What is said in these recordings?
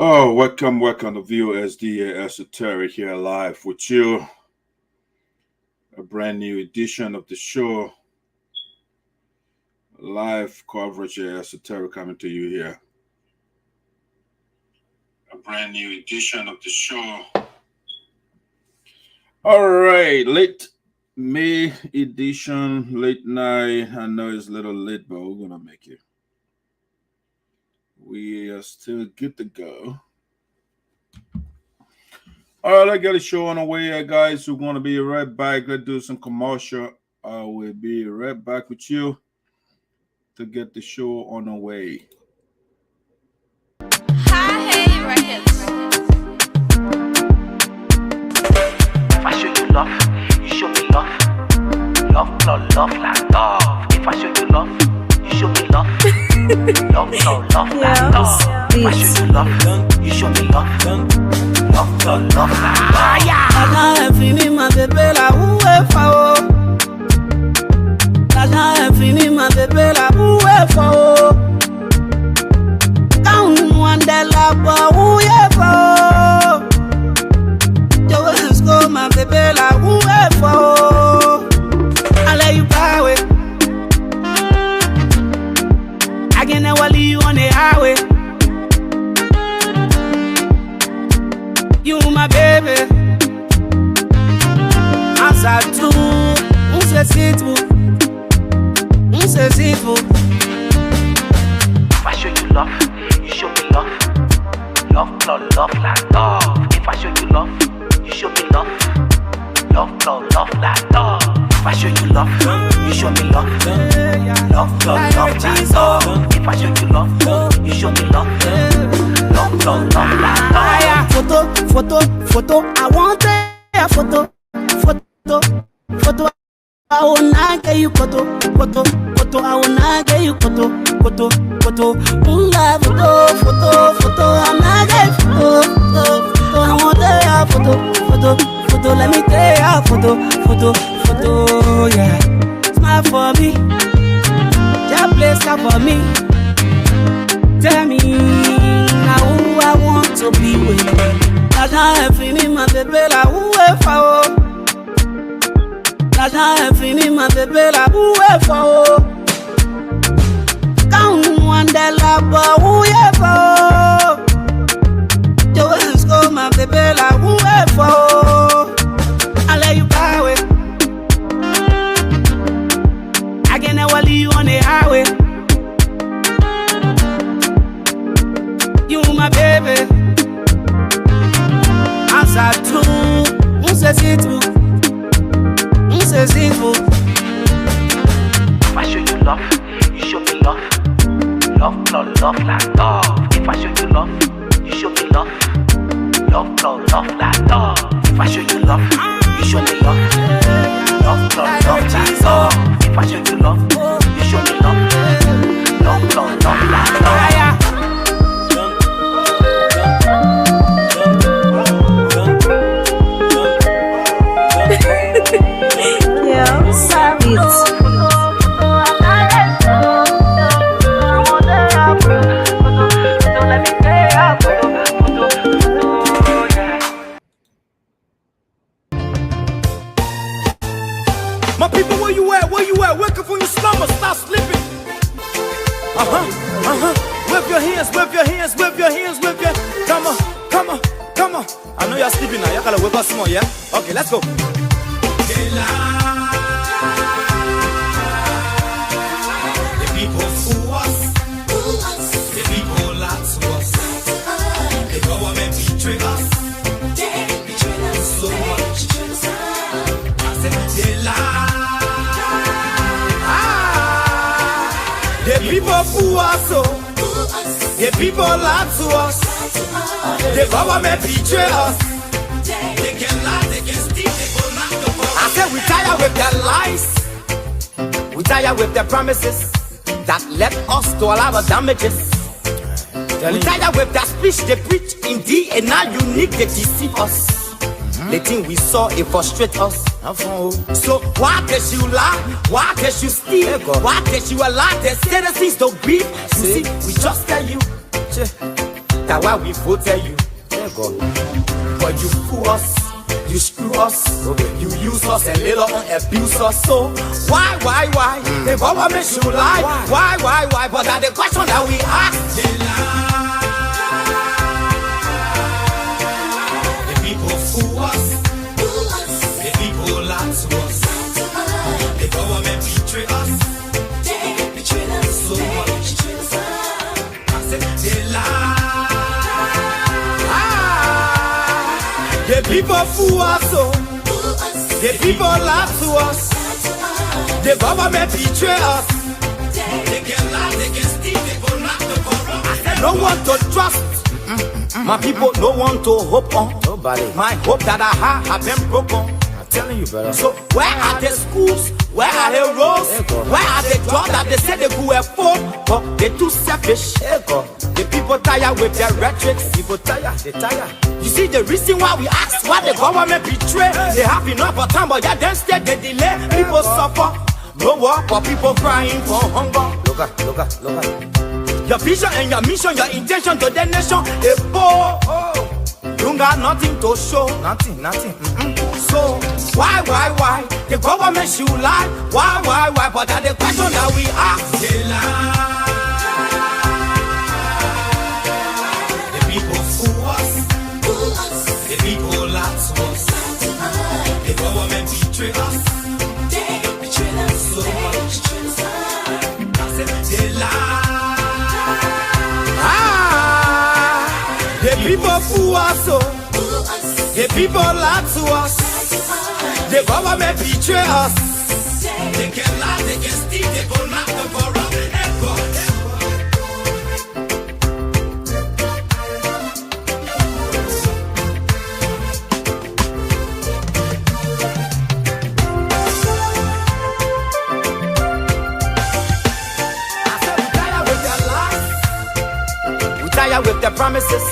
Oh, welcome to VOSD Esoteric here live with you. A brand new edition of the show. Live coverage here, Esoteric coming to you here. A brand new edition of the show. All right, late May edition, late night. I know it's a little late, but we're going to make it. We are still good to go. All right, let's get the show on the way, guys. We're going to be right back. Let's do some commercial. I will be right back with you to get the show on the way. Hi, Records. If I show you love, you show me love. Love, love, love like love. If I show you love, you show me love. Love, love, love like love. If I show you love, you show me love. Love, love, love like love. L'argent est fini, ma bébé, la où est fao. L'argent est fini, ma bébé, la où est fao. Quand on a de la boue, où est fao. Yo, let's go, ma bébé, la où est fao. Allez, you power. I can never leave you on the highway. You my baby. As I do, c'est tout. C'est tout. If I show you love, you show me love. Love, love, love like love. If I show you love, you show me love. Love, love, love like love. If I show you love, you show me love. Love, love, love like love. If I show you love, you show me love. Love, love, love like love. Photo, I want a photo. I wanna get you photo. I wanna get you photo. Photo, I'm not get photo. I want a photo, let me take a photo, yeah. Smile for me, just place up for me. Tell me now who I want to be with. L'argent est fini, ma bébé, la où est fao. L'argent est fini, ma bébé, la où est fao. Quand on a de la boue, où est fao. Yo, let's go, ma bébé, la où est fao. Allez, you power. I can never leave you on the highway. You my baby. As I do, c'est tout. C'est tout. If I show you love, you show me love. Love, love, love like love. If I show you love, you show me love. Love, love, love like love. If I show you love, you show me love. Love, love, love like love. If I show you love, you show me love. Love, love, love like love. My people, where you at? Wake up from your slumber, stop sleeping. Wave your hands. Come on. I know you're sleeping now. You gotta wake up some more, yeah? Okay, let's go. The people fool us. The people lie to us. The government betray us. So much. I said they lie. The people fool us, the people lie to us. The government betray us. They can lie, they can steal, they go knock the ball. I said we tired with their lies. We tired with their promises that led us to all our damages. We tired with their speech they preach in D and now unique they deceive us. The thing we saw it frustrate us. So why can't you lie? Why can't you steal? Why can't you allow the citizens to grieve? You see, we just tell you. That's why we voted you. But you fool us, you screw us, you use us and later on abuse us. So why? The government should lie. Why? But that's the question that we ask. They lie. The people fool us. The people lie to us. The government betray us. They betray us so much. I said they lie. The people fool us, so the people lie to us. The government betray us. They can lie, they can steal, they go knock the corrupt. I said no one to trust. My people, no one to hope on. Nobody. My hope that I have been broken. I'm telling you, brother. So where are the schools? Where are the roads? Where are the jobs that they say they could afford? But they're too selfish. The people tired with their rhetoric. People tired, they tired. You see the reason why we ask why the government betray. They have enough of time, but yeah, then instead they delay. People suffer. No work, but people crying for hunger. Look at. Your vision and your mission, your intention to the nation, they poor. You got nothing to show. Nothing. So why? The government should lie. Why? But that's the question that we ask. They lie. The people fool us. The people lie to us. The government betray us. They betray us so much. I said they lie. The people fool us, so the people lie to us. The government betray us. They can lie, they can steal, they go knock the corrupt. With the promises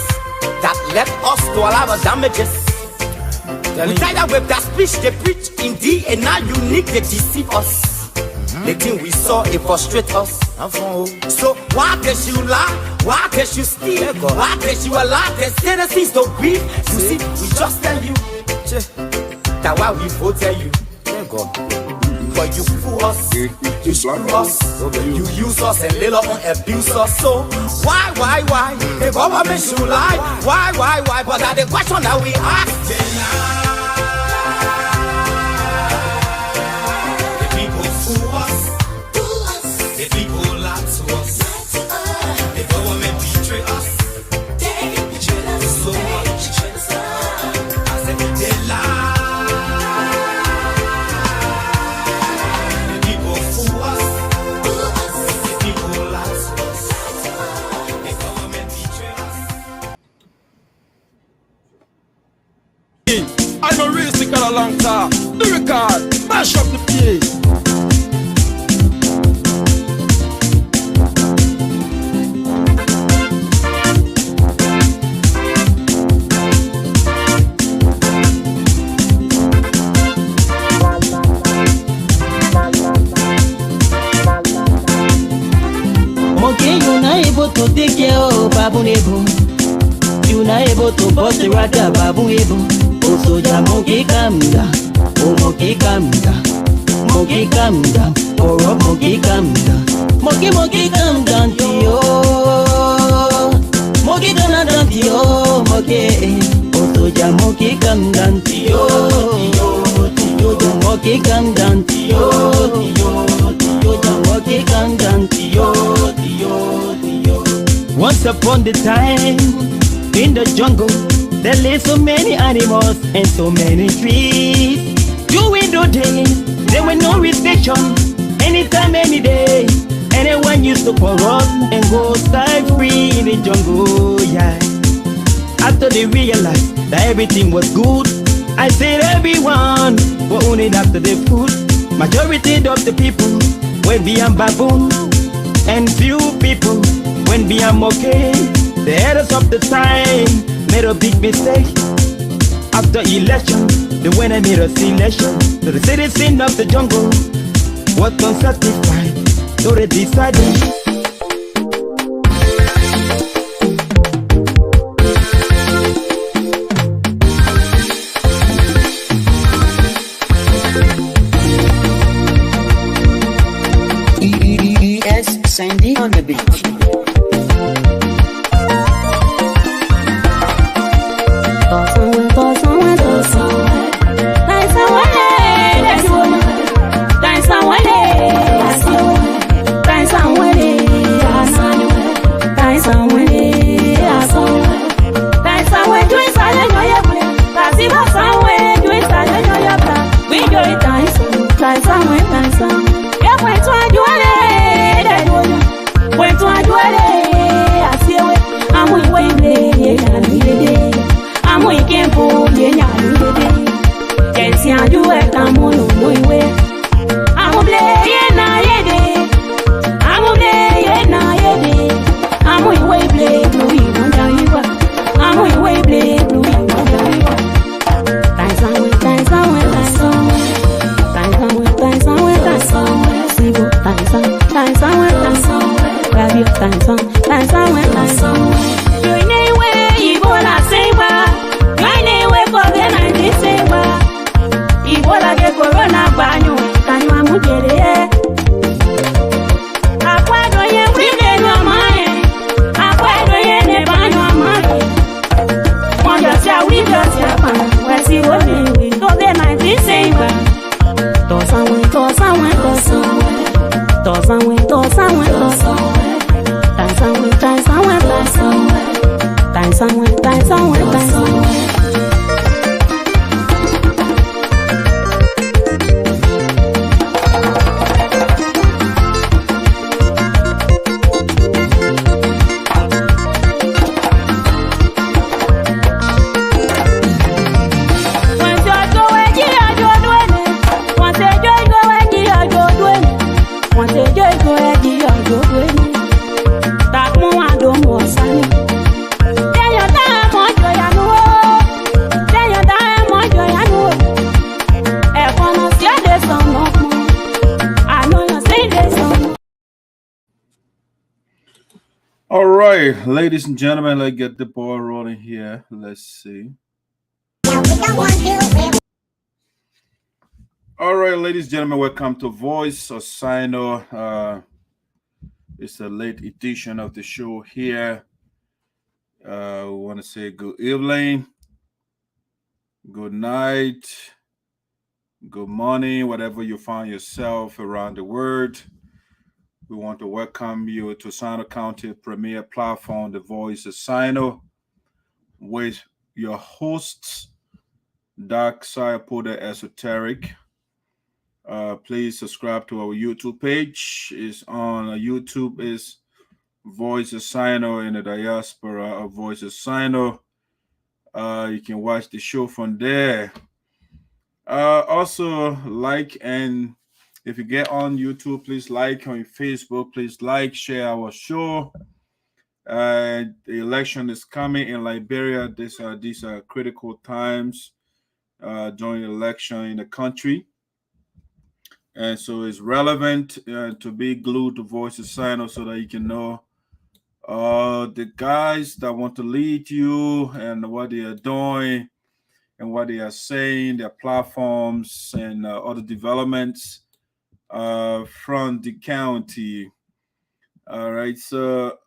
that led us to a lot of damages. We tired with that speech they preach indeed, and now unique they deceive us. The thing we saw it frustrate us. So why did you lie? Why did you steal? Why did you allow the citizens to grieve? You see, we just tell you that's why we voted you. But you fool us, you screw us, you use us and later on abuse us. So why? The government should lie. Why? But that's the question that we ask. The people fool us. The people lie to us. The government betray us. They betray us so much. I said they lie. I know real sick a long time. The record, mash up the place. Monkey, you not able to take care of Babu Nebo. You not able to bust the rata Babu Nebo. Oh soldier, monkey calm down. Oh monkey calm down. Monkey calm down. Oh monkey calm down. Monkey calm down to you. Monkey down to you. Monkey. Oh soldier, monkey calm down to you. Monkey calm down to you. Monkey calm down to you. Once upon the time in the jungle, there lay so many animals and so many trees. During the day, there were no restriction. Anytime, any day, anyone used to corrupt and go style free in the jungle, yeah. After they realized that everything was good, I said everyone were only after the food. Majority of the people went beyond baboon, and few people went beyond okay. The headers of the time made a big mistake. After election, the winner made a selection. So the citizen of the jungle was unsatisfied, so they decided Sandy on the beat. All right, ladies and gentlemen, let's get the ball rolling here. Let's see. All right, ladies and gentlemen, welcome to Voice of Sinoe. It's a late edition of the show here. We want to say good evening, good night, good morning, whatever you find yourself around the world. We want to welcome you to Sinoe County premier platform, The Voice of Sinoe, with your hosts, Sarpo, the Esoteric. Please subscribe to our YouTube page. It's on YouTube. Is Voice of Sinoe in the Diaspora of Voice of Sinoe. You can watch the show from there. Also, like, and if you get on YouTube, please like. On Facebook, please like, share our show. The election is coming in Liberia. These are critical times during the election in the country. And so it's relevant to be glued to Voice of Sinoe so that you can know the guys that want to lead you and what they are doing and what they are saying, their platforms and other developments from the county. All right, so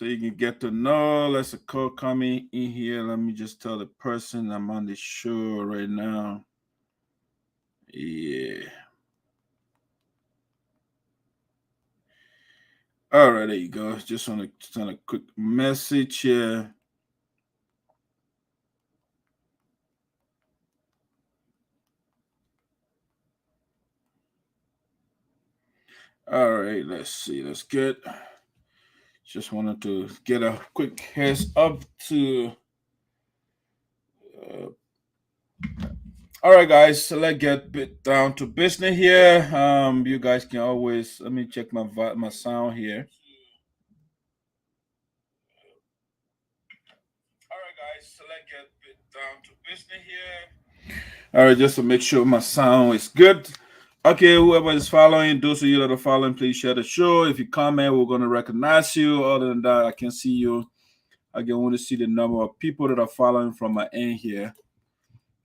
you can get to know. There's a call coming in here. Let me just tell the person I'm on the show right now. Yeah. All right, there you go. Just want to send a quick message here. All right, let's see. Let's get. Just wanted to get a quick heads up to. All right, guys. So let's get down to business here. You guys can always let me check my sound here. All right, guys. So let's get down to business here. All right, just to make sure my sound is good. Okay, whoever is following, those of you that are following, please share the show. If you comment, we're going to recognize you. Other than that, I can see you. I can want to see the number of people that are following from my end here.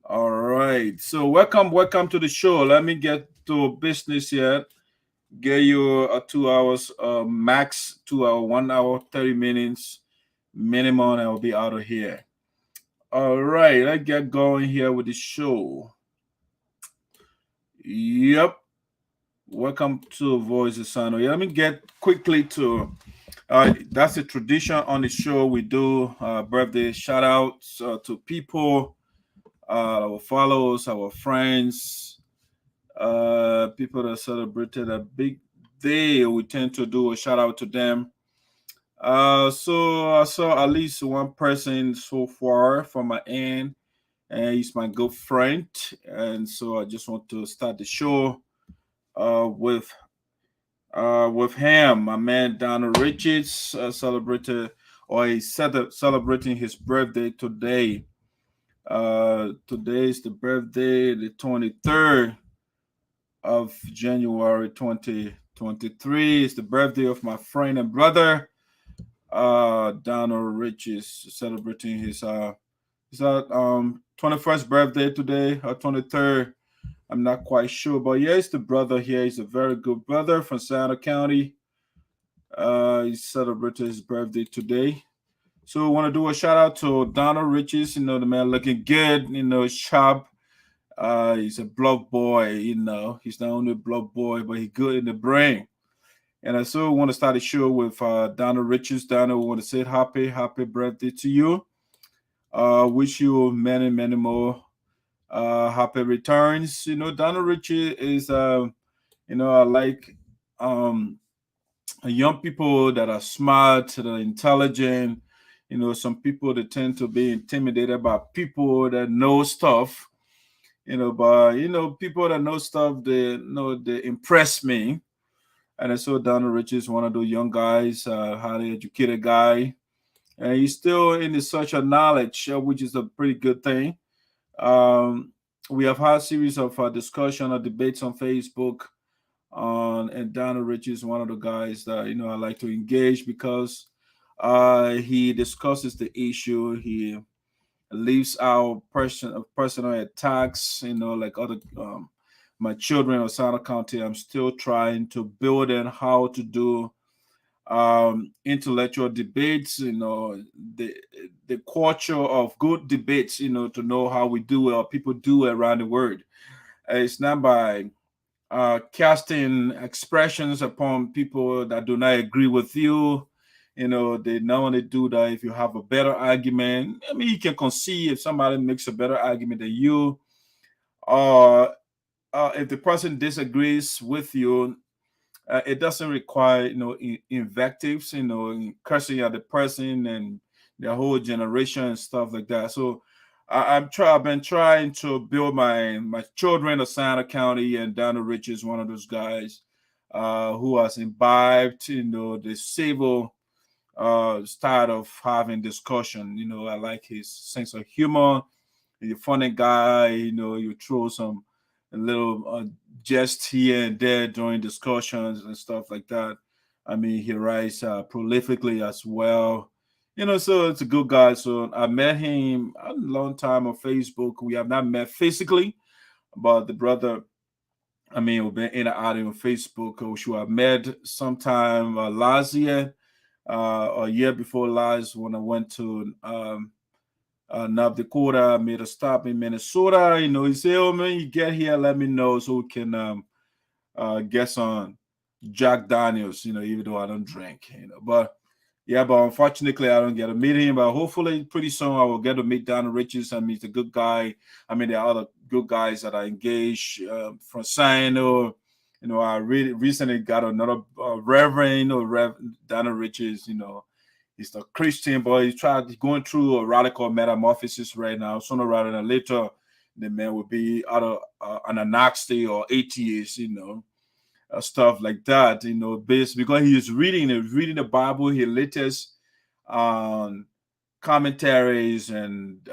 All right. So welcome to the show. Let me get to business here. get you a 2 hours, max 2 hour, 1 hour, 30 minutes minimum. I'll be out of here. All right, let's get going here with the show. Yep. Welcome to Voice of Sinoe. Yeah, let me get quickly to that's a tradition on the show. We do birthday shout outs to people, our followers, our friends, people that celebrated a big day. We tend to do a shout out to them. So I saw at least one person so far from my end, and he's my good friend. And so I just want to start the show with him, my man Donald Richards celebrated, or he's celebrating his birthday today. Today is the birthday, the 23rd of January 2023. It's the birthday of my friend and brother, Donald Richards, celebrating his 21st birthday today, 23rd. I'm not quite sure, but yeah, it's the brother here. He's a very good brother from Sinoe County. He celebrated his birthday today. So I want to do a shout out to Donald Richards, the man looking good, sharp. He's a block boy, he's not only a block boy, but he's good in the brain. And I so want to start the show with Donald Richards. Donald, we want to say happy birthday to you. Wish you many, many more happy returns. Donald Richie is I like young people that are smart, that are intelligent. Some people that tend to be intimidated by people that know stuff. But people that know stuff, they impress me. And I saw Donald Richie is one of those young guys, highly educated guy, and he's still in the search of knowledge, which is a pretty good thing. We have had a series of discussion or debates on Facebook, and Donald Richie is one of the guys that I like to engage because he discusses the issue. He leaves out personal attacks. Like other my children of Sinoe County, I'm still trying to build in how to do intellectual debates, the culture of good debates, to know how we do it or people do it around the world. It's not by casting expressions upon people that do not agree with you. They not only do that if you have a better argument. I mean, you can concede if somebody makes a better argument than you, or if the person disagrees with you. It doesn't require, invectives, cursing at the person and the whole generation and stuff like that. So I've been trying to build my children of Sinoe County, and Donald Rich is one of those guys who has imbibed, the civil style of having discussion. I like his sense of humor. He's a funny guy. You throw some a little jest here and there during discussions and stuff like that. I mean, he writes prolifically as well. So it's a good guy. So I met him a long time on Facebook. We have not met physically, but the brother, we've been in and out on Facebook, which I met sometime last year, a year before last, when I went to North Dakota, made a stop in Minnesota. He said, "Oh man, you get here, let me know so we can get some Jack Daniels." Even though I don't drink. But unfortunately, I don't get to meet him. But hopefully, pretty soon I will get to meet Donald Richards. He's a good guy. There are other good guys that I engage from Sinoe. I really recently got another Reverend, Reverend Donald Richards. He's a Christian, but he's going through a radical metamorphosis right now. Sooner rather than later, the man will be out of an agnostic or atheist, stuff like that. Based because he is reading the Bible, his latest commentaries and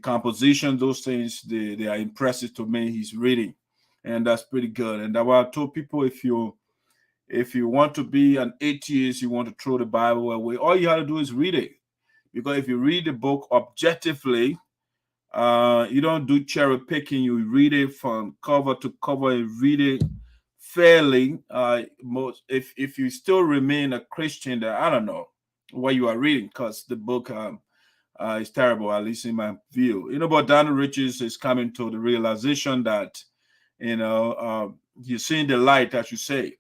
composition. Those things they are impressive to me. He's reading, and that's pretty good. And that's why I told people, if you want to be an atheist, you want to throw the Bible away, all you have to do is read it. Because if you read the book objectively, you don't do cherry picking. You read it from cover to cover and read it fairly. If you still remain a Christian, then I don't know what you are reading, because the book is terrible, at least in my view. But Daniel Richards is coming to the realization that you're seeing the light, as you say.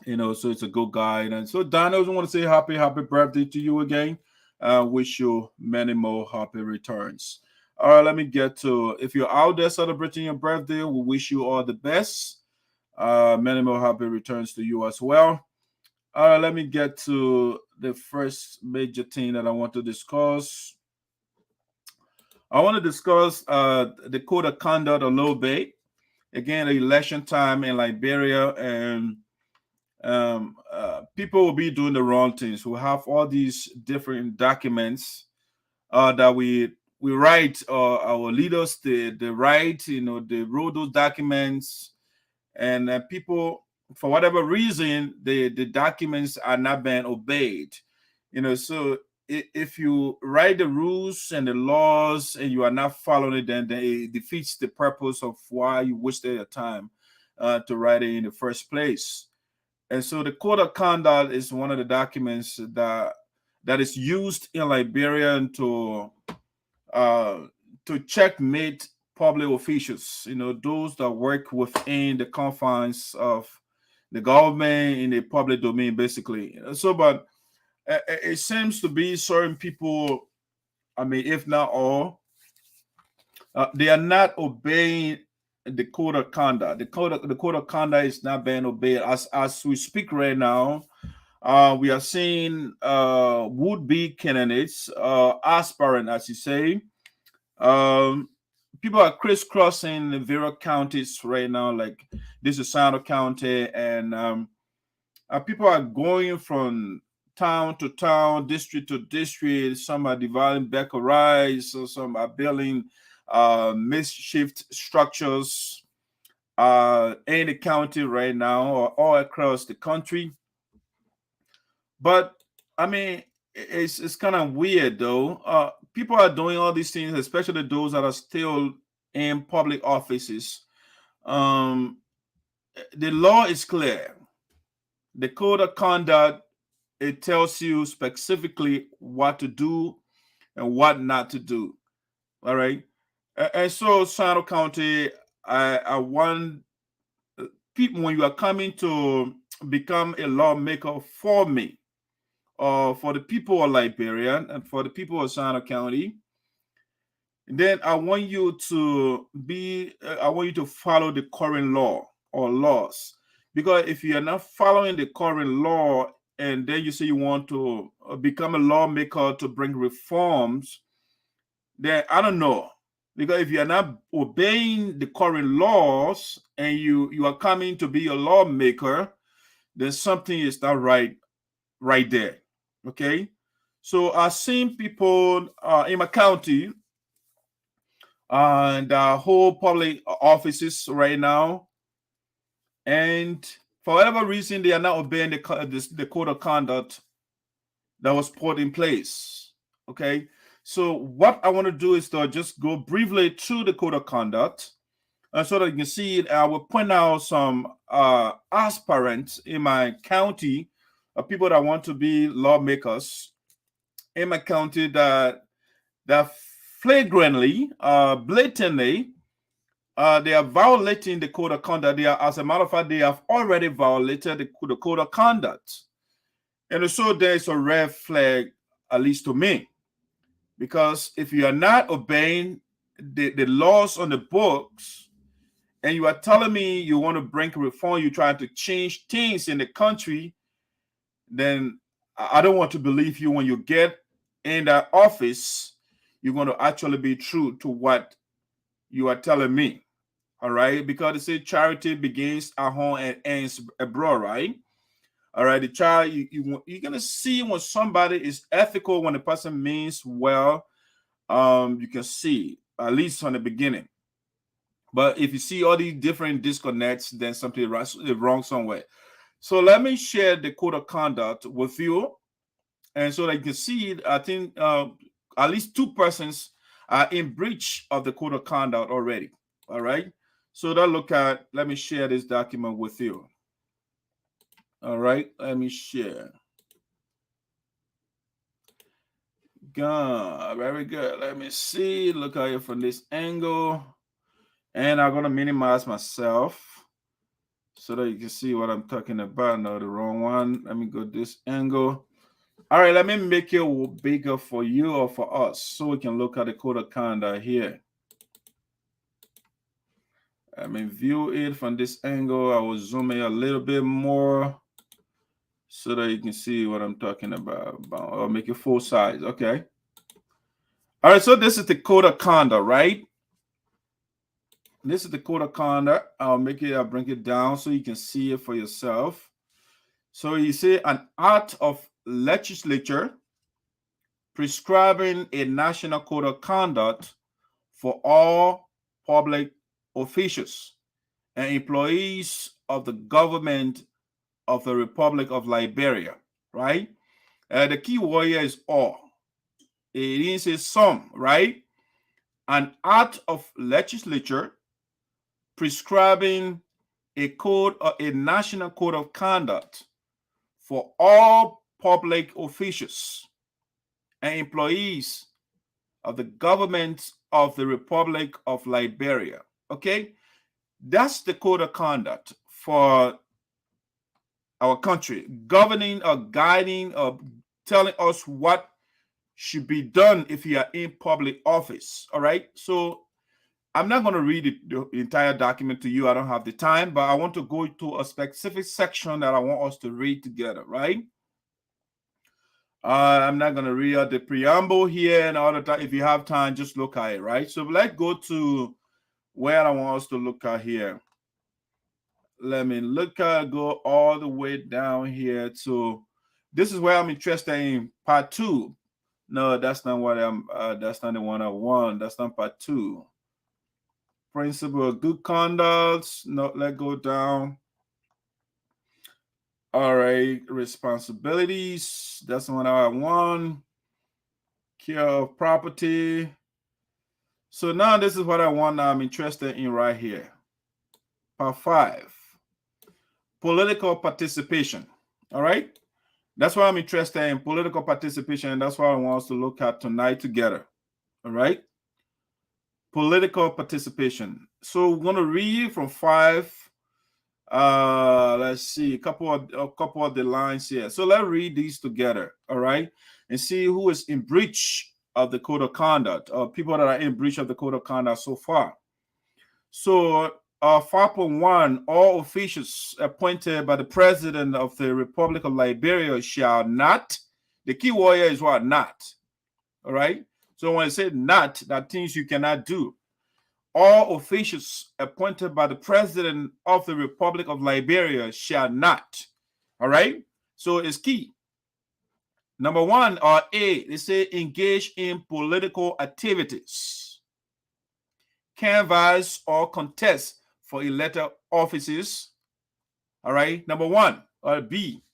So it's a good guy. And so Daniel, I want to say happy birthday to you again. Wish you many more happy returns. All right, let me get to, if you're out there celebrating your birthday, we wish you all the best. Many more happy returns to you as well. All right, let me get to the first major thing that I want to discuss. I want to discuss the code of conduct a little bit. Again, the election time in Liberia, and people will be doing the wrong things. We'll have all these different documents that we write, our leaders, they write, they wrote those documents, and people, for whatever reason, the documents are not being obeyed. So if you write the rules and the laws and you are not following it, then it defeats the purpose of why you wasted your time to write it in the first place. And so the code of conduct is one of the documents that is used in Liberia to checkmate public officials, those that work within the confines of the government in the public domain, basically. So, but it seems to be certain people, if not all, they are not obeying the code of conduct. The code of conduct is not being obeyed. As we speak right now, we are seeing would-be candidates, aspirant, as you say. People are crisscrossing the various counties right now. Like this is Sinoe County, and people are going from town to town, district to district. Some are dividing back of rice, so some are building makeshift structures in the county right now, or all across the country. But it's kind of weird though. People are doing all these things, especially those that are still in public offices. The law is clear. The code of conduct, it tells you specifically what to do and what not to do. All right. And so Sinoe County, I want people, when you are coming to become a lawmaker for me, or for the people of Liberia and for the people of Sinoe County, then I want you to follow the current law or laws. Because if you are not following the current law, and then you say you want to become a lawmaker to bring reforms, then I don't know. Because if you are not obeying the current laws and you are coming to be a lawmaker, then something is not right there. Okay? So I've seen people in my county and whole public offices right now, and for whatever reason, they are not obeying the code of conduct that was put in place. Okay, so what I want to do is to just go briefly through the code of conduct, so that you can see it. I will point out some aspirants in my county, people that want to be lawmakers in my county that flagrantly, blatantly, they are violating the code of conduct. As a matter of fact, they have already violated the code of conduct. And so there's a red flag, at least to me. Because if you are not obeying the laws on the books, and you are telling me you want to bring reform, you're trying to change things in the country, then I don't want to believe you when you get in that office, you're going to actually be true to what you are telling me. All right, because they say charity begins at home and ends abroad, right? All right, the child, you're gonna see when somebody is ethical, when the person means well. You can see at least from the beginning. But if you see all these different disconnects, then something is wrong somewhere. So let me share the code of conduct with you, and so that you can see it. I think at least two persons are in breach of the code of conduct already. All right. So let me share this document with you. All right, let me share. Good, very good. Let me see. Look at it from this angle. And I'm gonna minimize myself so that you can see what I'm talking about. No, the wrong one. Let me go this angle. All right, let me make it bigger for you or for us so we can look at the code of conduct here. Let me view it from this angle. I will zoom in a little bit more so that you can see what I'm talking about. I'll make it full size. Okay. All right, so this is the code of conduct, right? This is the code of conduct. I'll bring it down so you can see it for yourself. So you see an act of legislature prescribing a national code of conduct for all public officials and employees of the government of the Republic of Liberia, right? The key word here is all. It didn't say some, right? An act of legislature prescribing a national code of conduct for all public officials and employees of the government of the Republic of Liberia. Okay, that's the code of conduct for our country, governing or guiding or telling us what should be done if you are in public office. All right, so I'm not going to read the entire document to you. I don't have the time, but I want to go to a specific section that I want us to read together, right? I'm not going to read out the preamble here and all the time. If you have time, just look at it, right? So let's go to where I want us to look at here. Let me go all the way down here to, this is where I'm interested in part 2. No, that's not what that's not the one I want. That's not part 2. Principle of good conduct. No, let's go down. All right, responsibilities. That's the one I want. Care of property. So now this is what I want. I'm interested in right here. Part 5. Political participation. All right. That's why I'm interested in political participation. And that's what I want us to look at tonight together. All right. Political participation. So we're going to read from 5. Let's see a couple of the lines here. So let's read these together. All right. And see who is in breach of the code of conduct, or people that are in breach of the code of conduct so far. So 5.1, all officials appointed by the president of the Republic of Liberia shall not, the key word here is what? Not. All right. So when I say not, that means you cannot do. All officials appointed by the president of the Republic of Liberia shall not. All right. So it's key. Number 1, or A, they say engage in political activities, canvass or contest for elected offices. All right. Number 1, or B,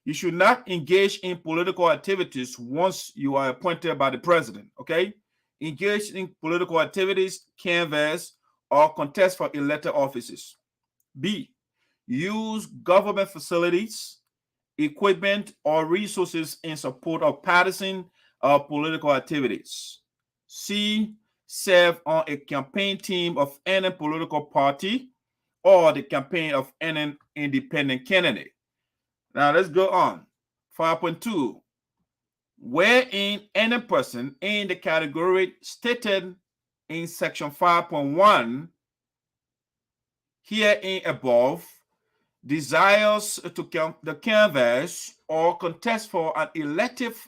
you should not engage in political activities once you are appointed by the president. Okay. Engage in political activities, canvass, or contest for elected offices. B, use government facilities, equipment, or resources in support of partisan or political activities. C, serve on a campaign team of any political party or the campaign of any independent candidate. Now let's go on. 5.2, wherein any person in the category stated in section 5.1 herein above desires to canvass or contest for an elective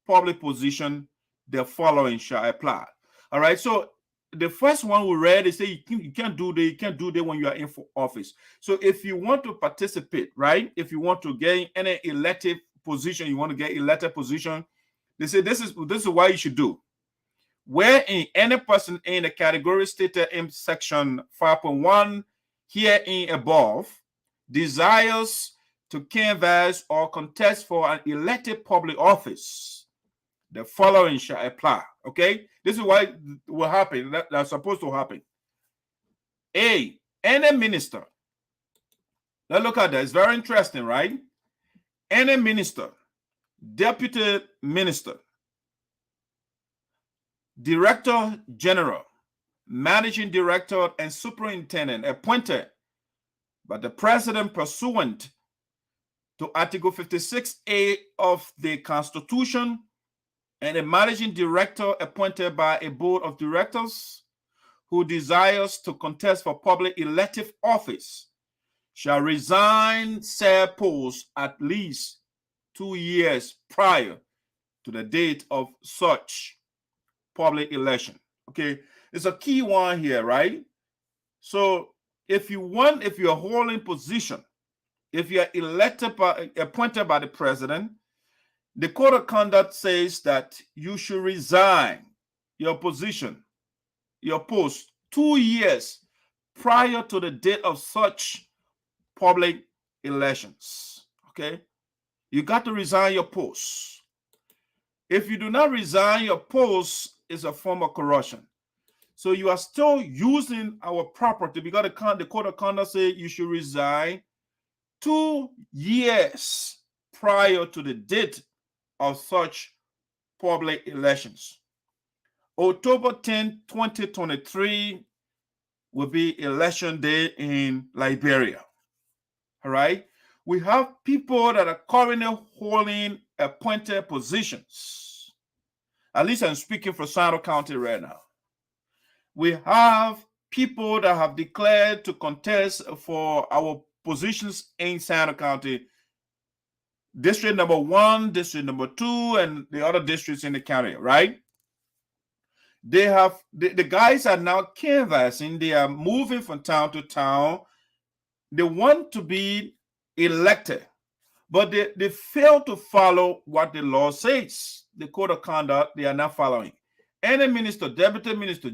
public position, the following shall apply. All right. So the first one we read is say you can't do that when you are in for office. So if you want to participate, right? If you want to get any elective position, you want to get elected position, they say this is what you should do. Wherein any person in the category stated in section 5.1 herein above desires to canvass or contest for an elected public office, the following shall apply. Okay, this is what will happen. That's supposed to happen. A, Any minister, let's look at that. It's very interesting, right? Any minister, deputy minister, director general, managing director, and superintendent appointed by the president pursuant to Article 56A of the Constitution, and a managing director appointed by a board of directors who desires to contest for public elective office shall resign said post at least 2 years prior to the date of such public election. Okay, it's a key one here, right? So if you're holding position, if you're appointed by the president, the code of conduct says that you should resign your position, your post, 2 years prior to the date of such public elections. Okay, you got to resign your post. If you do not resign your post, it's a form of corruption. So you are still using our property because the code of conduct says you should resign 2 years prior to the date of such public elections. October 10, 2023 will be election day in Liberia. All right. We have people that are currently holding appointed positions. At least I'm speaking for Sinoe County right now. We have people that have declared to contest for our positions in Sinoe County, district number 1, district number 2, and the other districts in the county, right? They have the guys are now canvassing, they are moving from town to town. They want to be elected, but they fail to follow what the law says. The code of conduct they are not following. Any minister, deputy minister,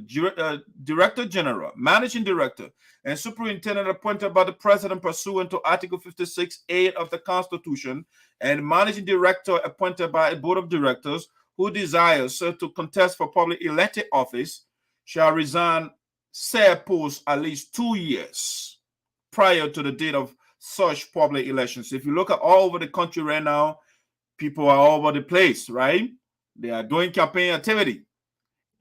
director general, managing director, and superintendent appointed by the president pursuant to Article 56(8) of the Constitution, and managing director appointed by a board of directors who desires to contest for public elected office shall resign said post at least 2 years prior to the date of such public elections. If you look at all over the country right now, people are all over the place, right? They are doing campaign activity.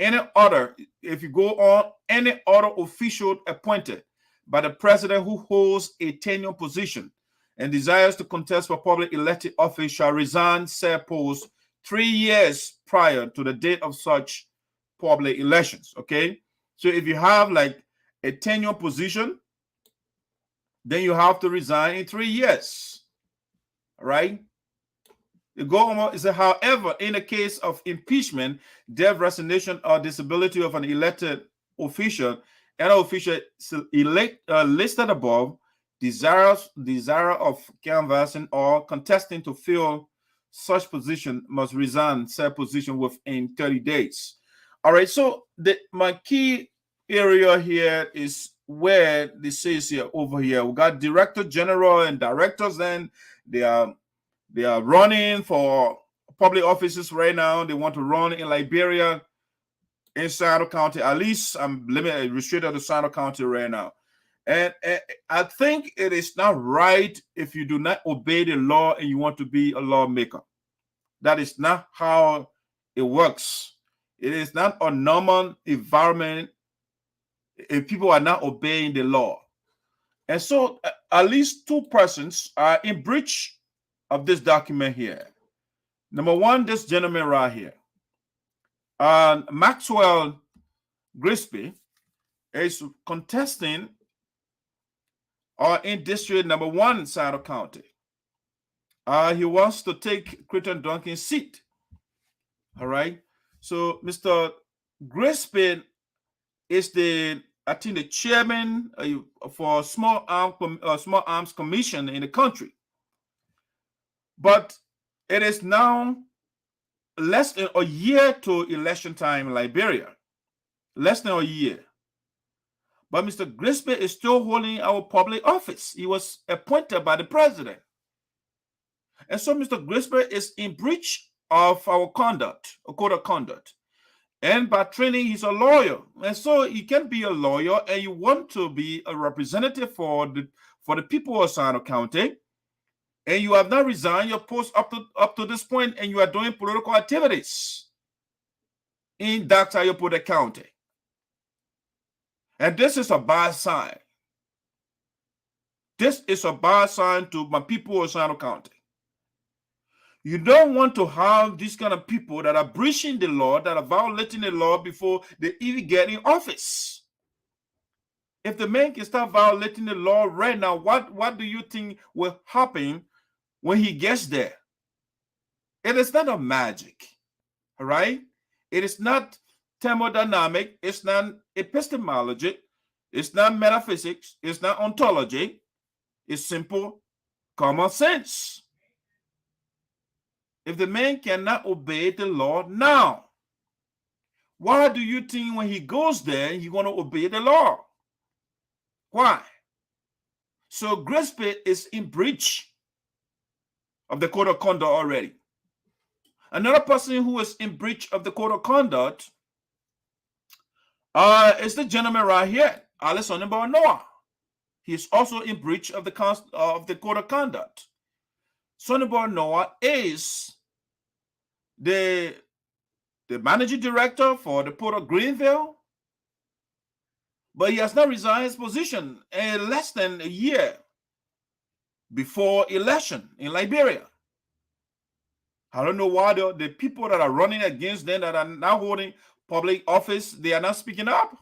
If you go on, any other official appointed by the president who holds a tenure position and desires to contest for public elected office shall resign said post 3 years prior to the date of such public elections. Okay, so if you have like a tenure position, then you have to resign in 3 years. All right. The government is, however, in the case of impeachment, death, resignation, or disability of an elected official, and an official listed above desire of canvassing or contesting to fill such position must resign said position within 30 days. All right, so my key area here is where this says here over here. We got director general and directors, and they are running for public offices right now. They want to run in Liberia, in Sinoe County. At least I'm restricted to Sinoe County right now. And I think it is not right if you do not obey the law and you want to be a lawmaker. That is not how it works. It is not a normal environment if people are not obeying the law. And so at least 2 persons are in breach of this document here. Number 1, this gentleman right here. Maxwell Grigsby is contesting in district number 1 in Sinoe County. He wants to take Christian Duncan's seat. All right. So Mr. Grigsby is the chairman for small arms commission in the country. But it is now less than a year to election time in Liberia. Less than a year. But Mr. Grigsby is still holding our public office. He was appointed by the president. And so Mr. Grigsby is in breach of our conduct, a code of conduct. And by training, he's a lawyer. And so you can be a lawyer and you want to be a representative for the people of Sinoe County, and you have not resigned your post up to this point, and you are doing political activities in Dr. Ayopode County. And this is a bad sign. This is a bad sign to my people of Sinoe County. You don't want to have these kind of people that are breaching the law, that are violating the law before they even get in office. If the man can start violating the law right now, what do you think will happen when he gets there? It is not a magic, all right? It is not thermodynamic. It's not epistemology. It's not metaphysics. It's not ontology. It's simple common sense. If the man cannot obey the law now, why do you think when he goes there, he's going to obey the law? Why? So Grigsby is in breach of the code of conduct already. Another person who is in breach of the code of conduct is the gentleman right here, Sonnyboy Noah. He is also in breach of the code of conduct. Sonnyboy Noah is the managing director for the Port of Greenville, but he has not resigned his position in less than a year before election in Liberia. I don't know why the people that are running against them, that are now holding public office, they are not speaking up.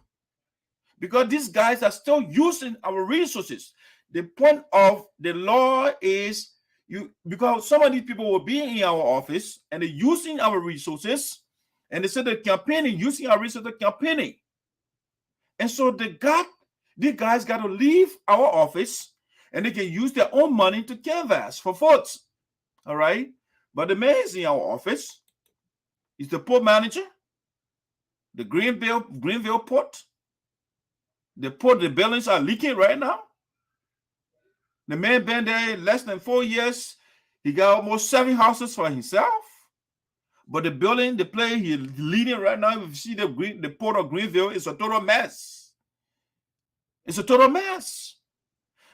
Because these guys are still using our resources. The point of the law is because some of these people will be in our office and they're using our resources, and they say they're campaigning, using our resources campaigning. And so these guys got to leave our office and they can use their own money to canvass for votes. All right. But the man is in our office. He's the port manager, the Greenville port. The buildings are leaking right now. The man been there less than 4 years. He got almost 7 houses for himself. But the building, the place he's leading right now, if you see the port of Greenville, it's a total mess. It's a total mess.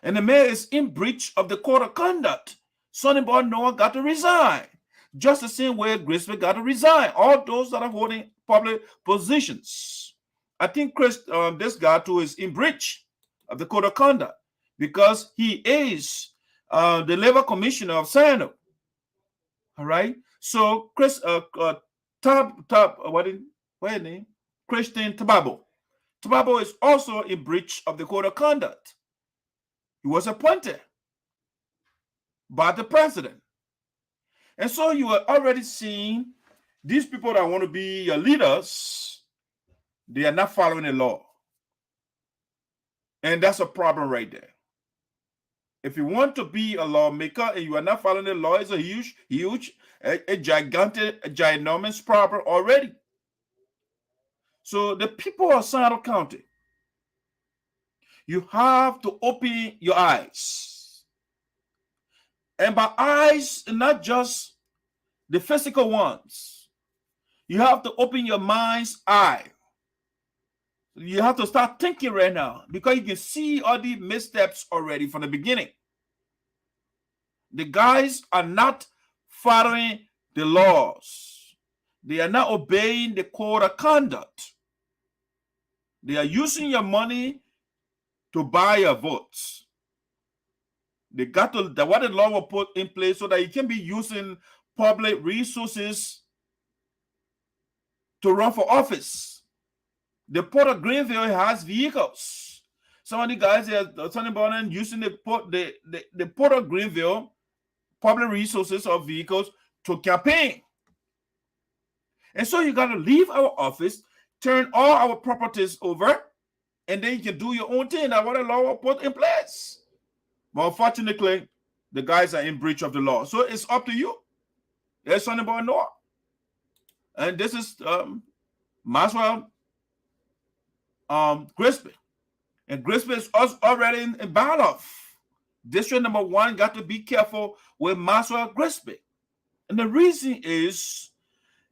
And the man is in breach of the code of conduct. Sonnyboy Noah got to resign. Just the same way Grigsby got to resign. All those that are holding public positions. I think this guy too is in breach of the code of conduct because he is the labor commissioner of Sinoe. All right. So Christian Tababo. Tababo is also in breach of the code of conduct. He was appointed by the president. And so you are already seeing these people that want to be your leaders, they are not following the law. And that's a problem right there. If you want to be a lawmaker and you are not following the law, it's a huge, gigantic, ginormous problem already. So the people of Sinoe County, you have to open your eyes. And by eyes, not just the physical ones. You have to open your mind's eye. You have to start thinking right now because you can see all the missteps already from the beginning. The guys are not following the laws. They are not obeying the code of conduct. They are using your money to buy your votes. They got to, what the law will put in place so that you can be using public resources to run for office. The Port of Greenville has vehicles. Some of the guys are using the Port of Greenville public resources or vehicles to campaign. And so you got to leave our office, turn all our properties over, and then you can do your own thing. That's what the law will put in place. But unfortunately, the guys are in breach of the law. So it's up to you. There's Sonnyboy Noah. And this is Maxwell Grigsby. And Grigsby is already in battle. District number 1 got to be careful with Maxwell Grigsby. And the reason is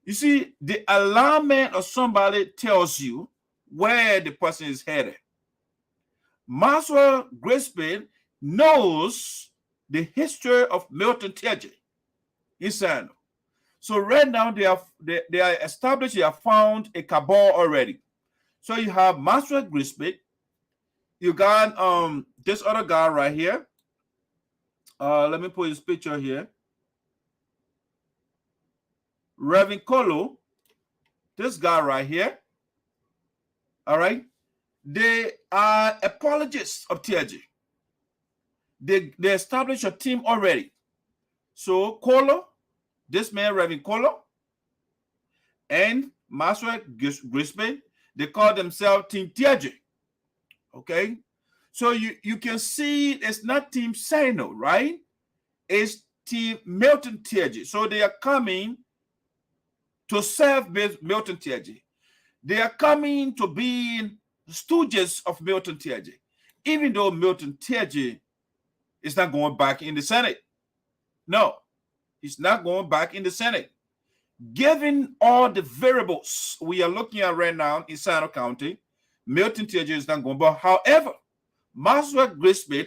You see, the alignment of somebody tells you where the person is headed. Maxwell Grigsby knows the history of Milton Teahjay in Sinoe. So right now they are established, they have found a cabal already. So you have Maxwell Grigsby, you got this other guy right here. Let me put his picture here. Reverend Kolo, this guy right here. All right. They are apologists of Teahjay. They established a team already. So Kolo, this man, Reverend Kolo, and Maxwell Grigsby, they call themselves Team Teahjay. Okay. So you can see it's not Team Sinoe, right? It's Team Milton Teahjay. So they are coming to serve Milton Teahjay. They are coming to be stooges of Milton Teahjay, even though Milton Teahjay is not going back in the Senate. No, he's not going back in the Senate. Given all the variables we are looking at right now in Sinoe County, Milton Teahjay is not going back. However, Maxwell Grigsby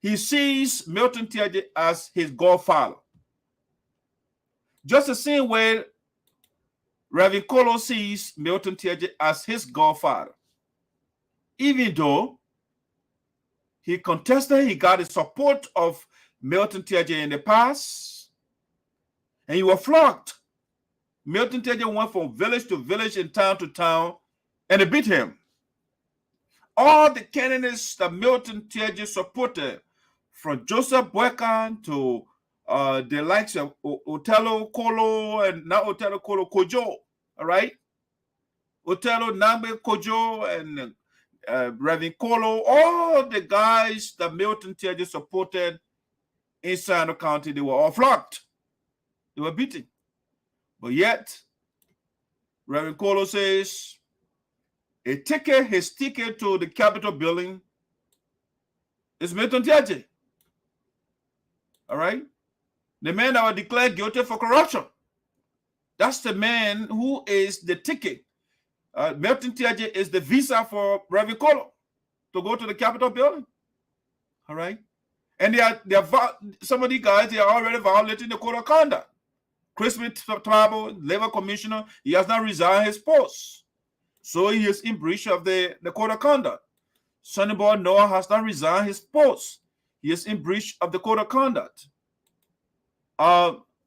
he sees Milton Teahjay as his godfather. Just the same way Reverend Kolo sees Milton Teahjay as his godfather. Even though he contested, he got the support of Milton Teahjay in the past, and he was flogged. Milton Teahjay went from village to village and town to town, and they beat him. All the candidates that Milton Teahjay supported, from Joseph Boykan to the likes of Otello Kolo and not Otello Kolo Kojo, all right? Otello Nambe Kojo and Reverend Kolo, all the guys that Milton Teahjay supported in Sinoe County, they were all flogged. They were beaten. But yet, Reverend Kolo says, his ticket to the Capitol building is Milton Teahjay. All right? The man that was declared guilty for corruption. That's the man who is the ticket. Milton Teahjay is the visa for Reverend Kolo to go to the Capitol building. All right? And some of these guys, they are already violating the code of conduct. Grigsby Tribal Labor Commissioner, he has not resigned his post. So he is in breach of the code of conduct. Sonnyboy Noah has not resigned his post. He is in breach of the code of conduct.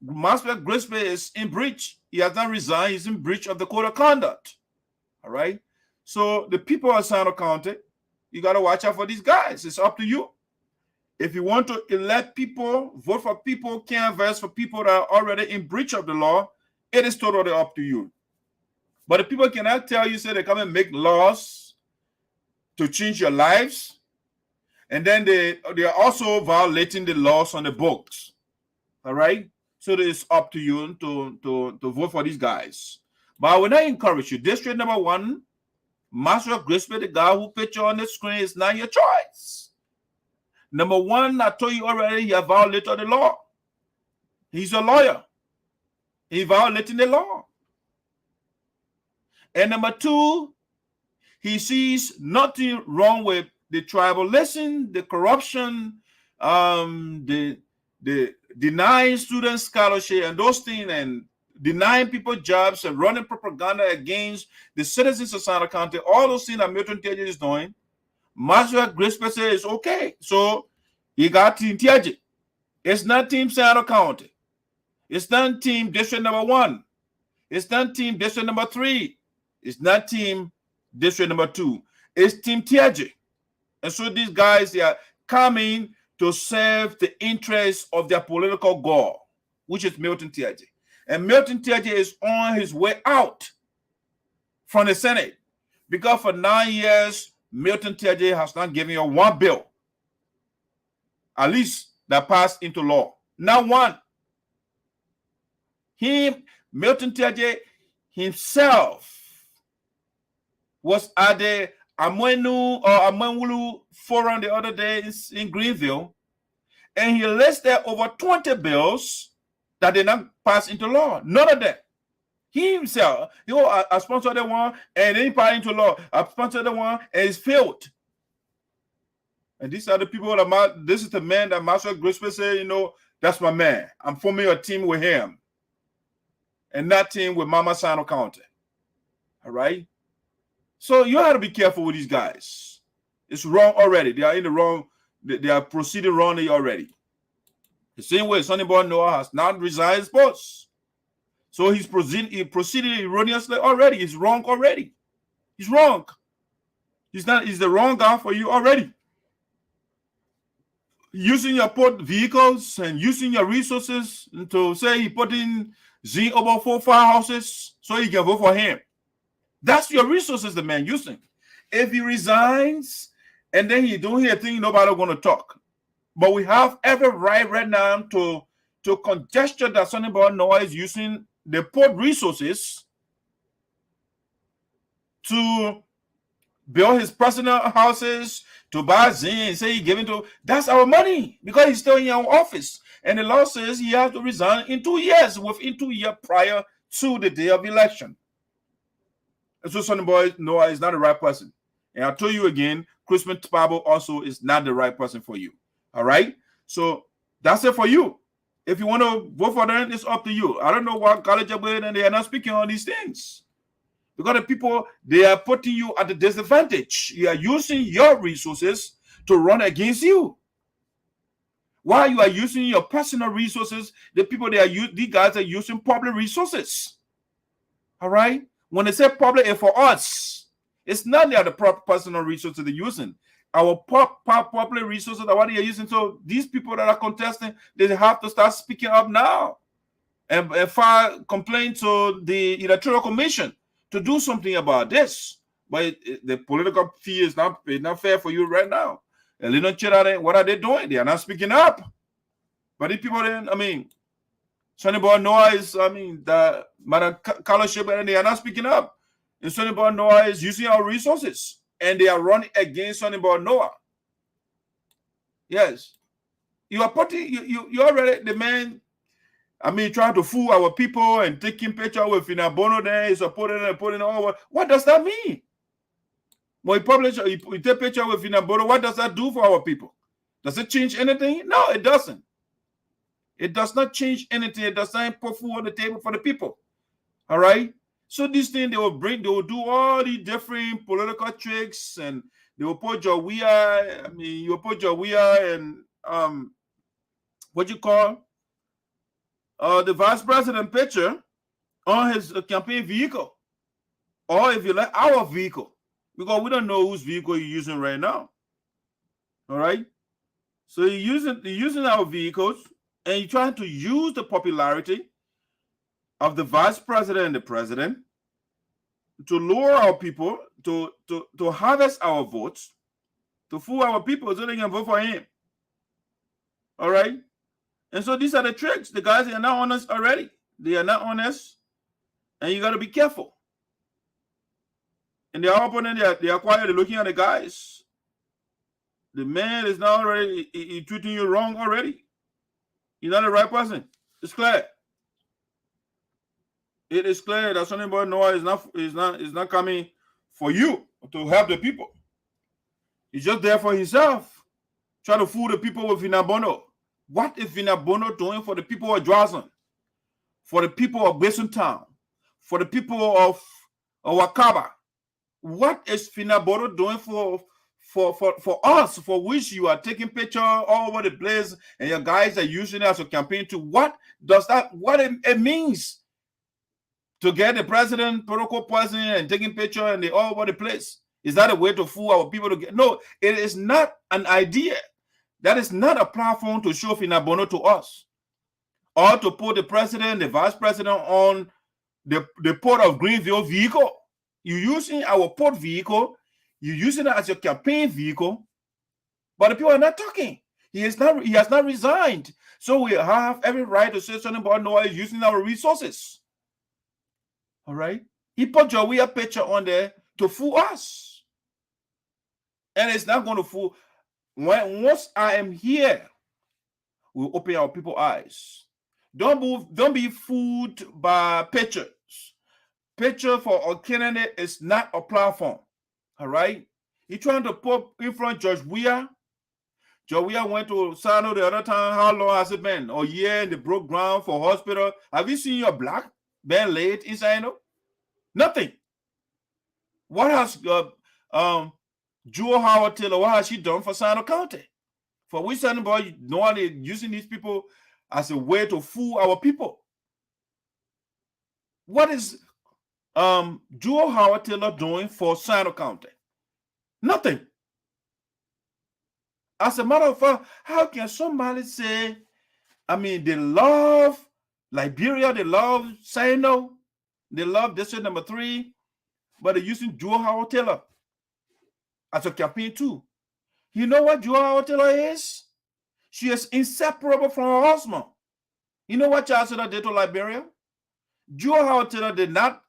Maxwell Grigsby is in breach. He has not resigned. He's in breach of the code of conduct. All right. So the people of Sinoe County, you got to watch out for these guys. It's up to you. If you want to elect people, vote for people, canvass for people that are already in breach of the law, it is totally up to you. But the people cannot tell you, say they come and make laws to change your lives, and then they are also violating the laws on the books. All right? So it's up to you to vote for these guys. But I will not encourage you. District number 1, Maxwell Grigsby, the guy who picture on the screen, is not your choice. Number 1, I told you already, he has violated the law. He's a lawyer. He's violating the law. And number 2, he sees nothing wrong with the tribalism, the corruption, the denying students scholarship and those things, and denying people jobs and running propaganda against the citizens of Sinoe County. All those things that Milton Teahjay is doing, Maxwell Grigsby says it's okay. So he got Team Teahjay. It's not Team Sinoe County. It's not Team District number 1. It's not Team District number 3. It's not Team District number 2. It's Team Teahjay. And so these guys, they are coming to serve the interests of their political goal, which is Milton Teahjay. And Milton Teahjay is on his way out from the Senate, because for 9 years, Milton Teahjay has not given you one bill, at least that passed into law. Not one. Milton Teahjay himself was at the Amwenwulu Forum the other day in Greenville, and he listed over 20 bills that did not pass into law. None of them. He himself, I sponsored the one and then passed into law. I sponsored the one and it's failed. And these are the people that this is the man that Maxwell Grigsby said, that's my man. I'm forming a team with him. And not team with Mama Sinoe County. All right? So you have to be careful with these guys. It's wrong already. They are in the wrong, they are proceeding wrongly already. The same way Sonnyboy Noah has not resigned his post. So he proceeded erroneously already. He's wrong already. He's wrong. He's the wrong guy for you already. Using your port vehicles and using your resources to say he put in Z over 4 firehouses so you can vote for him. That's your resources the man using. If he resigns and then he don't hear a thing, nobody going to talk. But we have every right now to conjecture that Sonnyboy Noah is using the port resources to build his personal houses, to buy zinc and say he giving to. That's our money because he's still in our office. And the law says he has to resign in 2 years, within 2 years prior to the day of election. And so Sonnyboy Noah is not the right person. And I'll tell you again, Christmas Bible also is not the right person for you. All right? So that's it for you. If you want to vote for them, it's up to you. I don't know what college are with, and they are not speaking on these things. Because the people, they are putting you at a disadvantage. You are using your resources to run against you. While you are using your personal resources, the people these guys are using public resources. All right? When they say public, it's for us. It's not the personal resources they're using. Our public resources are what they are using. So these people that are contesting, they have to start speaking up now and file complaint to the Electoral Commission to do something about this. But the political fee is not fair for you right now. And what are they doing? They are not speaking up. But these people, Sonnyboy Noah is, the Madam Scholarship, and they are not speaking up. And Sonnyboy Noah is using our resources. And they are running against Sonnyboy Noah. Yes. You are putting, you already, the man, trying to fool our people and taking picture with Finabono there, he's putting it over. What does that mean? When you take picture with Finabono, what does that do for our people? Does it change anything? No, it doesn't. It does not change anything. It does not put food on the table for the people. All right? So this thing they will do all these different political tricks, and they will put Jawia, you put Jawia and what you call the vice president picture on his campaign vehicle. Or if you like, our vehicle. Because we don't know whose vehicle you're using right now. All right? So you're using our vehicles, and you're trying to use the popularity of the vice president and the president to lure our people, to harvest our votes, to fool our people so they can vote for him. All right? And so these are the tricks. The guys are not honest already. They are not honest, and you got to be careful. And they are opponent, they are quiet, they're looking at the guys. The man is not already he treating you wrong already. You're not the right person. It's clear. It is clear that Sonnyboy Noah is not coming for you to help the people. He's just there for himself, trying to fool the people with Finabono. What is Finabono doing for the people of Zarzar, for the people of Basin Town, for the people of Wakaba? What is Finabono doing for us, for which you are taking pictures all over the place and your guys are using it as a campaign to? What it means to get the president, protocol person, and taking picture and they all over the place? Is that a way to fool our people to get? No, it is not an idea. That is not a platform to show Finabono to us, or to put the president, the vice president on the Port of Greenville vehicle. You're using our port vehicle, you're using it as your campaign vehicle, but the people are not talking. He has not resigned. So we have every right to say something about Noah is using our resources. All right? He put Jawia picture on there to fool us. And it's not going to fool. Once I am here, we'll open our people's eyes Don't be fooled by pictures. Picture for a candidate is not a platform. All right. He trying to put in front George Weah. George Weah went to Sinoe the other time. How long has it been? A year in the broke ground for hospital. Have you seen your black been laid in Sinoe? Nothing. What has Jewel Howard Taylor, what has she done for Sinoe County? For we Sonnyboy, no one is using these people as a way to fool our people. What is Jewel Howard Taylor doing for Sinoe County? Nothing. As a matter of fact, how can somebody say, I mean, they love Liberia, they love Sinoe, they love District Number 3, but they're using Jewel Howard Taylor as a campaign too. You know what Jewel Howard Taylor is? She is inseparable from her husband. You know what Charles Taylor did to Liberia? Jewel Howard Taylor did not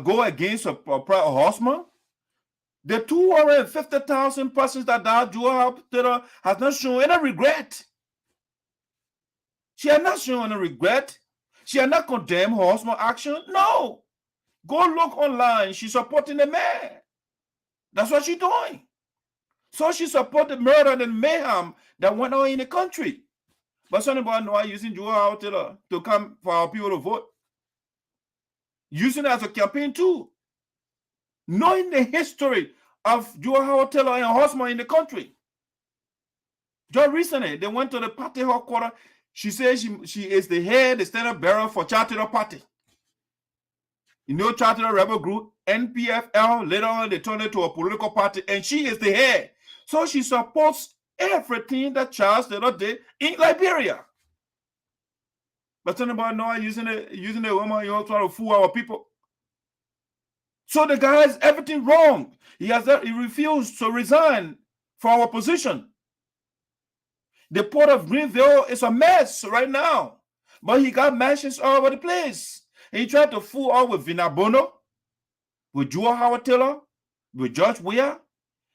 go against her husband. The 250,000 persons that died, Jewel Howard Taylor has not shown any regret. She has not shown any regret. She has not condemned her husband's action. No. Go look online. She's supporting the man. That's what she's doing. So she supported murder and mayhem that went on in the country. But Sonnyboy know using Jewel Howard Taylor to come for our people to vote. Using it as a campaign tool. Knowing the history of Jewel Howard Taylor and her husband in the country. Just recently, they went to the party headquarters. She says she is the head, the standard bearer for Charter Party. You know, Charter Rebel Group, NPFL, later on they turned it to a political party, and she is the head. So she supports everything that Charles Taylor did in Liberia. But Sonnyboy know using the woman, you know, trying to fool our people. So the guy has everything wrong. He refused to resign for our position. The port of Greenville is a mess right now, but he got mansions all over the place. And he tried to fool all with Vinabono, with Jewel Howard Taylor, with George Weah.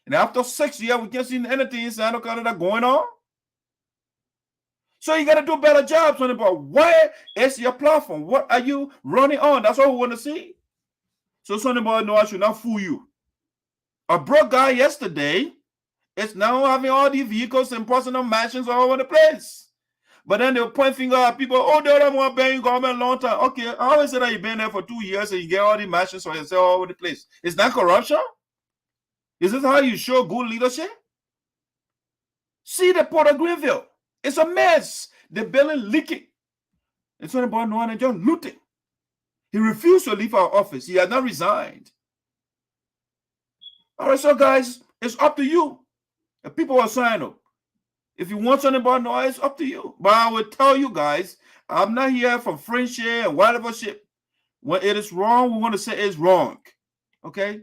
And after 6 years, we can't see anything in Sinoe County that going on. So you got to do a better job, Sonnyboy. Where is your platform? What are you running on? That's all we want to see. So Sonnyboy, no, I should not fool you. A broke guy yesterday is now having all these vehicles and personal mansions all over the place. But then they'll point finger at people, oh, they don't want to pay you government a long time. Okay, how is it that you've been there for 2 years and you get all these mansions for yourself all over the place? Is that corruption? Is this how you show good leadership? See the Port of Greenville. It's a mess. The building leaking. It's only about no one and just looting. He refused to leave our office. He has not resigned. All right, so guys, it's up to you. The people are signing up. If you want something about noise, it's up to you. But I will tell you guys, I'm not here for friendship and whatever shit. When it is wrong, we want to say it's wrong. Okay?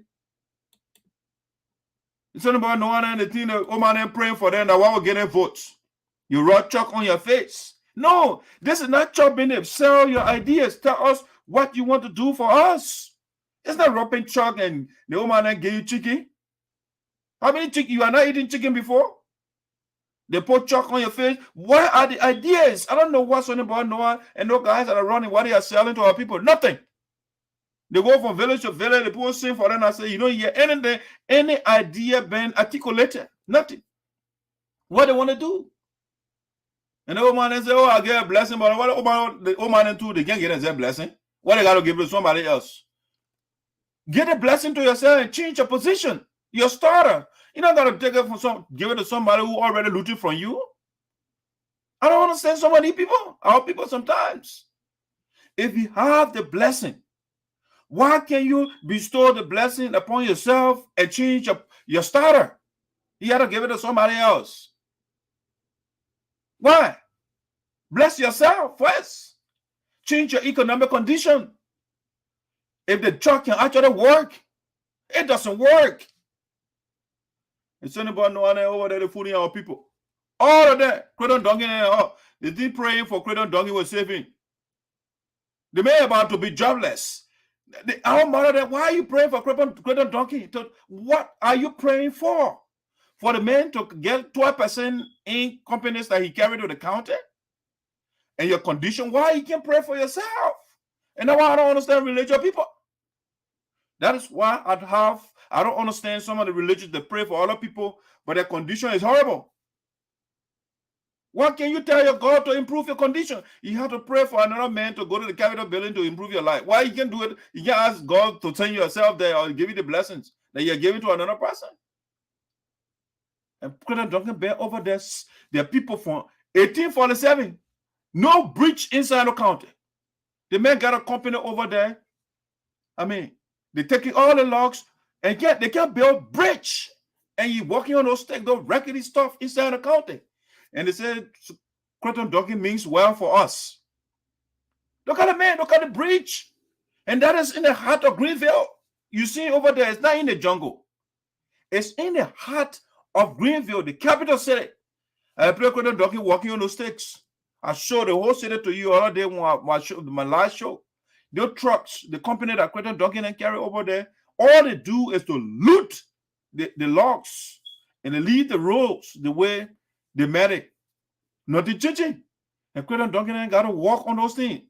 It's not about no one and the thing that I'm praying for them that while we're getting votes. You rub chalk on your face. No, this is not chopping it. Sell your ideas. Tell us what you want to do for us. It's not rubbing chalk and the old man give you chicken. How many chicken? You are not eating chicken before? They put chalk on your face. What are the ideas? I don't know what's on about Noah and no guys that are running what they are selling to our people. Nothing. They go from village to village. The people sing for them and say, you don't hear anything, any idea being articulated. Nothing. What they want to do. And the old man say, oh, I get a blessing, but what the old man do, they can't get a blessing. What they got to give to somebody else? Get a blessing to yourself and change your position. Your starter. You're not going to take it from give it to somebody who already looted from you. I don't understand so many people, our people sometimes. If you have the blessing, why can't you bestow the blessing upon yourself and change your starter? You got to give it to somebody else. Why? Bless yourself first. Change your economic condition. If the truck can actually work, it doesn't work. It's only about no one over there fooling our people. All of that. Creighton Duncan and all. They did praying for Creighton Duncan was saving. They may about to be jobless. Our mother, why are you praying for Creighton Duncan? What are you praying for? For the man to get 12% in companies that he carried to the county? and your condition, why you can't pray for yourself? And that's why I don't understand religious people. That is why I don't understand some of the religions that pray for other people, but their condition is horrible. What can you tell your God to improve your condition? You have to pray for another man to go to the Capitol building to improve your life. Why you can do it? You can ask God to send yourself there or give you the blessings that you're giving to another person. And President Duncan Bear over there are people from 1847. No breach inside the county. The man got a company over there. I mean, they taking all the logs and they can't build bridge. And you walking on those stakes, those rackety stuff inside the county. And they said, Creighton Duncan means well for us. Look at the man, look at the bridge. And that is in the heart of Greenville. You see over there, it's not in the jungle. It's in the heart of Greenville, the capital city. I play Creighton Duncan walking on those stakes. I showed the whole city to you other day when my last show. The trucks, the company that Creighton Duncan and carry over there, all they do is to loot the logs and they leave the roads the way they made it. Nothing changing. And Creighton Duncan ain't got to walk on those things.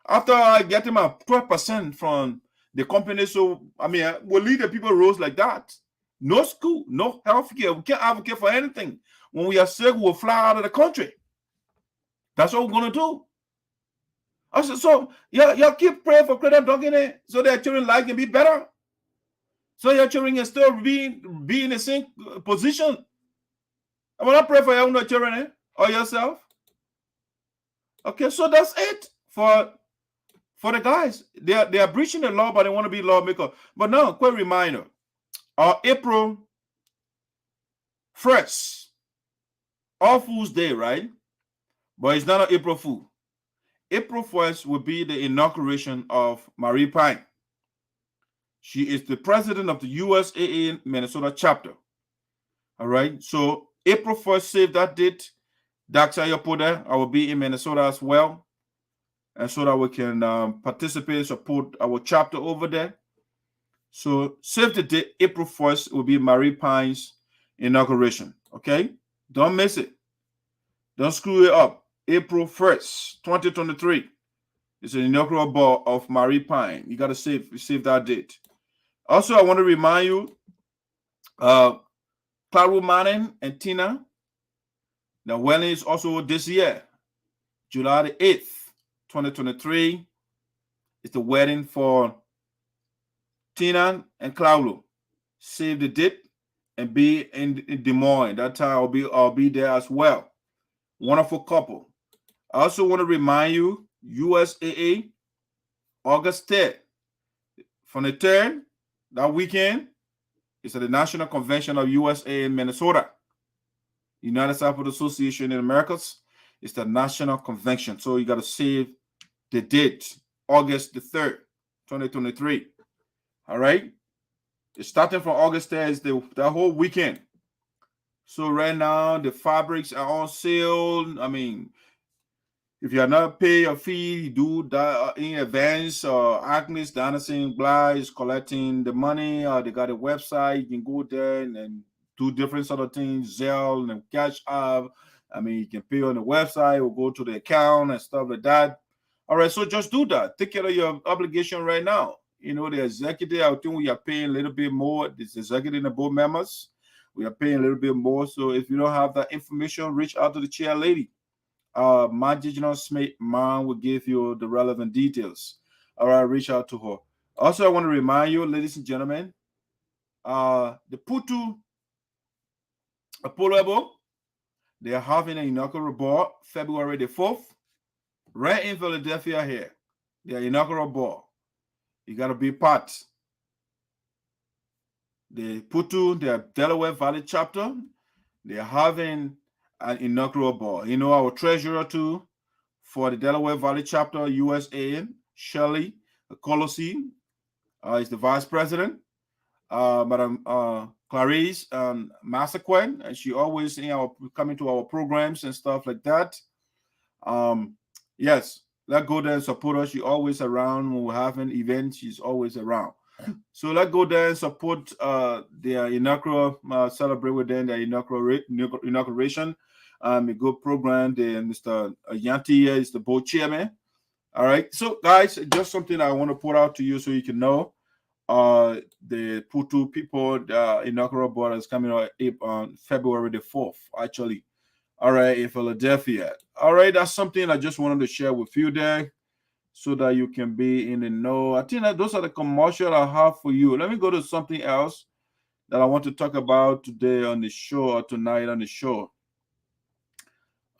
After I get him a 12% from the company, so I mean, we'll leave the people roads like that. No school, no health care. We can't advocate for anything. When we are sick, we'll fly out of the country. That's what we're going to do. I said, so y'all keep praying for Creighton Duncan so their children life can be better. So your children can still be in the same position. I want to pray for your own children or yourself. Okay, so that's it for the guys. They are breaching the law, but they want to be lawmaker. But now, quick reminder. April 1st, All Fool's Day, right? But it's not an April Fool. April 1st will be the inauguration of Marie Pine. She is the president of the USAA Minnesota chapter. All right. So April 1st, save that date. Dr. Yopoda, I will be in Minnesota as well. And so that we can participate, support our chapter over there. So save the date. April 1st will be Marie Pine's inauguration. Okay. Don't miss it. Don't screw it up. April 1st, 2023. It's an inaugural ball of Marie Pine. You got to save that date. Also, I want to remind you, Claro Manning and Tina, the wedding is also this year, July the 8th, 2023. It's the wedding for Tina and Claudio. Save the date and be in Des Moines. That time I'll be there as well. Wonderful couple. I also want to remind you, USAA, August 3rd. From the 3rd, that weekend, it's at the National Convention of USA in Minnesota. United Cyprus Association in Americas. It's the National Convention. So you got to save the date, August the 3rd, 2023. All right? It's starting from August 3rd, is the whole weekend. So right now, the fabrics are on sale. I mean, if you are not pay your fee, you do that in advance. Agnes Dennison Bly is collecting the money. They got a website. You can go there and do different sort of things, Zelle and Cash App. I mean, you can pay on the website or go to the account and stuff like that. All right, so just do that. Take care of your obligation right now. You know, the executive, I think we are paying a little bit more. This executive and the board members, we are paying a little bit more. So if you don't have that information, reach out to the chair lady. My digital Smith mom will give you the relevant details. All right, reach out to her. Also, I want to remind you, ladies and gentlemen, the Putu Apollo, they are having an inaugural ball February the 4th, right in Philadelphia here. Their inaugural ball. You got to be part. The Putu, their Delaware Valley chapter, they are having an inaugural ball. You know, our treasurer too for the Delaware Valley chapter, USA, Shelley Colosi, is the vice president. Madam Clarice Massaquin, and she always coming to our programs and stuff like that. Yes, let's go there and support her. She's always around when we're having events. She's always around. So let's go there and support their inaugural, celebrate with them their inauguration. A good program. Then Mr. Yanti here is the board chairman. All right. So guys, just something I want to put out to you so you can know. The Putu people, the inaugural board is coming out on February the 4th, actually. All right, in Philadelphia. All right, that's something I just wanted to share with you there so that you can be in the know. I think that those are the commercial I have for you. Let me go to something else that I want to talk about today on the show or tonight on the show.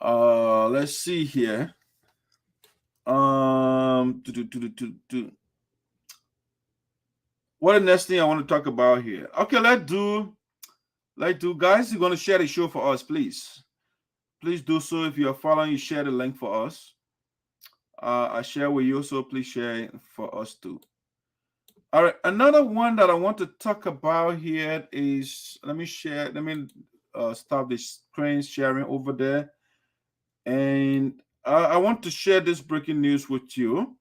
Let's see here. What the next thing I want to talk about here? Okay, let's do guys. You're gonna share the show for us, please. Please do so. If you are following, you share the link for us. I share with you, so please share it for us too. All right, another one that I want to talk about here is let me stop the screen sharing over there, and I want to share this breaking news with you,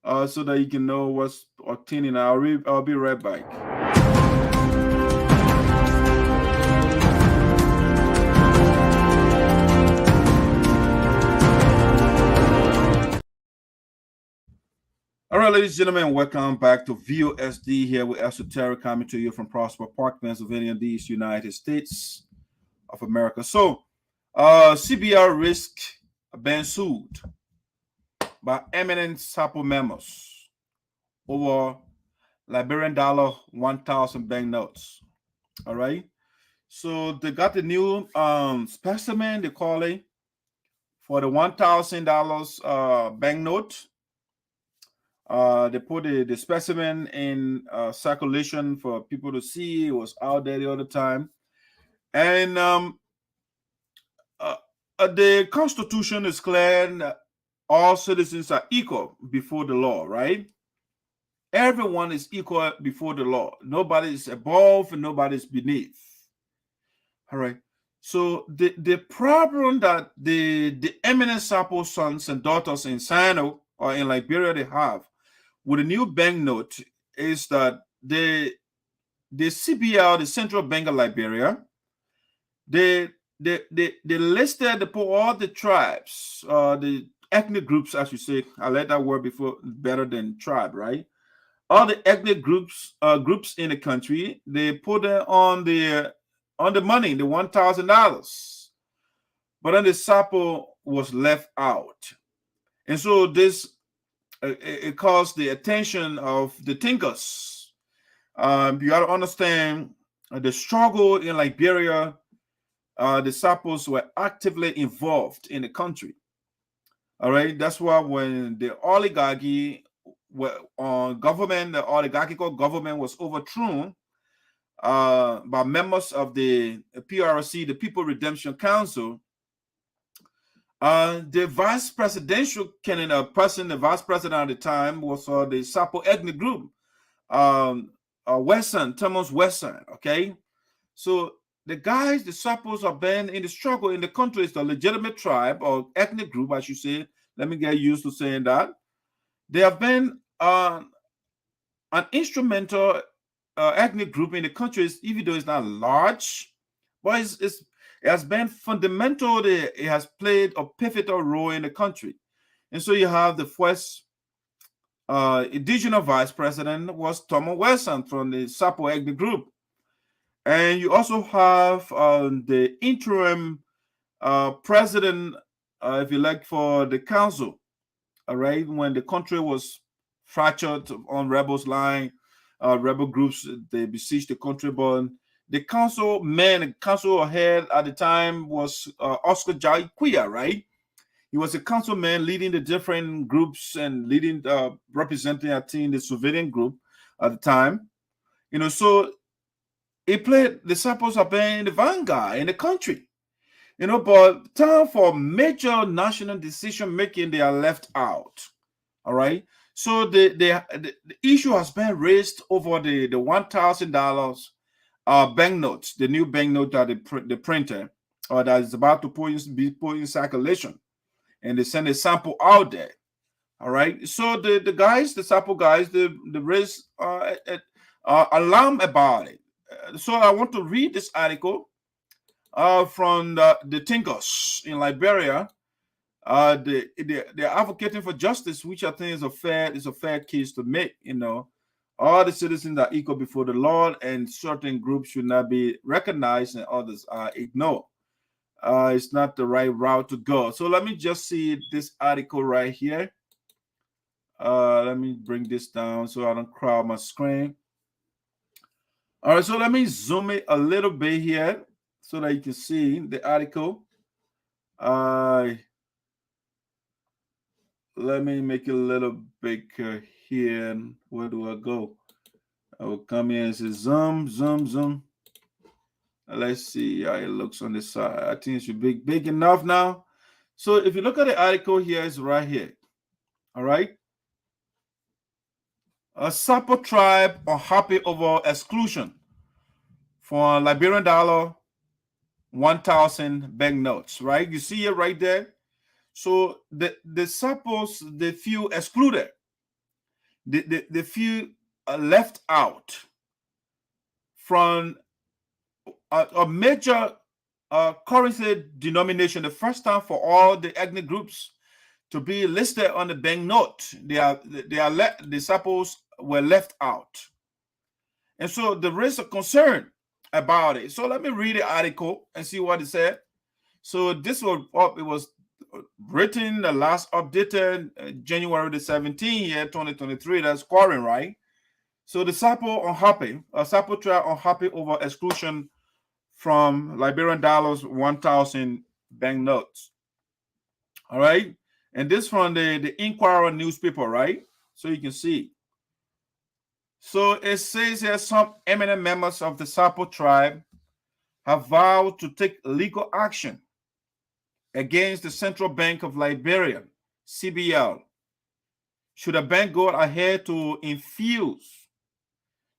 so that you can know what's obtaining. I'll be right back. All right, ladies and gentlemen, welcome back to VOSD here with ESOTERIC, coming to you from Prosper Park, Pennsylvania, these United States of America. So, CBR risk being sued by Eminent Sarpo members over Liberian dollar 1,000 banknotes. All right. So they got the new specimen, they call it, for the $1,000 banknote. They put the specimen in circulation for people to see. It was out there the other time. And the Constitution is clear that all citizens are equal before the law, right? Everyone is equal before the law. Nobody is above and nobody is beneath. All right. So the problem that the Eminent Sarpo sons and daughters in Sinoe or in Liberia they have with the new banknote is that the CBL, the Central Bank of Liberia, they listed all the tribes, the ethnic groups, as you say. I like that word before better than tribe, right? All the ethnic groups in the country, they put it on the money, the $1,000, but then the Sarpo was left out, and so this it caused the attention of the thinkers. You got to understand the struggle in Liberia. The Sarpos were actively involved in the country. All right, that's why when the oligarchy government, the oligarchical government was overthrown by members of the PRC, the People Redemption Council, the vice presidential candidate, the vice president at the time was the Sarpo ethnic group, Western, Thomas Western. Okay, so the guys, the Sarpos, have been in the struggle in the country. It's the legitimate tribe or ethnic group, I should say. Let me get used to saying that. They have been an instrumental ethnic group in the country, even though it's not large, but it has been fundamental. It has played a pivotal role in the country. And so you have the first indigenous vice president was Thomas Wesson from the Sarpo ethnic group. And you also have the interim president, if you like, for the council. All right, when the country was fractured on rebels line, rebel groups, they besieged the country. But the council head at the time was Oscar Jaiquia, right? He was a councilman leading the different groups and leading, representing, I think, the civilian group at the time. You know, so he played, the Sarpos have been in the vanguard in the country. You know, but time for major national decision making, they are left out. All right. So the issue has been raised over the $1,000 banknotes, the new banknote that the printer that is about to be put in circulation, and they send a sample out there. All right. So the guys, the Sarpo guys, the raised alarm about it. So I want to read this article from the thinkers in Liberia. They're advocating for justice, which I think is a fair case to make. You know, all the citizens are equal before the law, and certain groups should not be recognized and others are ignored. It's not the right route to go. So let me just see this article right here. Let me bring this down so I don't crowd my screen. All right, so let me zoom it a little bit here so that you can see the article. Let me make it a little bigger here. Where do I go? I will come here and say zoom, zoom, zoom. Let's see how it looks on this side. I think it should be big enough now. So if you look at the article here, it's right here. All right. A Sarpo tribe unhappy over exclusion for Liberian dollar 1,000 banknotes, right? You see it right there. So the Sarpos, the few excluded, the few left out from a major currency denomination, the first time for all the ethnic groups to be listed on the banknote. The Sarpos were left out. And so there is a concern about it. So let me read the article and see what it said. So this was up, it was written, the last updated January the 17th, year 2023. That's current, right? So the Sarpo unhappy, a Sarpo tribe unhappy over exclusion from Liberian dollars 1,000 banknotes. All right. And this from the Inquirer newspaper, right? So you can see. So it says here some eminent members of the Sarpo tribe have vowed to take legal action against the Central Bank of Liberia, CBL, should a bank go ahead to infuse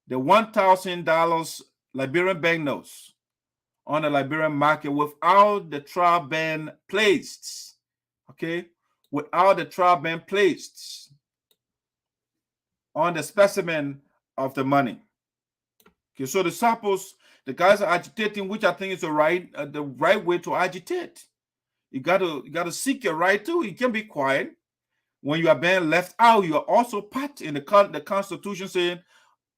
the $1,000 Liberian banknotes on the Liberian market without the trial ban placed. Okay, without the trial ban placed on the specimen of the money. Okay, so the Sarpos, the guys are agitating, which I think is the right way to agitate. You gotta seek your right too. You can't be quiet. When you are being left out, you are also part in the Constitution saying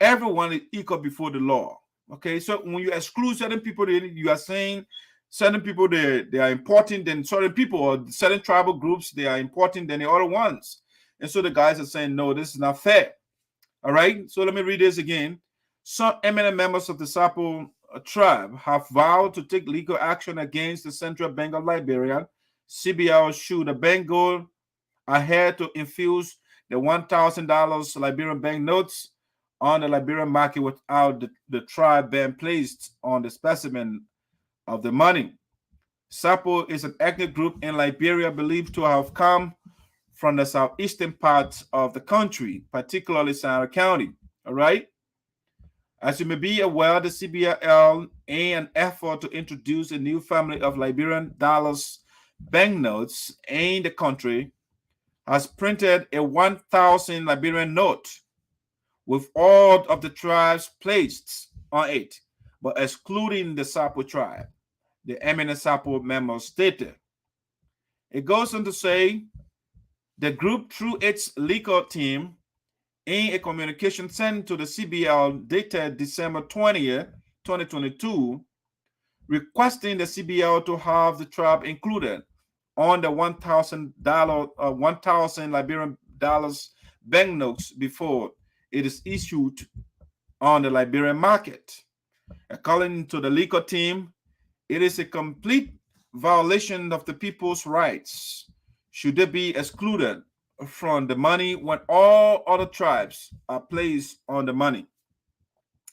everyone is equal before the law. Okay, so when you exclude certain people, you are saying certain people they are important than certain people, or certain tribal groups they are important than the other ones. And so the guys are saying, no, this is not fair. All right, so let me read this again. Some eminent members of the Sarpo tribe have vowed to take legal action against the Central Bank of Liberia, CBL, should the bank go ahead to infuse the $1,000 Liberian banknotes on the Liberian market without the tribe ban placed on the specimen of the money. Sarpo is an ethnic group in Liberia believed to have come from the southeastern parts of the country, particularly Sinoe County. All right. As you may be aware, the CBL, in an effort to introduce a new family of Liberian dollars banknotes in the country, has printed a 1,000 Liberian note with all of the tribes placed on it, but excluding the Sarpo tribe, the eminent Sarpo members stated. It goes on to say, the group, through its legal team, in a communication sent to the CBL dated December 20th, 2022, requesting the CBL to have the tribe included on the $1,000 Liberian dollars banknotes before it is issued on the Liberian market. According to the legal team, it is a complete violation of the people's rights should they be excluded from the money when all other tribes are placed on the money.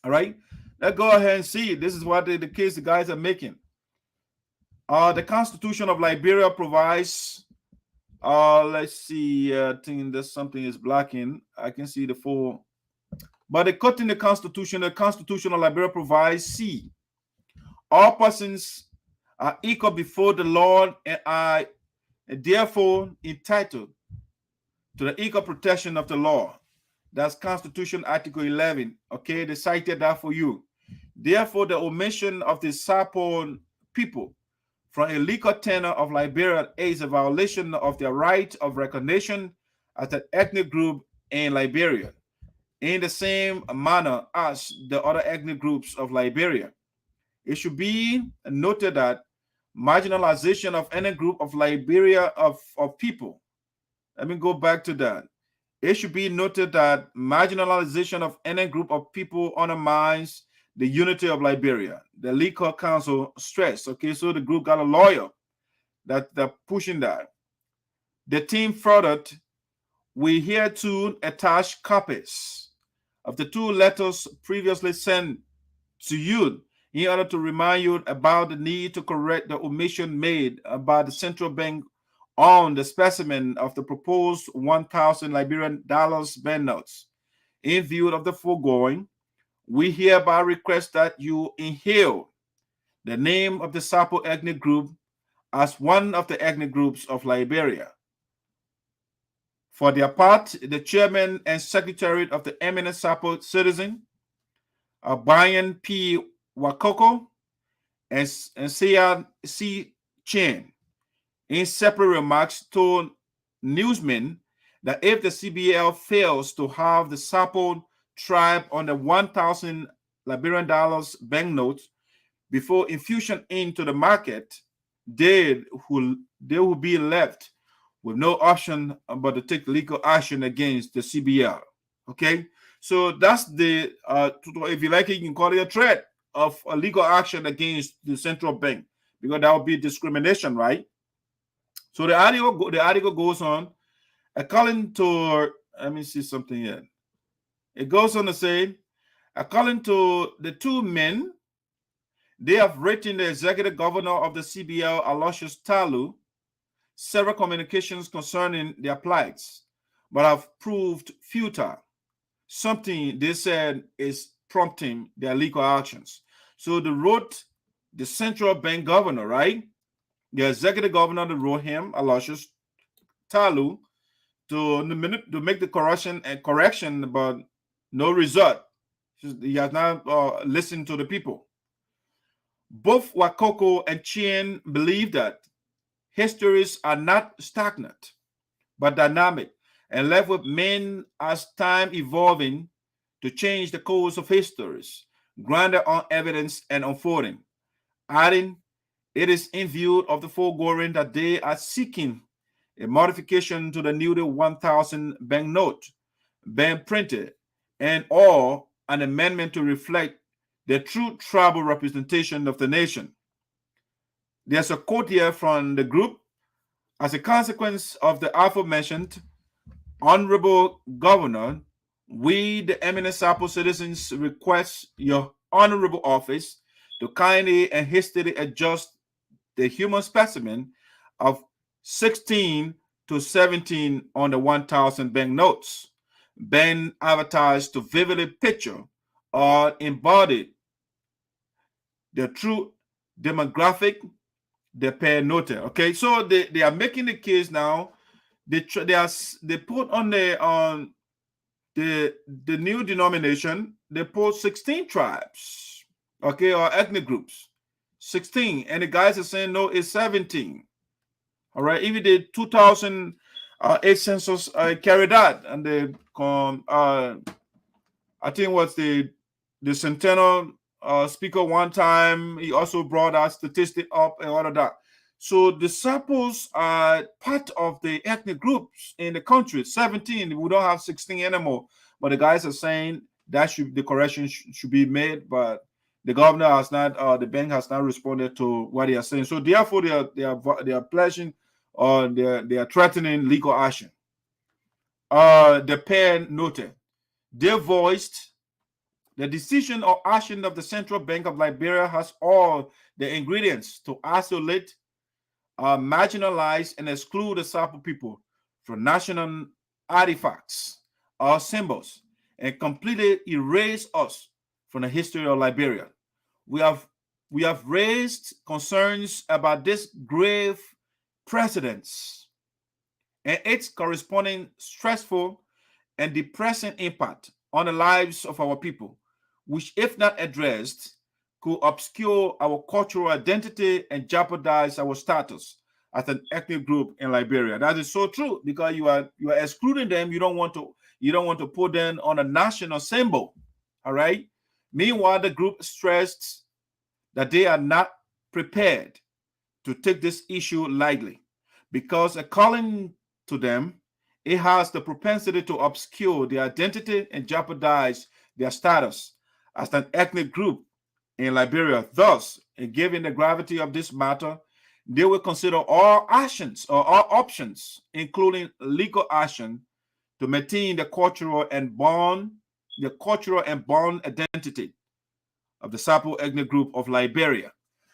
All right, let's go ahead and see. This is what the case the guys are making. The Constitution of Liberia provides, let's see, I think there's something is blocking. I can see the full, but the cut in the Constitution of Liberia provides, C, all persons are equal before the law and are therefore entitled to the equal protection of the law. That's Constitution Article 11. Okay, they cited that for you. Therefore, the omission of the Sarpo people from a legal tenure of Liberia is a violation of their right of recognition as an ethnic group in Liberia, in the same manner as the other ethnic groups of Liberia. It should be noted that marginalization of any group of Liberia of people. Let me go back to that. It should be noted that marginalization of any group of people undermines the unity of Liberia. The legal counsel stressed. Okay, so the group got a lawyer that they're pushing that. The team furthered, we here to attach copies of the 2 letters previously sent to you in order to remind you about the need to correct the omission made by the Central Bank on the specimen of the proposed 1,000 Liberian dollars banknotes. In view of the foregoing, we hereby request that you inhale the name of the Sarpo ethnic group as one of the ethnic groups of Liberia. For their part, the chairman and secretary of the Eminent Sarpo citizen, Brian P. Wakoko and Teah C. Chen, in separate remarks, told newsmen that if the CBL fails to have the Sarpo tribe on the 1,000 Liberian dollars banknotes before infusion into the market, they will be left with no option but to take legal action against the CBL. Okay, so that's the if you like it, you can call it a threat of a legal action against the central bank, because that would be discrimination, right? So the article goes on. According to, let me see something here. It goes on to say, according to the 2 men, they have written the executive governor of the CBL, Aloysius Talu, several communications concerning their plights, but have proved futile. Something they said is prompting their legal actions. So they wrote the central bank governor, right? The executive governor, they wrote him, Aloysius Talu, to make the correction, but no result. He has not listened to the people. Both Wakoko and Chien believe that histories are not stagnant, but dynamic, and left with men as time evolving to change the course of histories, grounded on evidence and unfolding. Adding, it is in view of the foregoing that they are seeking a modification to the newly 1,000 banknote being printed, or an amendment to reflect the true tribal representation of the nation. There's a quote here from the group. As a consequence of the aforementioned, Honorable Governor, we, the Eminent Sarpo citizens, request your honorable office to kindly and hastily adjust the human specimen of 16 to 17 on the 1,000 banknotes, being advertised to vividly picture or embody the true demographic they pay note. Okay, so they are making the case now. They put on the new denomination. They put 16 tribes, okay, or ethnic groups, 16, and the guys are saying no, it's 17. All right, even the 2008 census carried that, and the I think what's the Centennial speaker one time, he also brought that statistic up and all of that. So the Sarpos are part of the ethnic groups in the country. 17, we don't have 16 anymore. But the guys are saying that the correction should be made, but the governor has not, the bank has not responded to what they are saying. So therefore, they are pledging or they are threatening legal action. The pair noted they voiced the decision or action of the Central Bank of Liberia has all the ingredients to isolate, marginalize, and exclude the Sarpo people from national artifacts or symbols, and completely erase us from the history of Liberia. We have raised concerns about this grave precedents and its corresponding stressful and depressing impact on the lives of our people, which, if not addressed, could obscure our cultural identity and jeopardize our status as an ethnic group in Liberia. That is so true, because you are excluding them. You don't want to put them on a national symbol. All right. Meanwhile, the group stressed that they are not prepared to take this issue lightly, because according to them, it has the propensity to obscure their identity and jeopardize their status as an ethnic group in Liberia. Thus, in given the gravity of this matter, they will consider all actions or all options, including legal action, to maintain the cultural and bond identity of the Sarpo ethnic group of Liberia.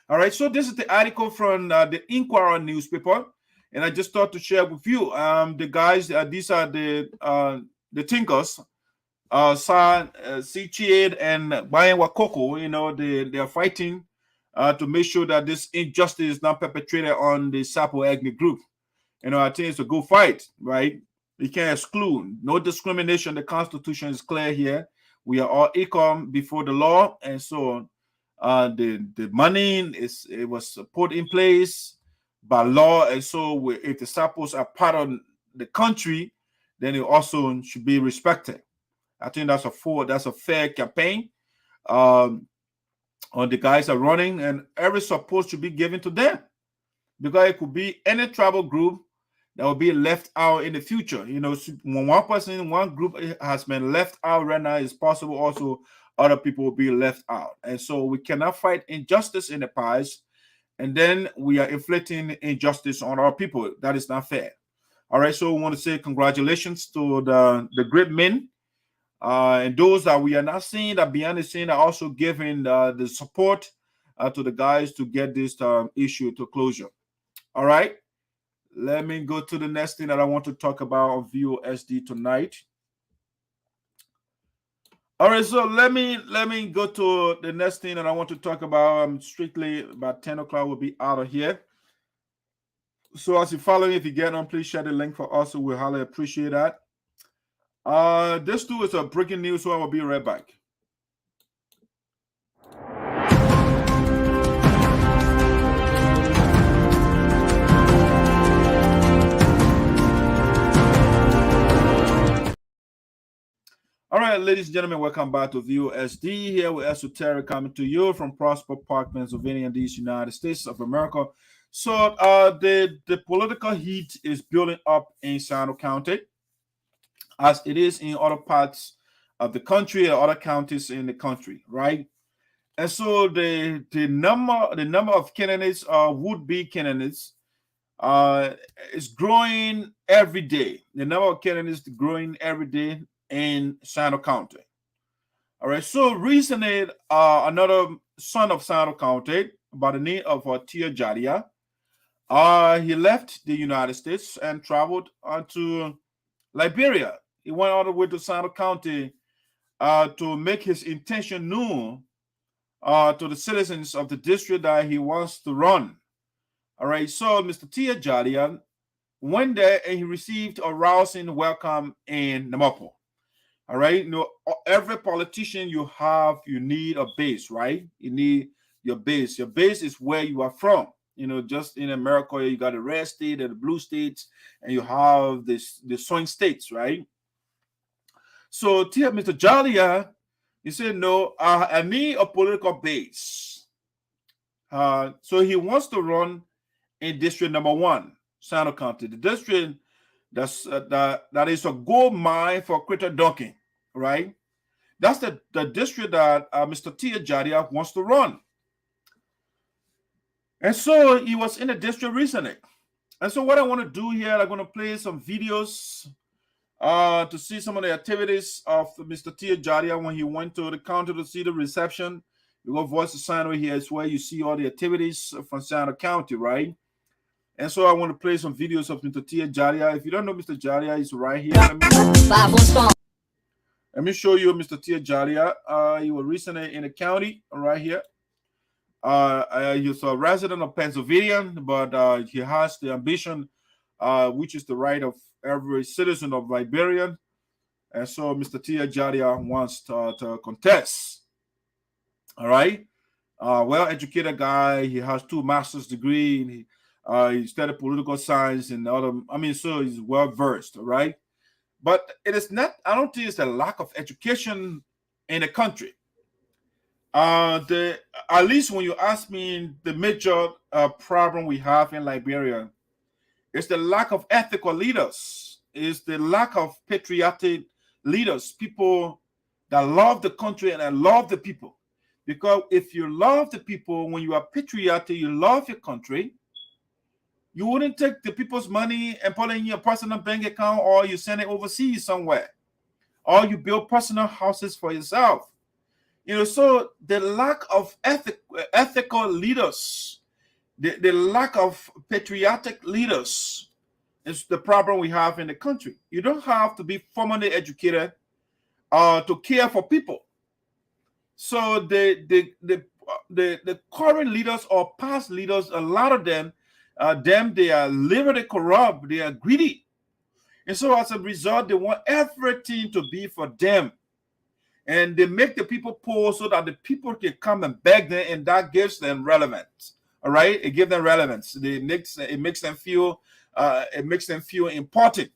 All right, so this is the article from the Inquirer newspaper, and I just thought to share with you. The guys, these are the thinkers, Sichied and Bayan Wakoko. You know, they are fighting to make sure that this injustice is not perpetrated on the Sarpo ethnic group. You know, I think it's a good fight, right? You can't exclude. No discrimination. The Constitution is clear here. We are all equal before the law, and so the money was put in place by law, and so if the Sarpos are part of the country, then it also should be respected. I think that's a fair campaign. On the guys are running, and every support should be given to them, because it could be any tribal group that will be left out in the future. You know, when one person in one group has been left out right now, it's possible also other people will be left out. And so we cannot fight injustice in the past, and then we are inflicting injustice on our people. That is not fair. All right, so we want to say congratulations to the great men, and those that we are not seeing, that behind the scene are also giving the support to the guys to get this issue to closure. All right. Let me go to the next thing that I want to talk about on VOSD tonight. All right, so let me go to the next thing that I want to talk about. Strictly about 10 o'clock, we'll be out of here. So as you're following, if you get on, please share the link for us. We highly appreciate that. This too is a breaking news, so I will be right back. All right, ladies and gentlemen, welcome back to VOSD. Here with ESOTERIC, coming to you from Prosper Park, Pennsylvania, in these United States of America. So the political heat is building up in Sinoe County, as it is in other parts of the country and other counties in the country, right? And so the number of candidates, would-be candidates, is growing every day. The number of candidates is growing every day in Sinoe County. All right. So recently, another son of Sinoe County by the name of Teah Jardia, he left the United States and traveled to Liberia. He went all the way to Sinoe County to make his intention known to the citizens of the district that he wants to run. All right. So Mr. Teah Jardia went there and he received a rousing welcome in Namapo. All right. You know, every politician you need a base, right? You need your base. Your base is where you are from. You know, just in America, you got the red state and the blue states, and you have the swing states, right? So Mr. Jardia, he said, no, I need a political base. So he wants to run in District Number 1, Sinoe County, the district that is a gold mine for critter dunking, right? That's the district that Mr. Teah Jardia wants to run. And so he was in the district recently. And so what I want to do here, I'm going to play some videos to see some of the activities of Mr. Teah Jardia when he went to the county to see the reception. You go Voice of Sinoe here is where you see all the activities from Sinoe County, right? And so I want to play some videos of Mr. Teah Jardia. If you don't know Mr. Jardia, he's right here. Let me show you Mr. Teah Jardia. He was recently in the county right here. He's a resident of Pennsylvania, but he has the ambition which is the right of every citizen of Liberia. And so Mr. Teah Jardia wants to contest. All right. Well-educated guy. He has 2 master's degree. He studied political science and other. So he's well-versed, all right? But it is not, I don't think it's a lack of education in the country. At least when you ask me, the major problem we have in Liberia is the lack of ethical leaders, is the lack of patriotic leaders, people that love the country and that love the people. Because if you love the people, when you are patriotic, you love your country, you wouldn't take the people's money and put it in your personal bank account, or you send it overseas somewhere, or you build personal houses for yourself. So the lack of ethical leaders, the lack of patriotic leaders is the problem we have in the country. You don't have to be formally educated to care for people. So the current leaders or past leaders, a lot of them, they are literally corrupt, they are greedy. And so as a result, they want everything to be for them. And they make the people poor so that the people can come and beg them, and that gives them relevance. All right, it gives them relevance. It makes them feel important.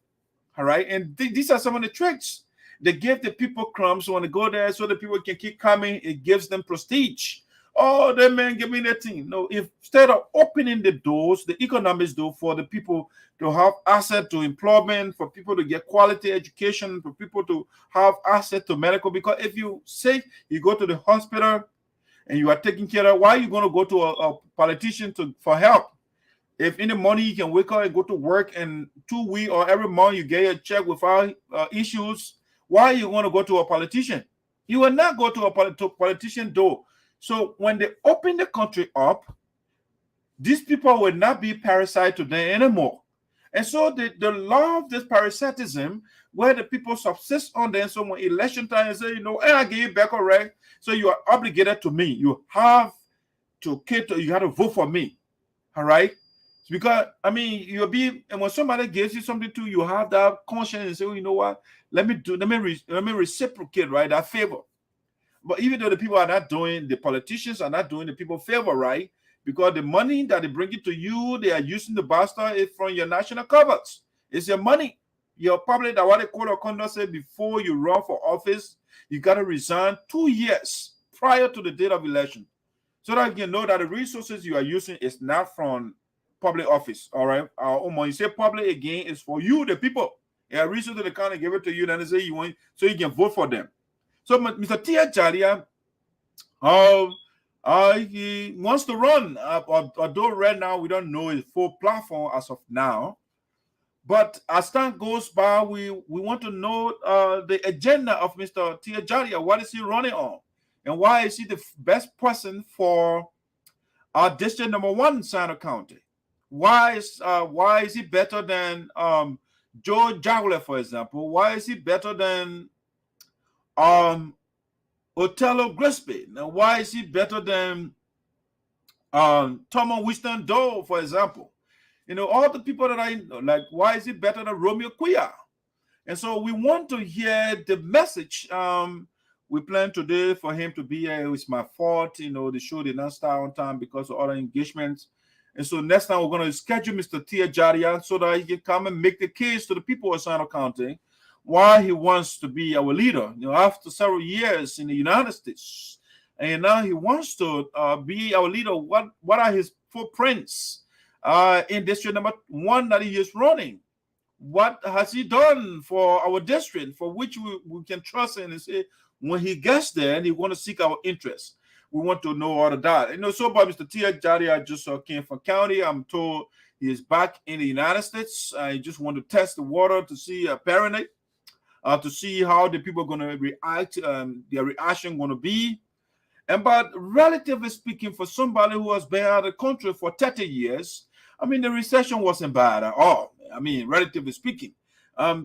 All right, and these are some of the tricks. They give the people crumbs when they go there so the people can keep coming. It gives them prestige. Oh, that man give me that thing. No, instead of opening the doors, the economics door for the people to have access to employment, for people to get quality education, for people to have access to medical. Because if you say you go to the hospital and you are taking care of, why are you going to go to a politician for help? If in the morning you can wake up and go to work, and 2 weeks or every month you get a check without issues, why are you going to go to a politician? You will not go to a politician door. So when they open the country up, these people will not be parasite to them anymore. And so they love this parasitism where the people subsist on them. So when election time, they say, hey, I give you back, all right? So you are obligated to me. You have to cater, you have to vote for me. All right? Because, you'll be, and when somebody gives you something to, you have that conscience and say, you know what? Let me reciprocate, right? That favor. But even though the people are not doing, the politicians are not doing the people favor, right? Because the money that they bring it to you, they are using the bastard it from your national covers. It's your money. Your public, that what the code of conduct said, before you run for office, you got to resign 2 years prior to the date of election, so that you know that the resources you are using is not from public office. All right. When you say public again, it's for you, the people. Yeah, resources they kind of give it to you, then they say you want, so you can vote for them. So Mr. Teah Jardia, he wants to run. Although right now we don't know his full platform as of now, but as time goes by, we want to know the agenda of Mr. Teah Jardia. What is he running on, and why is he the best person for our district number 1, Sinoe County? Why is he better than Joe Jagler, for example? Why is he better than Otello Grigsby? Now, why is he better than Thomas Winston Doe, for example? All the people that I know, like, why is he better than Romeo Quia? And so we want to hear the message. We plan today for him to be here. It's my fault, the show did not start on time because of other engagements. And so next time we're going to schedule Mr. Teah Jardia so that he can come and make the case to the people of Sinoe County why he wants to be our leader. After several years in the United States, and now he wants to be our leader. What are his footprints in district number 1 that he is running? What has he done for our district, for which we can trust in and say, when he gets there and he want to seek our interest, we want to know all of that. So about Mr. Teah Jardia just came from county. I'm told he is back in the United States. I just want to test the water to see apparently, to see how the people are going to react, their reaction going to be. But relatively speaking, for somebody who has been out of the country for 30 years, the recession wasn't bad at all. Relatively speaking,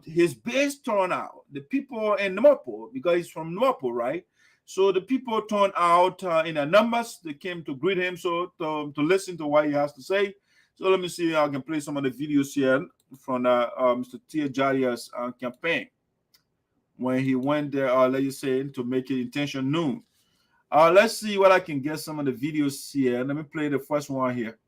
his base turnout, the people in Norpo, because he's from Norpo, right? So the people turned out in their numbers. They came to greet him, so to listen to what he has to say. So let me see if I can play some of the videos here. Mr. Teah Jardia's campaign when he went there, let you say, to make it intention known. Let's see what I can get some of the videos here. Let me play the first one here.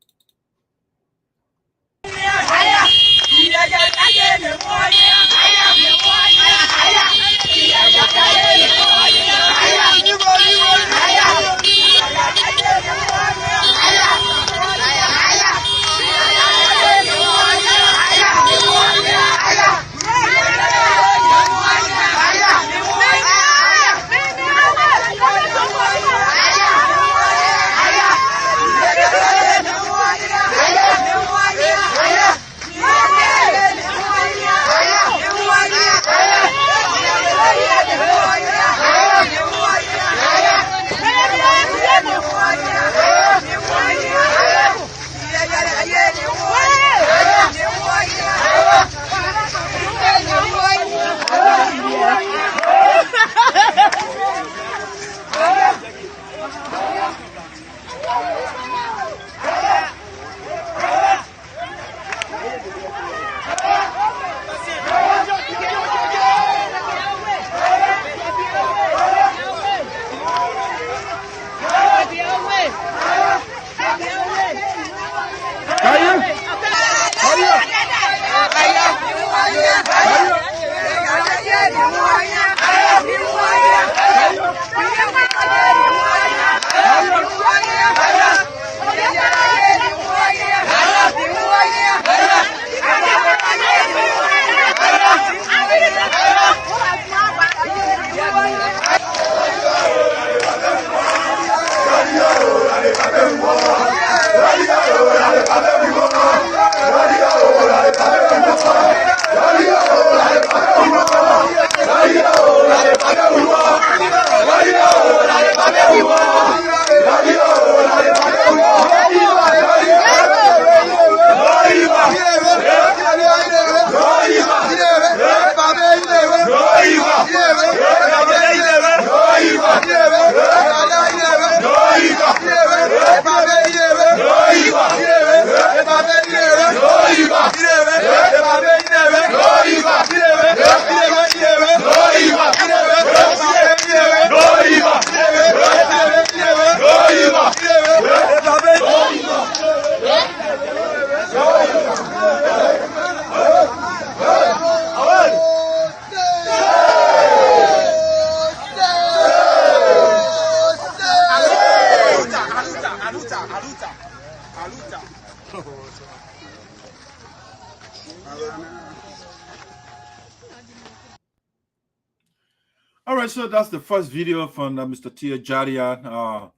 All right, so that's the first video from Mr. Teah Jardia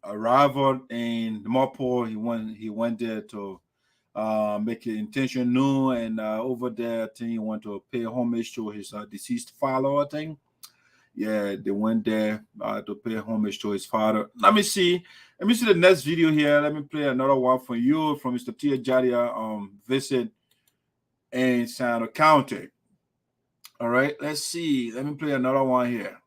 arrival in Mopo. He went there to make his intention known, and over there, I think he went to pay homage to his deceased father. I think, yeah, they went there to pay homage to his father. Let me see the next video here. Let me play another one for you from Mr. Teah Jardia visit in Sinoe County. All right, let's see. Let me play another one here.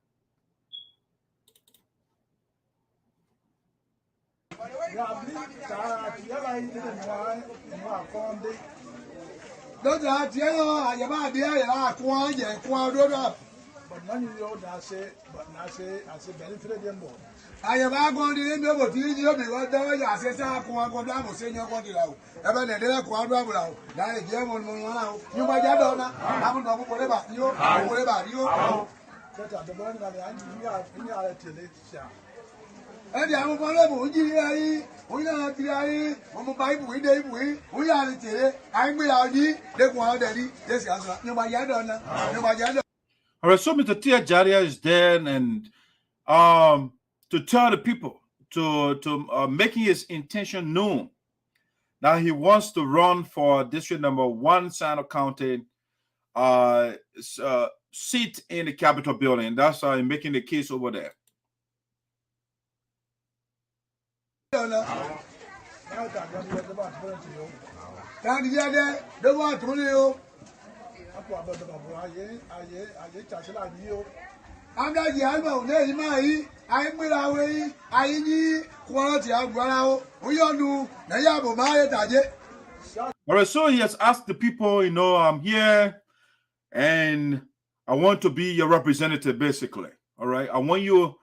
I am going to end up with you because I said, I was saying, you're going to go. Ever the day, quadruple, that is German. You might have done. I haven't done whatever you, whatever you. The one that I are and the other one, we are here, on Bible, we are here. I'm without you, the one that is, you might have done. You might have done. All right, so Mr. Teah Jardia is there, and to tell the people, to making his intention known that he wants to run for district number 1, Sinoe County seat in the Capitol building. That's making the case over there. I'm not the I'm with I need quality of Guarao. We all do Nayabo Maya Taje. All right, so he has asked the people, you know, I'm here and I want to be your representative, basically. All right, I want you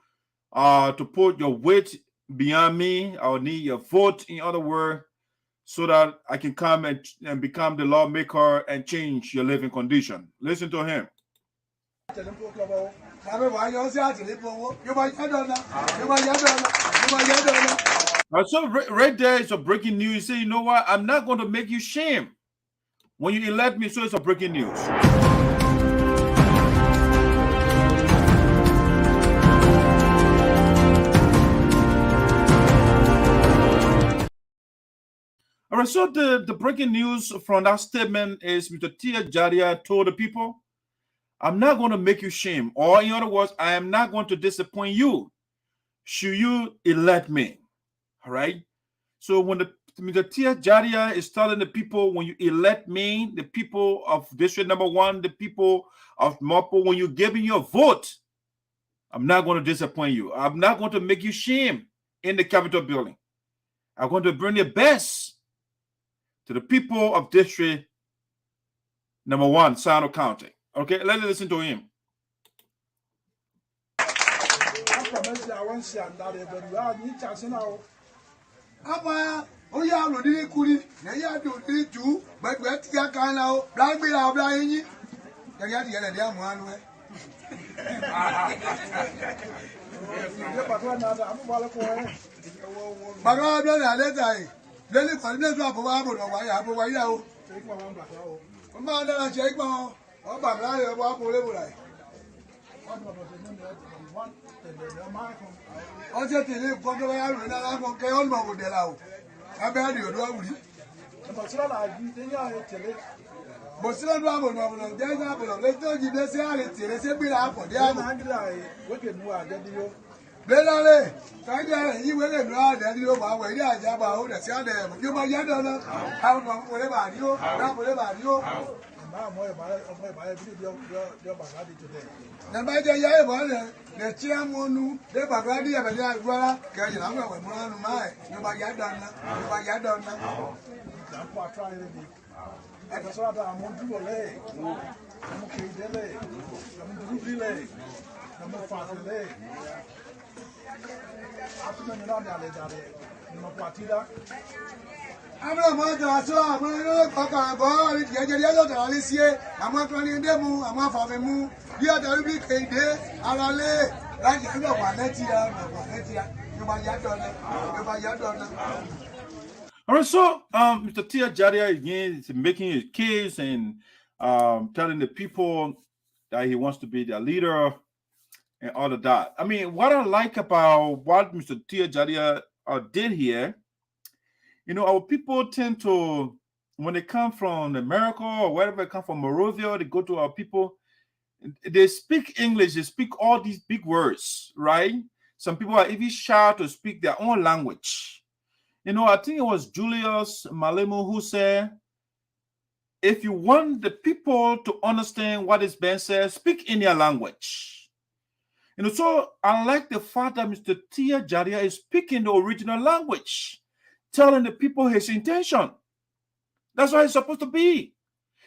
to put your weight behind me. I'll need your vote, in other words, so that I can come and become the lawmaker and change your living condition. Listen to him. So right there is a breaking news. You say, you know what? I'm not going to make you shame when you elect me. So it's a breaking news. All right, so the breaking news from that statement is Mr. Teah Jardia told the people, I'm not going to make you shame. Or in other words, I am not going to disappoint you should you elect me. All right? So when Mr. Teah Jardia is telling the people, when you elect me, the people of District Number 1, the people of Marpo, when you give me your vote, I'm not going to disappoint you. I'm not going to make you shame in the Capitol building. I'm going to bring the best to the people of District Number 1, Sinoe County. Okay, let's listen to him. All right, so Mr. Teah Jardia again is making his case and telling the people that he wants to be their leader and all of that. I mean, what I like about what Mr. Teah Jardia did here, you know, our people tend to, when they come from America or wherever they come from, Morovia, they go to our people, they speak English, they speak all these big words, right? Some people are even shy to speak their own language. You know, I think it was Julius Malemu who said, if you want the people to understand what is being said, speak in their language. You know, so I like the fact that Mr. Teah Jardia is speaking the original language, telling the people his intention. That's what it's supposed to be.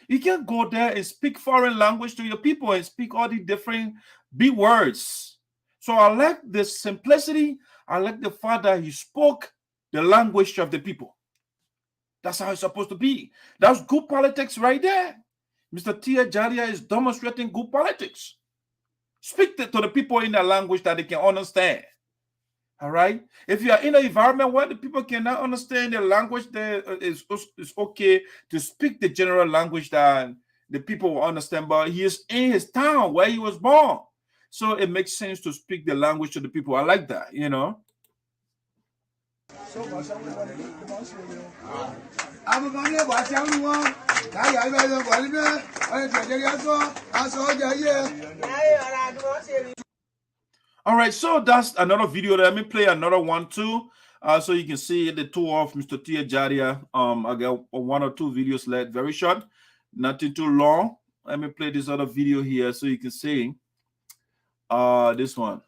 You can't go there and speak foreign language to your people and speak all the different big words. So I like the simplicity. I like the fact that he spoke the language of the people. That's how it's supposed to be. That's good politics right there. Mr. Teah Jardia is demonstrating good politics. Speak to the people in a language that they can understand. All right? If you are in an environment where the people cannot understand the language, there it's okay to speak the general language that the people will understand. But he is in his town where he was born. So it makes sense to speak the language to the people. I like that, you know? All right, so that's another video. Let me play another one too, so you can see the tour of Mr. Teah Jardia. I got 1 or 2 videos left, very short, nothing too long. Let me play this other video here so you can see this one.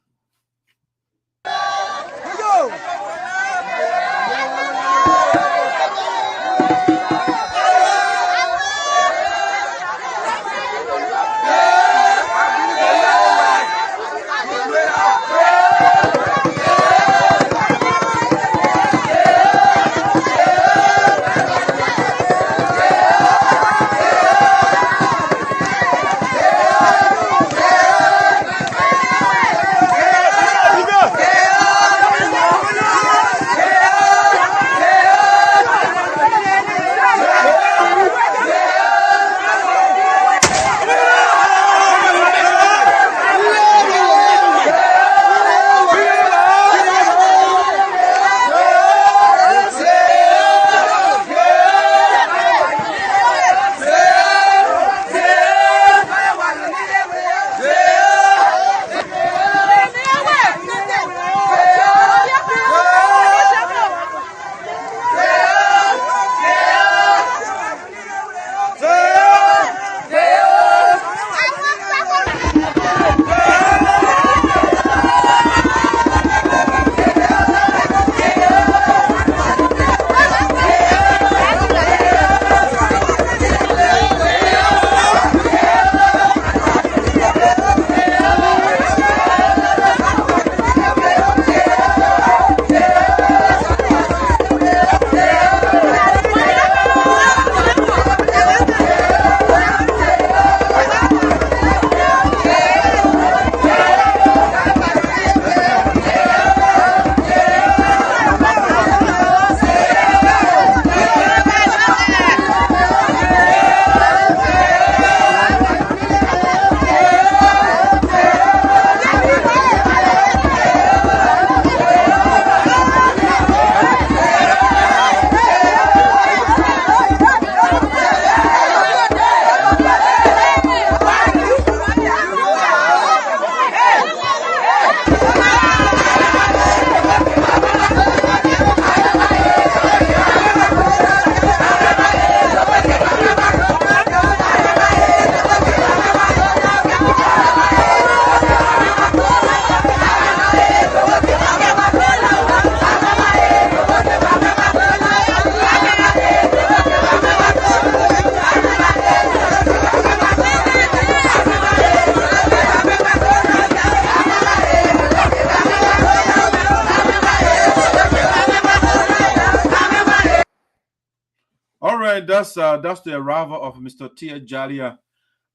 right, that's the arrival of Mr. Teah Jardia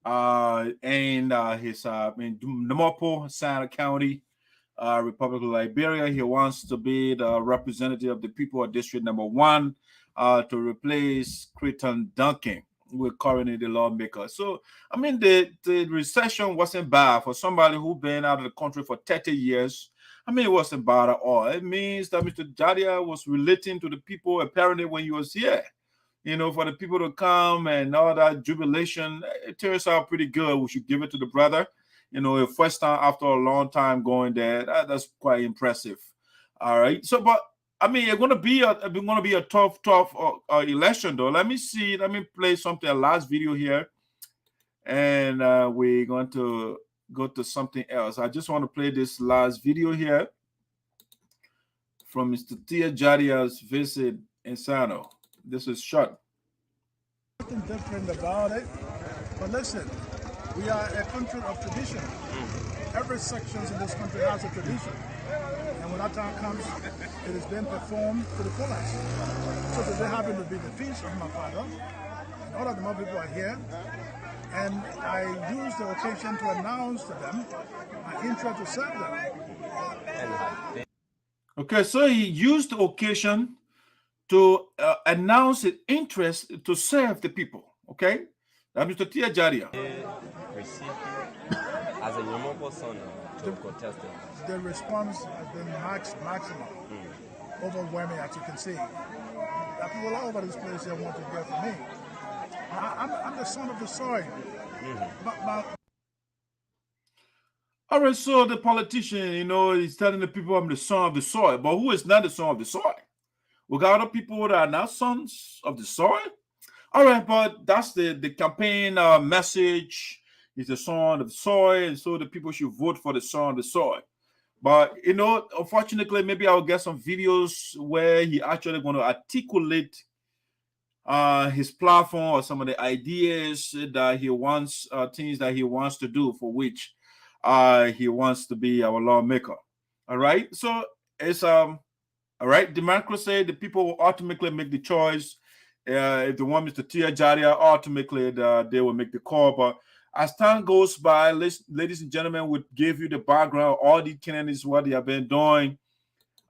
and his in Namopo, Sinoe County, Republic of Liberia. He wants to be the representative of the people of District Number 1 to replace Cretan Duncan with currently the lawmaker. So, I mean, the recession wasn't bad for somebody who been out of the country for 30 years. I mean, it wasn't bad at all. It means that Mr. Jardia was relating to the people apparently when he was here. You know, for the people to come and all that jubilation, it turns out pretty good. We should give it to the brother. You know, a first time after a long time going there, that's quite impressive. All right. So, but I mean, it's gonna be a tough election though. Let me see. Let me play something. A last video here, and we're going to go to something else. I just want to play this last video here from Mr. Teah Jardia's visit in Sinoe. This is short. Nothing different about it. But listen, we are a country of tradition. Every section in this country has a tradition. And when that time comes, it is being performed to the fullest. So today happened to be the feast of my father. And all of the more people are here. And I use the occasion to announce to them my interest to serve them. Okay, so he used the occasion to announce his interest to serve the people. Okay, that Mr. Teah Jardia. Received as a Yomopo son to contest it. The response has been maximum, overwhelming, as you can see. People all over this place here want to hear from me. I'm the son of the soil. All right, so the politician, you know, he's telling the people I'm the son of the soil, but who is not the son of the soil? We got other people that are not sons of the soil. All right, but that's the campaign message. He's the son of the soil, and so the people should vote for the son of the soil. But, you know, unfortunately, maybe I'll get some videos where he actually going to articulate his platform or some of the ideas that he wants, things that he wants to do for which he wants to be our lawmaker. All right, so it's all right, democracy, the people will ultimately make the choice. If they want Mr. Teah Jardia, ultimately they will make the call. But as time goes by, ladies and gentlemen, we give you the background. All these candidates, what they have been doing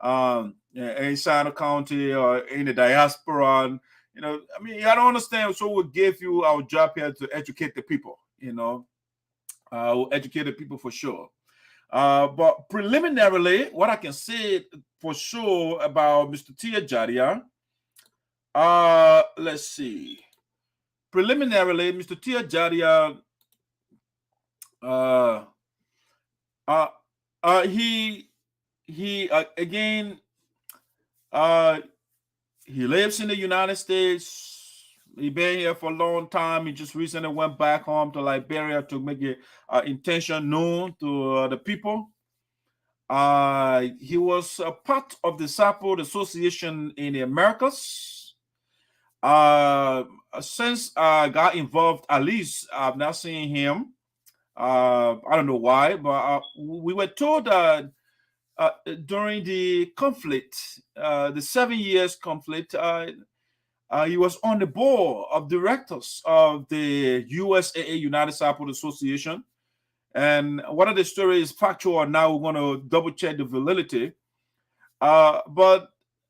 in Sinoe County or in the diaspora. And, you know, I mean, I don't understand. So we'll give you our job here to educate the people, you know. We'll educate the people for sure. But preliminarily, what I can say for sure about Mr. Teah Jardia, let's see. Preliminarily, Mr. Teah Jardia, he lives in the United States. He been here for a long time. He just recently went back home to Liberia to make an intention known to the people. He was a part of the Sarpo Association in the Americas. Since I got involved, at least I've not seen him. I don't know why, but we were told that during the conflict, the 7 years conflict, he was on the board of directors of the USAA, United Sarpo Association. And one of the stories is factual. Now we're going to double check the validity. But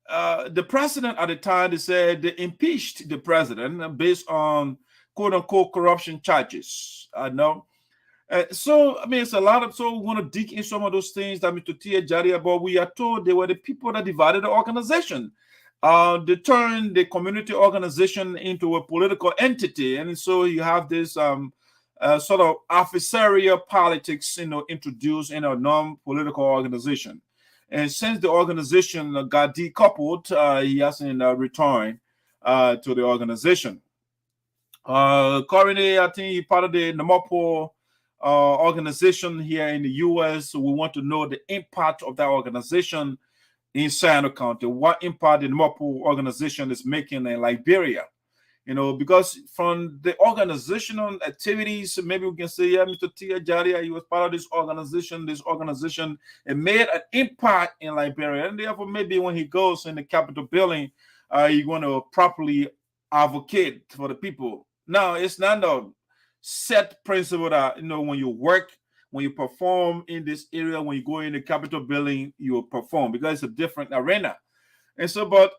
the president at the time, they said they impeached the president based on quote unquote corruption charges. No. So, I mean, it's a lot of, so we want to dig in some of those things that Mr. Teah Jardia, but we are told they were the people that divided the organization. They turned the community organization into a political entity. And so you have this sort of adversarial politics, you know, introduced in a non-political organization. And since the organization got decoupled, he hasn't returned to the organization. Currently, I think he's part of the Namopo organization here in the U.S. So we want to know the impact of that organization in Sinoe County, what impact the Namopo organization is making in Liberia. You know, because from the organizational activities, maybe we can say, yeah, Mr. Teah Jardia, he was part of this organization. This organization, it made an impact in Liberia. And therefore, maybe when he goes in the Capitol building, he's going to properly advocate for the people. Now, it's not a set principle that, when you work, when you perform in this area, when you go in the Capitol building, you will perform, because it's a different arena. And so, but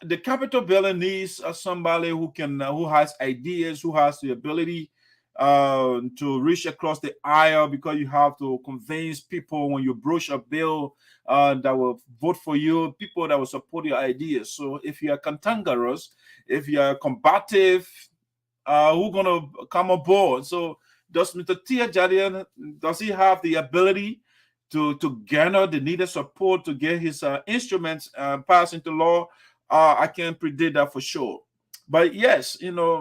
the Capitol building needs somebody who has ideas, who has the ability to reach across the aisle, because you have to convince people when you broach a bill that will vote for you, people that will support your ideas. So if you are cantankerous, if you are combative, who's gonna come aboard? So does Mr. Teah Jardia, does he have the ability to garner the needed support to get his instruments passed into law? I can't predict that for sure. But yes, Mr.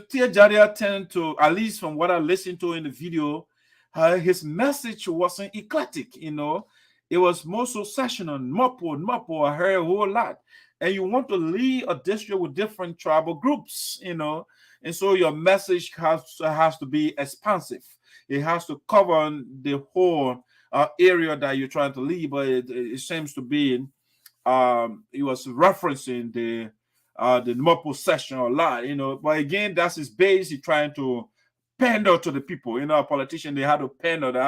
Teah Jardia tend to, at least from what I listened to in the video, his message wasn't eclectic. It was more successional, Mapo. I heard a whole lot. And you want to lead a district with different tribal groups, and so your message has to be expansive. It has to cover the whole area that you're trying to lead. But it seems to be he was referencing the Mapo section a lot, But again, that's his base. He's trying to pander to the people. A politician, they had to pander. They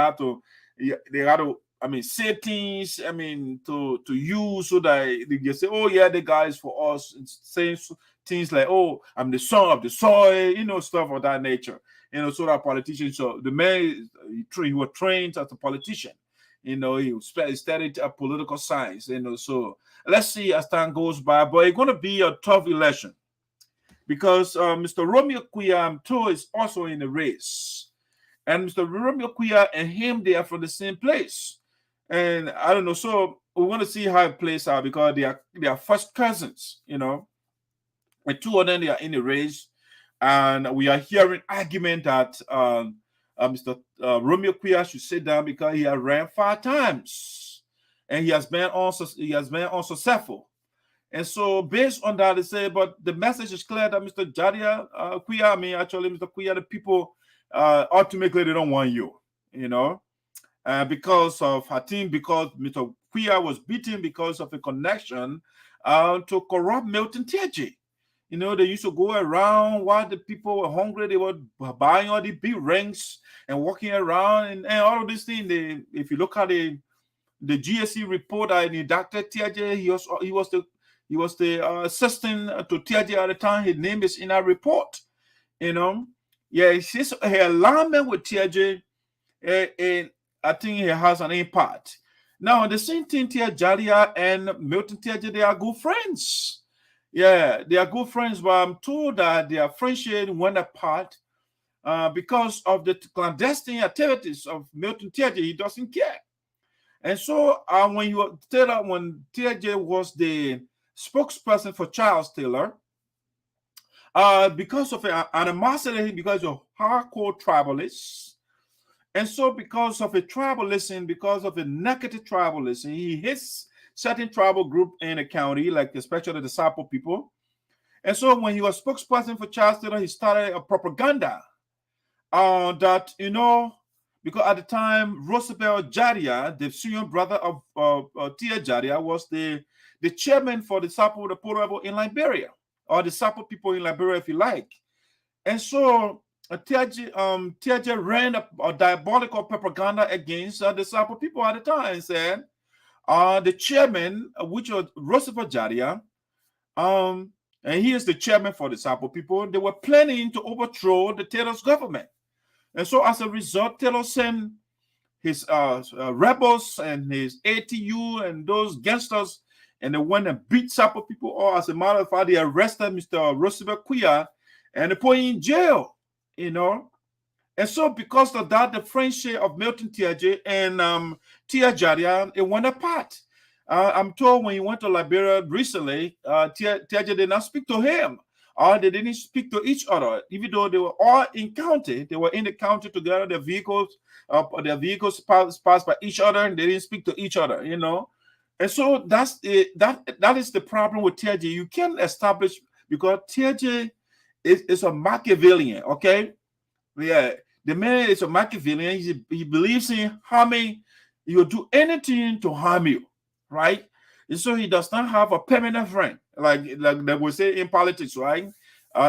had to say things, to you, so that they can say, oh yeah, the guy is for us, and saying things like, oh, I'm the son of the soil, stuff of that nature. So that politician, so the man, he was trained as a politician. He studied political science. So let's see as time goes by. But it's going to be a tough election, because Mr. Romeo Kuya, I'm told, is also in the race. And Mr. Romeo Kuya and him, they are from the same place. And I don't know. So we want to see how it plays out, because they are first cousins, And two of them, they are in the race. And we are hearing argument that Mr. Romeo Kuya should sit down, because he has ran 5 times, and he has been unsuccessful. And so based on that, they say, but the message is clear that Mr. Jardia Kuya, Mr. Kuya, the people ultimately they don't want you, because of her team, because Mr. Kuya was beaten because of a connection to corrupt Milton Teahjay. They used to go around while the people were hungry. They were buying all the big rings and walking around and all of these things. If you look at the GSC report that indicted Teahjay, he was the assistant to Teahjay at the time. His name is in that report. Yeah, his alignment with Teahjay, and I think he has an impact. Now, the same thing, Teah Jardia and Milton Teahjay, they are good friends. Yeah, they are good friends, but I'm told that their friendship went apart because of the clandestine activities of Milton Teahjay. He doesn't care. And so when Teahjay was the spokesperson for Charles Taylor, because of animosity, because of hardcore tribalists, and so because of a tribalism, because of a negative tribalism, he hits certain tribal group in the county, like especially the Sarpo people. And so when he was spokesperson for Charles Taylor, he started a propaganda that, because at the time, Roosevelt Jardia, the senior brother of Teah Jardia, was the chairman for the Sarpo, the Portable in Liberia, or the Sarpo people in Liberia, if you like. And so Teahjay ran a diabolical propaganda against the Sarpo people at the time and said, the chairman, which was Roosevelt Jardia, and he is the chairman for the Sarpo people, they were planning to overthrow the Taylor's government. And so as a result, Taylor sent his rebels and his ATU and those gangsters, and they went and beat Sarpo people. Or as a matter of fact, they arrested Mr. Roosevelt Kuya and they put him in jail, And so because of that, the friendship of Milton Teahjay and Teah Jardia, it went apart. I'm told when he went to Liberia recently, Teahjay did not speak to him. They didn't speak to each other, even though they were all in county. They were in the county together. Their vehicles passed by each other, and they didn't speak to each other. And so that's it. That is the problem with Teahjay. You can't establish, because Teahjay is a Machiavellian. Okay, yeah. The man is a Machiavellian. He believes in harming. He will do anything to harm you, right? And so he does not have a permanent friend. like they would say in politics, right?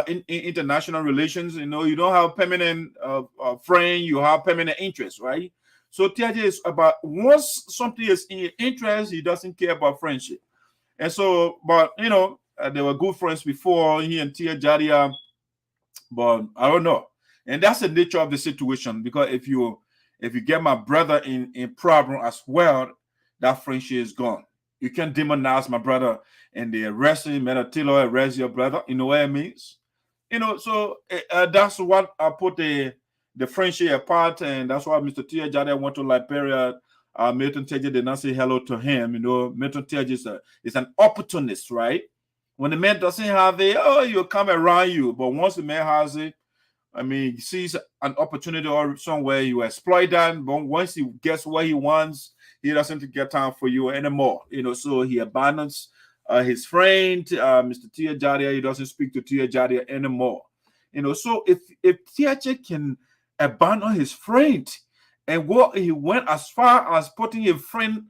In international relations, you know, you don't have permanent friend, you have permanent interest, right? So Teahjay is about, once something is in your interest, he doesn't care about friendship. And so, but you know, they were good friends before, he and Teah Jardia, but I don't know. And that's the nature of the situation, because if you get my brother in problem as well, that friendship is gone. You can't demonize my brother and they arrest him, Menatilo arrest your brother. You know what it means? You know, so that's what I put the friendship apart, and that's why Mr. Teah Jardia went to Liberia. Milton Teahjay did not say hello to him. You know, Milton Teahjay is an opportunist, right? When the man doesn't have it, oh, he'll come around you. But once the man has it, I mean, he sees an opportunity or somewhere, you exploit that. But once he gets what he wants, he doesn't get time for you anymore. You know, so he abandons his friend, Mr. Teah Jardia. He doesn't speak to Teah Jardia anymore. You know, so if Teahjay can abandon his friend, and he went as far as putting a friend,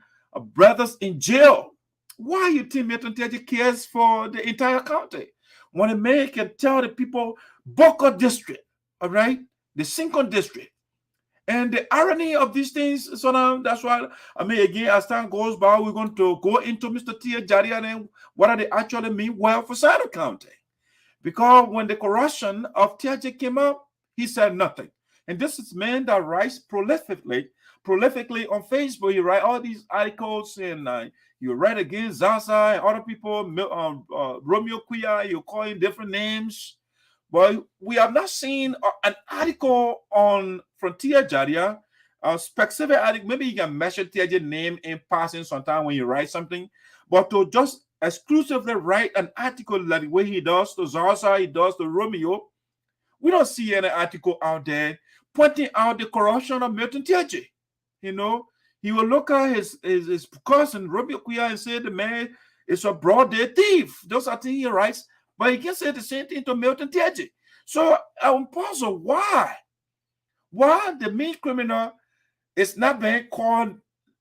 brothers in jail, why you think Milton Teahjay cares for the entire county? When a man can tell the people, Boko district, all right, the Sinko district, and the irony of these things, so now that's why, I mean, again, as time goes by, we're going to go into Mr. Teah Jardia and what are they actually mean well for Sinoe County. Because when the corruption of Teahjay came up, he said nothing. And this is man that writes prolifically on Facebook. He write all these articles, and you write against Zarzar and other people, Romeo Kuya, you call him different names. But we have not seen an article from Teah Jardia, a specific article. Maybe you can mention Teahjay's name in passing sometime when you write something, but to just exclusively write an article like the way he does to Zarzar, he does to Romeo, we don't see any article out there pointing out the corruption of Milton Teahjay. You know, he will look at his cousin Romeo Kuya and say the man is a broad day thief. Those are things he writes, but he can say the same thing to Milton Teahjay. So I'm puzzled why the main criminal is not being called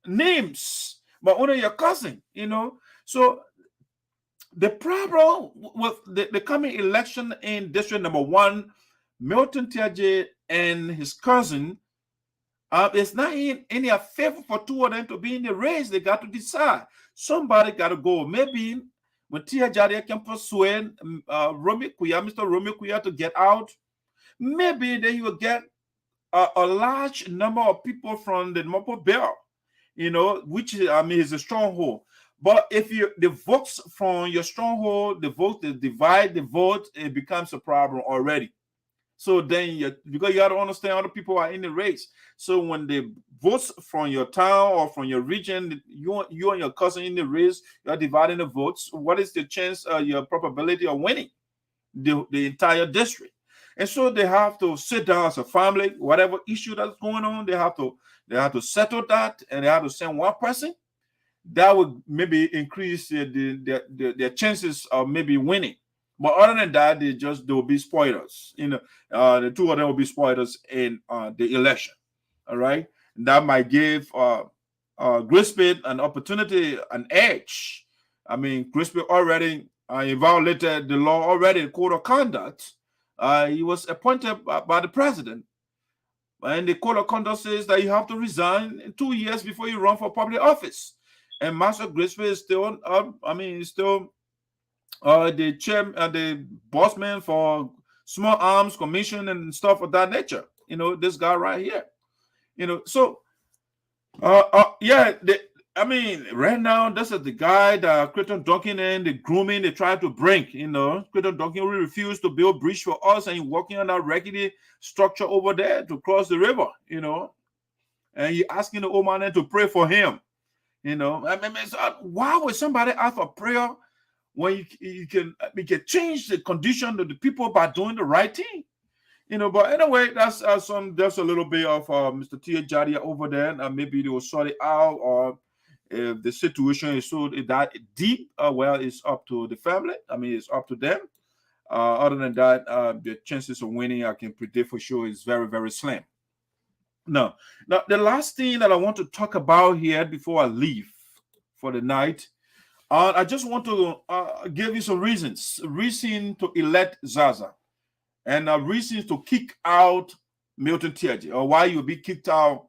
names, but only your cousin. You know, so the problem with the coming election in District Number 1, Milton Teahjay and his cousin, it's not in any favor for two of them to be in the race. They got to decide. Somebody got to go. Maybe when Teah Jardia can persuade Mr. Romeo Kuya to get out, maybe then you will get a large number of people from the Mopo Bell, you know, which I mean is a stronghold. But if the votes from your stronghold, they divide the vote, it becomes a problem already. So then, because you got to understand other people are in the race. So when the votes from your town or from your region, you and your cousin in the race, you are dividing the votes. What is the chance, your probability of winning the entire district? And so they have to sit down as a family, whatever issue that's going on, they have to settle that, and they have to send one person. That would maybe increase their chances of maybe winning. But other than that, they will be spoilers. You know, the two of them will be spoilers in the election. All right, and that might give Grigsby an opportunity, an edge. I mean, Grigsby already he violated the law already, the code of conduct. He was appointed by the president, and the code of conduct says that you have to resign in 2 years before you run for public office. And Master Grigsby is still, the chairman, the boss man for Small Arms Commission and stuff of that nature. You know, this guy right here. You know, so right now, this is the guy that Creighton Duncan and the grooming they try to bring. You know, Creighton Duncan will refuse to build bridge for us, and he's working on that rickety structure over there to cross the river. You know, and he asking the old man to pray for him. You know, I mean, why would somebody ask for prayer when you can change the condition of the people by doing the right thing? You know, but anyway, there's a little bit of Mr. Teah Jardia over there, and maybe they will sort it out, or if the situation is so that deep, well, it's up to the family. I mean, it's up to them. Other than that, the chances of winning, I can predict for sure, is very, very slim. Now, the last thing that I want to talk about here before I leave for the night, I just want to give you some reasons. Reason to elect Zarzar, and reasons to kick out Milton Teahjay, or why you'll be kicked out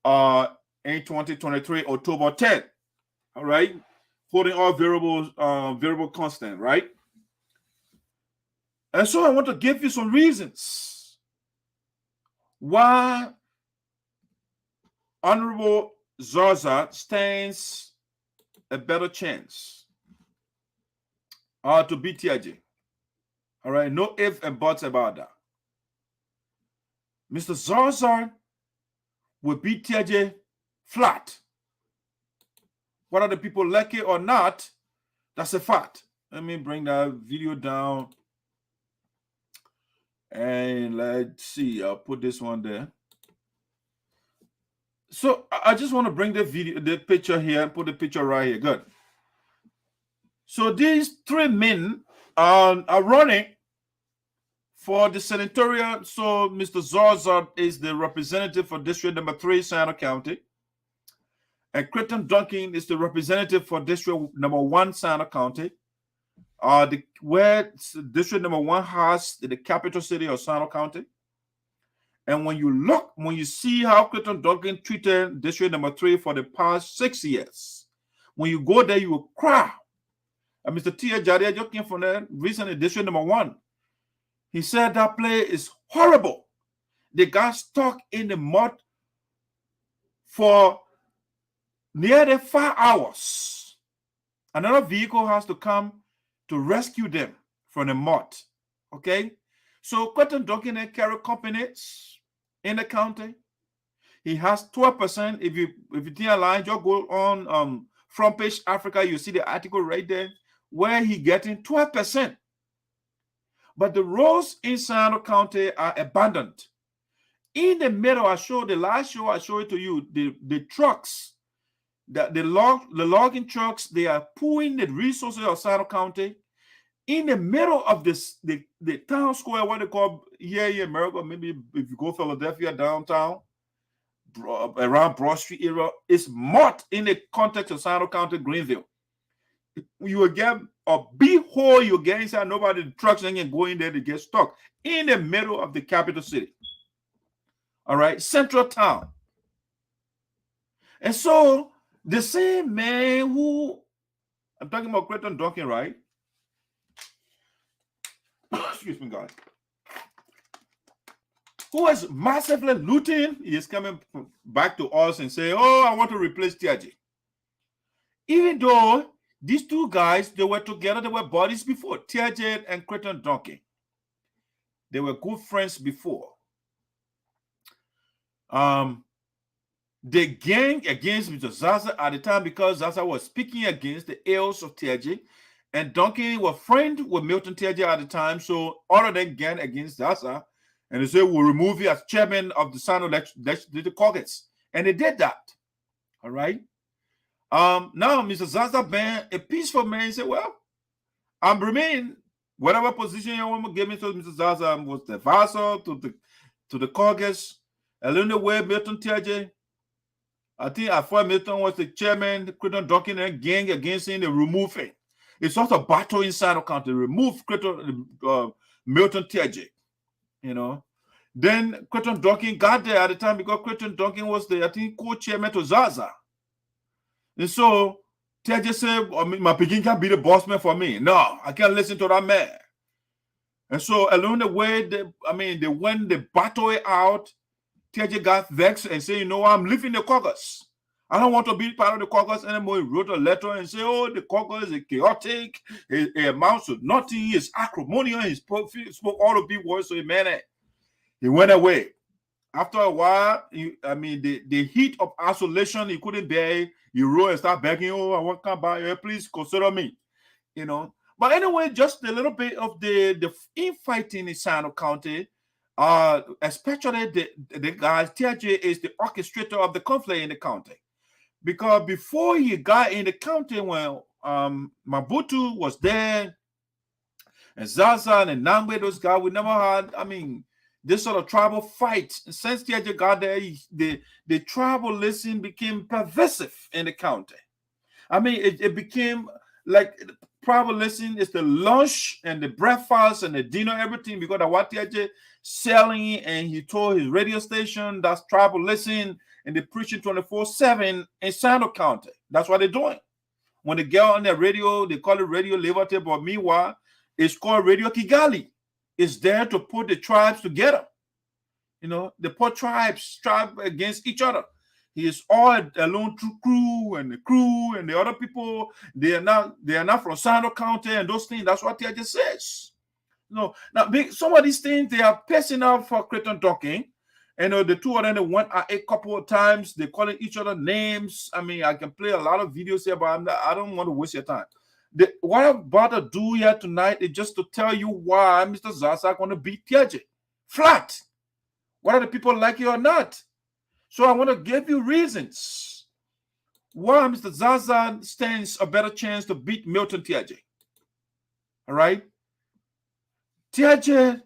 in 2023 October 10th. All right, holding all variables variable constant, right? And so I want to give you some reasons why Honorable Zarzar stands a better chance to beat Teahjay. All right, no ifs and buts about that. Mr. Zarzar will beat Teahjay flat. Whether the people like it or not, that's a fact. Let me bring that video down. And let's see, I'll put this one there. So I just want to bring the picture here and put the picture right here. Good. So these three men are running for the senatorial. So Mr. Zarzar is the representative for District Number 3, Sinoe County. And Creighton Duncan is the representative for District Number 1, Sinoe County. Where District Number 1 has the capital city of Sinoe County. And when you see how Creighton Duncan treated District Number 3 for the past 6 years, when you go there, you will cry. And Mr. Teah Jardia just came from there recently, District Number 1. He said that play is horrible. They got stuck in the mud for nearly 5 hours. Another vehicle has to come to rescue them from the mud. Okay? So Creighton Duncan carry companies in the county. He has 12%. If you think a line, just go on Front Page Africa, you see the article right there where he getting 12%. But the roads in Sinoe County are abandoned. In the middle, the last show I showed it to you, the trucks, the logging trucks, they are pulling the resources of Sinoe County. In the middle of the town square, what they call here in America, maybe if you go Philadelphia downtown, around Broad Street area, it's mud in the context of Sinoe County, Greenville. You will get a big hole, you get inside, nobody, the trucks ain't go in there, they get stuck in the middle of the capital city. All right, central town. And so the same man who, I'm talking about Creighton Duncan, right? Excuse me, guys. Who is massively looting, he is coming back to us and say, oh, I want to replace Teahjay. Even though these two guys, they were together, they were buddies before, Teahjay and Creighton Duncan. They were good friends before. They gang against Mr. Zarzar at the time because Zarzar was speaking against the ills of Teahjay. And Duncan was friend with Milton Teahjay at the time, so all of them gang against Zarzar, and they said we'll remove you as chairman of the Sinoe Legislative Caucus, and they did that. All right. Now Mr. Zarzar been a peaceful man. He said, "Well, I'm remain whatever position you want to give me." So Mr. Zarzar was the advisor to the caucus. Along the way, Milton Teahjay, I think I thought Milton was the chairman. Creighton Duncan and gang against him. They removed him. It's not a battle in Sinoe County. Remove Milton Teahjay, you know. Then Creighton Duncan got there at the time because Creighton Duncan was the, I think, co-chairman to Zarzar. And so Teahjay said, my picking can't be the boss man for me. No, I can't listen to that man. And so along the way, when they battle it out, Teahjay got vexed and said, you know, I'm leaving the caucus. I don't want to be part of the caucus anymore. He wrote a letter and said, oh, the caucus is chaotic. It amounts to nothing. It's acrimonious. He spoke all the big words, so he went away. After a while, the heat of isolation, he couldn't bear it. He wrote and started begging, oh, I want to come by here. Please consider me. You know. But anyway, just a little bit of the infighting in Sinoe County, especially the guys, Teahjay is the orchestrator of the conflict in the county. Because before he got in the county, when Mabutu was there, and Zarzar and Nangbe, those guys, we never had, this sort of tribal fight. Since Teahjay got there, the tribalism became pervasive in the county. It became like tribalism is the lunch and the breakfast and the dinner, everything, because of what Teahjay selling, and he told his radio station that's tribalism, and they preaching 24/7 in Sinoe County. That's what they're doing. When they get on their radio, they call it Radio Liberty, but meanwhile, it's called Radio Kigali. It's there to put the tribes together. You know, they put tribes against each other. He is all alone crew and the other people. They are not from Sinoe County and those things. That's what Teahjay says. No, now some of these things they are passing out for Creighton talking. And the two of them they went at a couple of times. They calling each other names. I mean, I can play a lot of videos here, but I don't want to waste your time. What I'm about to do here tonight is just to tell you why Mr. Zarzar going to beat Teahjay flat, whether the people like it or not. So I want to give you reasons why Mr. Zarzar stands a better chance to beat Milton Teahjay. All right? Teahjay,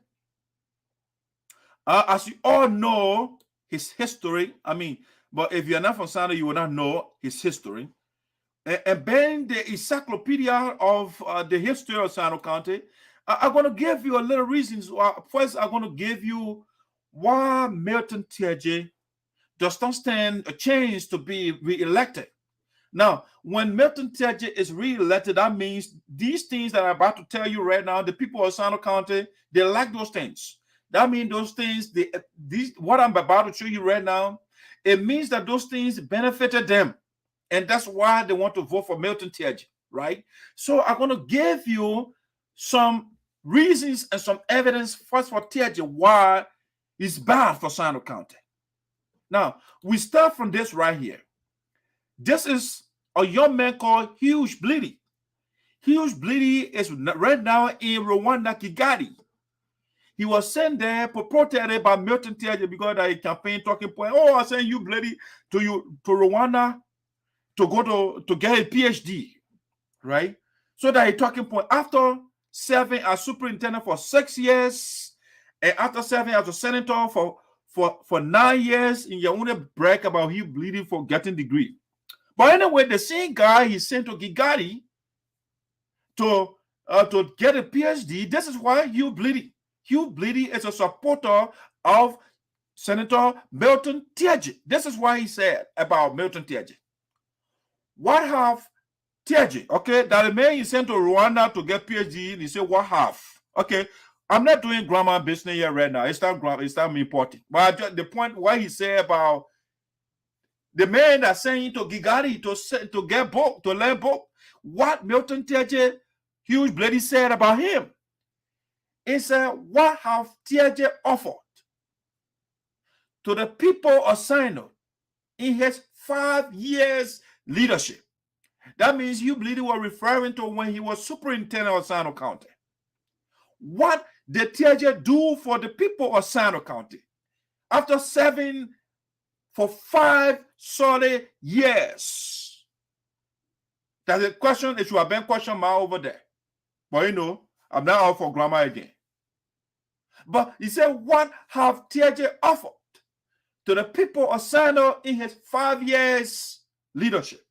as you all know, his history, I mean, but if you're not from Sinoe, you will not know his history. And being the encyclopedia of the history of Sinoe County, I'm going to give you a little reasons. First, I'm going to give you why Milton Teahjay does not stand a chance to be re-elected. Now, when Milton Teahjay is re-elected, that means these things that I'm about to tell you right now, the people of Sinoe County, they like those things. That means those things, what I'm about to show you right now, it means that those things benefited them. And that's why they want to vote for Milton Teahjay, right? So I'm going to give you some reasons and some evidence first for Teahjay why it's bad for Sinoe County. Now, we start from this right here. This is a young man called Huge Bleedy. Huge Bleedy is right now in Rwanda, Kigali. He was sent there protected by Milton Teahjay because of a campaign talking point. Oh, I sent you Bleedy to Rwanda to go to get a PhD, right? So that a talking point. After serving as superintendent for 6 years, and after serving as a senator for 9 years, in your own brag about you bleeding for getting degree. But anyway, the same guy he sent to Kigali to get a PhD. This is why Hugh Bleedy. Hugh Bleedy is a supporter of Senator Milton Teahjay. This is why he said about Milton Teahjay. What have Teahjay, okay, that the man he sent to Rwanda to get PhD, he said, what have? Okay, I'm not doing grammar business here right now. It's not important. But the point why he said about the man that sent him to Kigali to get book, to learn book, what Milton Teahjay, Huge Bleedy said about him. He said, what have Teahjay offered to the people of Sinoe in his 5 years leadership? That means Hugh Bleedy was referring to when he was superintendent of Sinoe County. What did Teahjay do for the people of Sinoe County after serving for 5 solid years? That's a question. It should have been question mark over there. But you know, I'm not out for grammar again. But he said, what have Teahjay offered to the people of Sinoe in his 5 years leadership?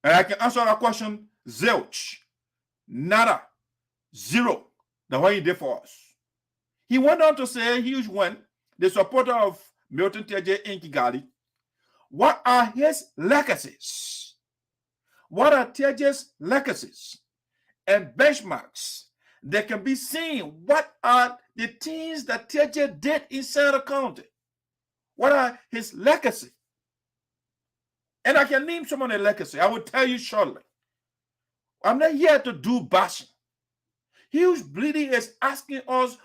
And I can answer that question, zilch, nada, zero. That's what he did for us. He went on to say, huge one, the supporter of Milton Teahjay in Kigali, what are his legacies? What are Teahjay's legacies and benchmarks that can be seen? What are the things that Teahjay did in Sinoe County? What are his legacy? And I can name some of the legacy. I will tell you shortly. I'm not here to do bashing. Huge Bleedy is asking us,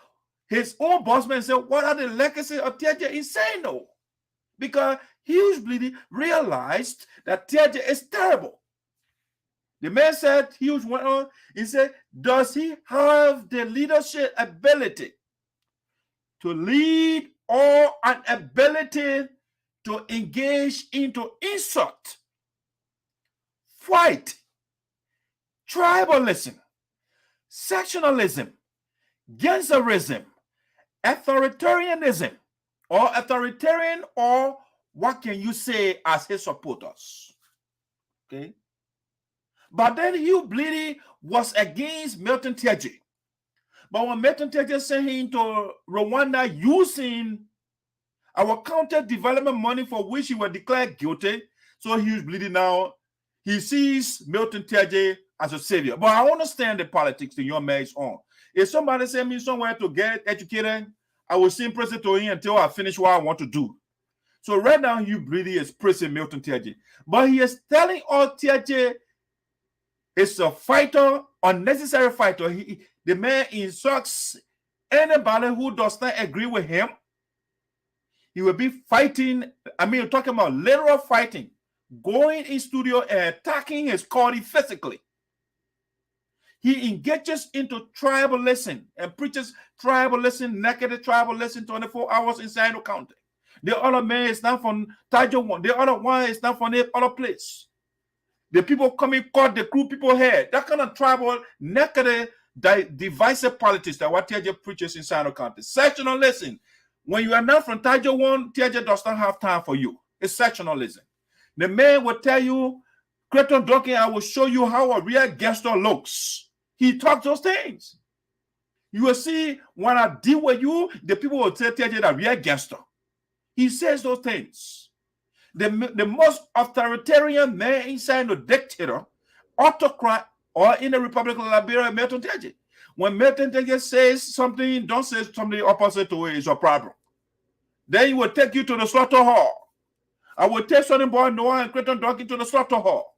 his own bossman said, what are the legacy of Teahjay in Sinoe? Because Huge Bleedy realized that Teahjay is terrible. The man said, Hughes went on, he said, does he have the leadership ability to lead or an ability to engage into insult, fight, tribalism, sectionalism, gangsterism, authoritarianism, or what can you say as his supporters? Okay. But then Hugh Bleedy was against Milton Teahjay. But when Milton Teahjay sent him to Rwanda using our counter development money for which he was declared guilty, so Hugh Bleedy now, he sees Milton Teahjay as a savior. But I understand the politics the young man is on. If somebody send me somewhere to get educated, I will send prison to him until I finish what I want to do. So right now, Hugh Bleedy is praising Milton Teahjay. But he is telling all Teahjay is a fighter, unnecessary fighter. The man insults anybody who does not agree with him. He will be fighting, talking about literal fighting, going in studio and attacking his colleague physically. He engages into tribalism and preaches tribalism, negative tribalism 24 hours in Sinoe County. The other man is not from Teahjay one. The other one is not from the other place. The people coming cut the crew people head. That kind of tribal, negative, divisive politics that what Teahjay preaches in Sinoe County. Sectionalism. When you are not from Teahjay one, Teahjay does not have time for you. It's sectionalism. The man will tell you, Creton Duncan, I will show you how a real gangster looks. He talks those things. You will see when I deal with you, the people will tell Teahjay that real gangster. He says those things. The most authoritarian man inside the dictator, autocrat, or in the Republic of Liberia, Milton Teahjay. When Milton Teahjay says something, don't say something opposite to it, it's your problem. Then he will take you to the slaughter hall. I will take Sonnyboy, Noah, and Creton Duncan to the slaughter hall.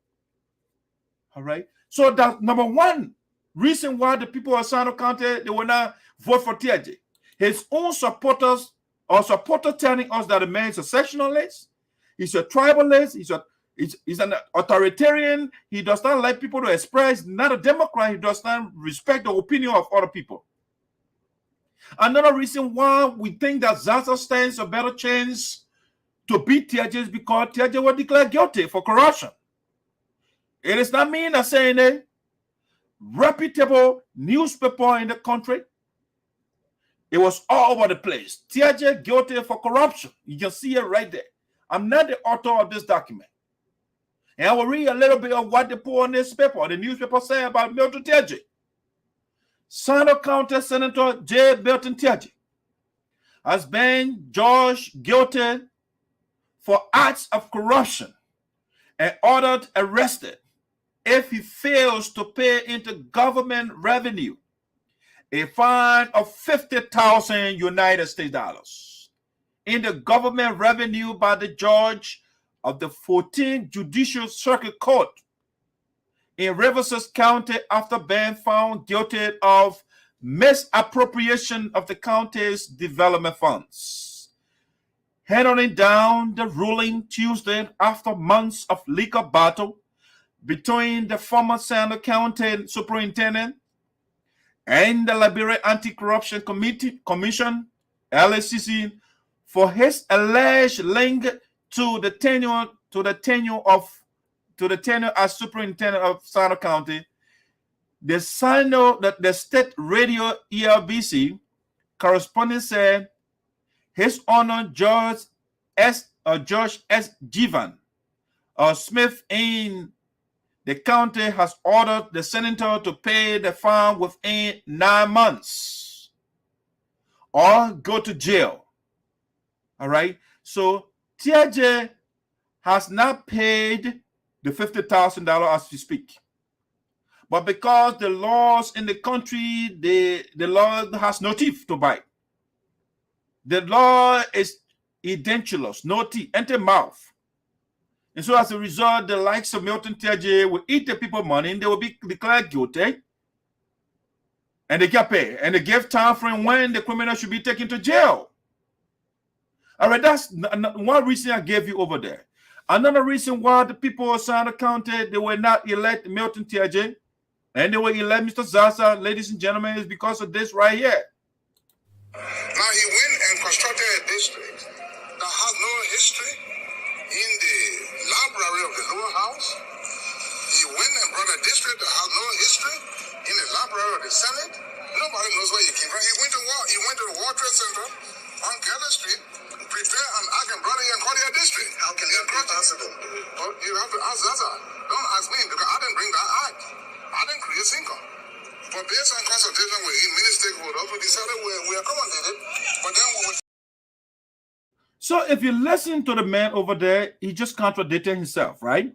All right? So that's number one reason why the people of Sinoe County, they will not vote for Teahjay. His own supporters or supporters telling us that the man is a sectionalist, he's a tribalist, he's an authoritarian, he does not like people to express, not a Democrat, he does not respect the opinion of other people. Another reason why we think that Zarzar stands a better chance to beat Teahjay is because Teahjay was declared guilty for corruption. It is not me that saying it. Reputable newspaper in the country, it was all over the place. Teahjay guilty for corruption. You can see it right there. I'm not the author of this document. And I will read a little bit of what they put on this paper, the newspaper say about Milton Teahjay. Sinoe County Senator J. Milton Teahjay has been judged guilty for acts of corruption and ordered arrested if he fails to pay into government revenue a fine of 50,000 United States dollars in the government revenue by the judge of the 14th Judicial Circuit Court in Riverside County after being found guilty of misappropriation of the county's development funds. Handing down the ruling Tuesday after months of legal battle between the former Sinoe County Superintendent and the Liberia Anti-Corruption Commission, LACC, for his alleged link to the tenure as superintendent of Sinoe County. The state radio ELBC correspondent said His Honor Judge S. Jivan Smith in the county has ordered the senator to pay the fine within 9 months or go to jail. All right. So Teahjay has not paid the $50,000 as we speak. But because the laws in the country, the law has no teeth to bite. The law is edentulous, no teeth, empty mouth. And so as a result, the likes of Milton Teahjay will eat the people money and they will be declared guilty. And they get paid. And they give time frame when the criminal should be taken to jail. All right, that's one reason I gave you over there. Another reason why the people of Sinoe County, they will not elect Milton Teahjay and they will elect Mr. Zarzar, ladies and gentlemen, is because of this right here. Now he went and constructed a district that has no history in the library of the lower house. He went and brought a district that has no history in the library of the Senate. Nobody knows where he came from. He went to the World Trade Center on Keller Street, prepared an act and brought it and called it a district. How can that be possible? Well, you have to ask Zarzar. Don't ask me because I didn't bring that act. I didn't create Cinco. But based on consultation with many stakeholders, we decided we accommodated. But then we would. So if you listen to the man over there, he just contradicted himself, right?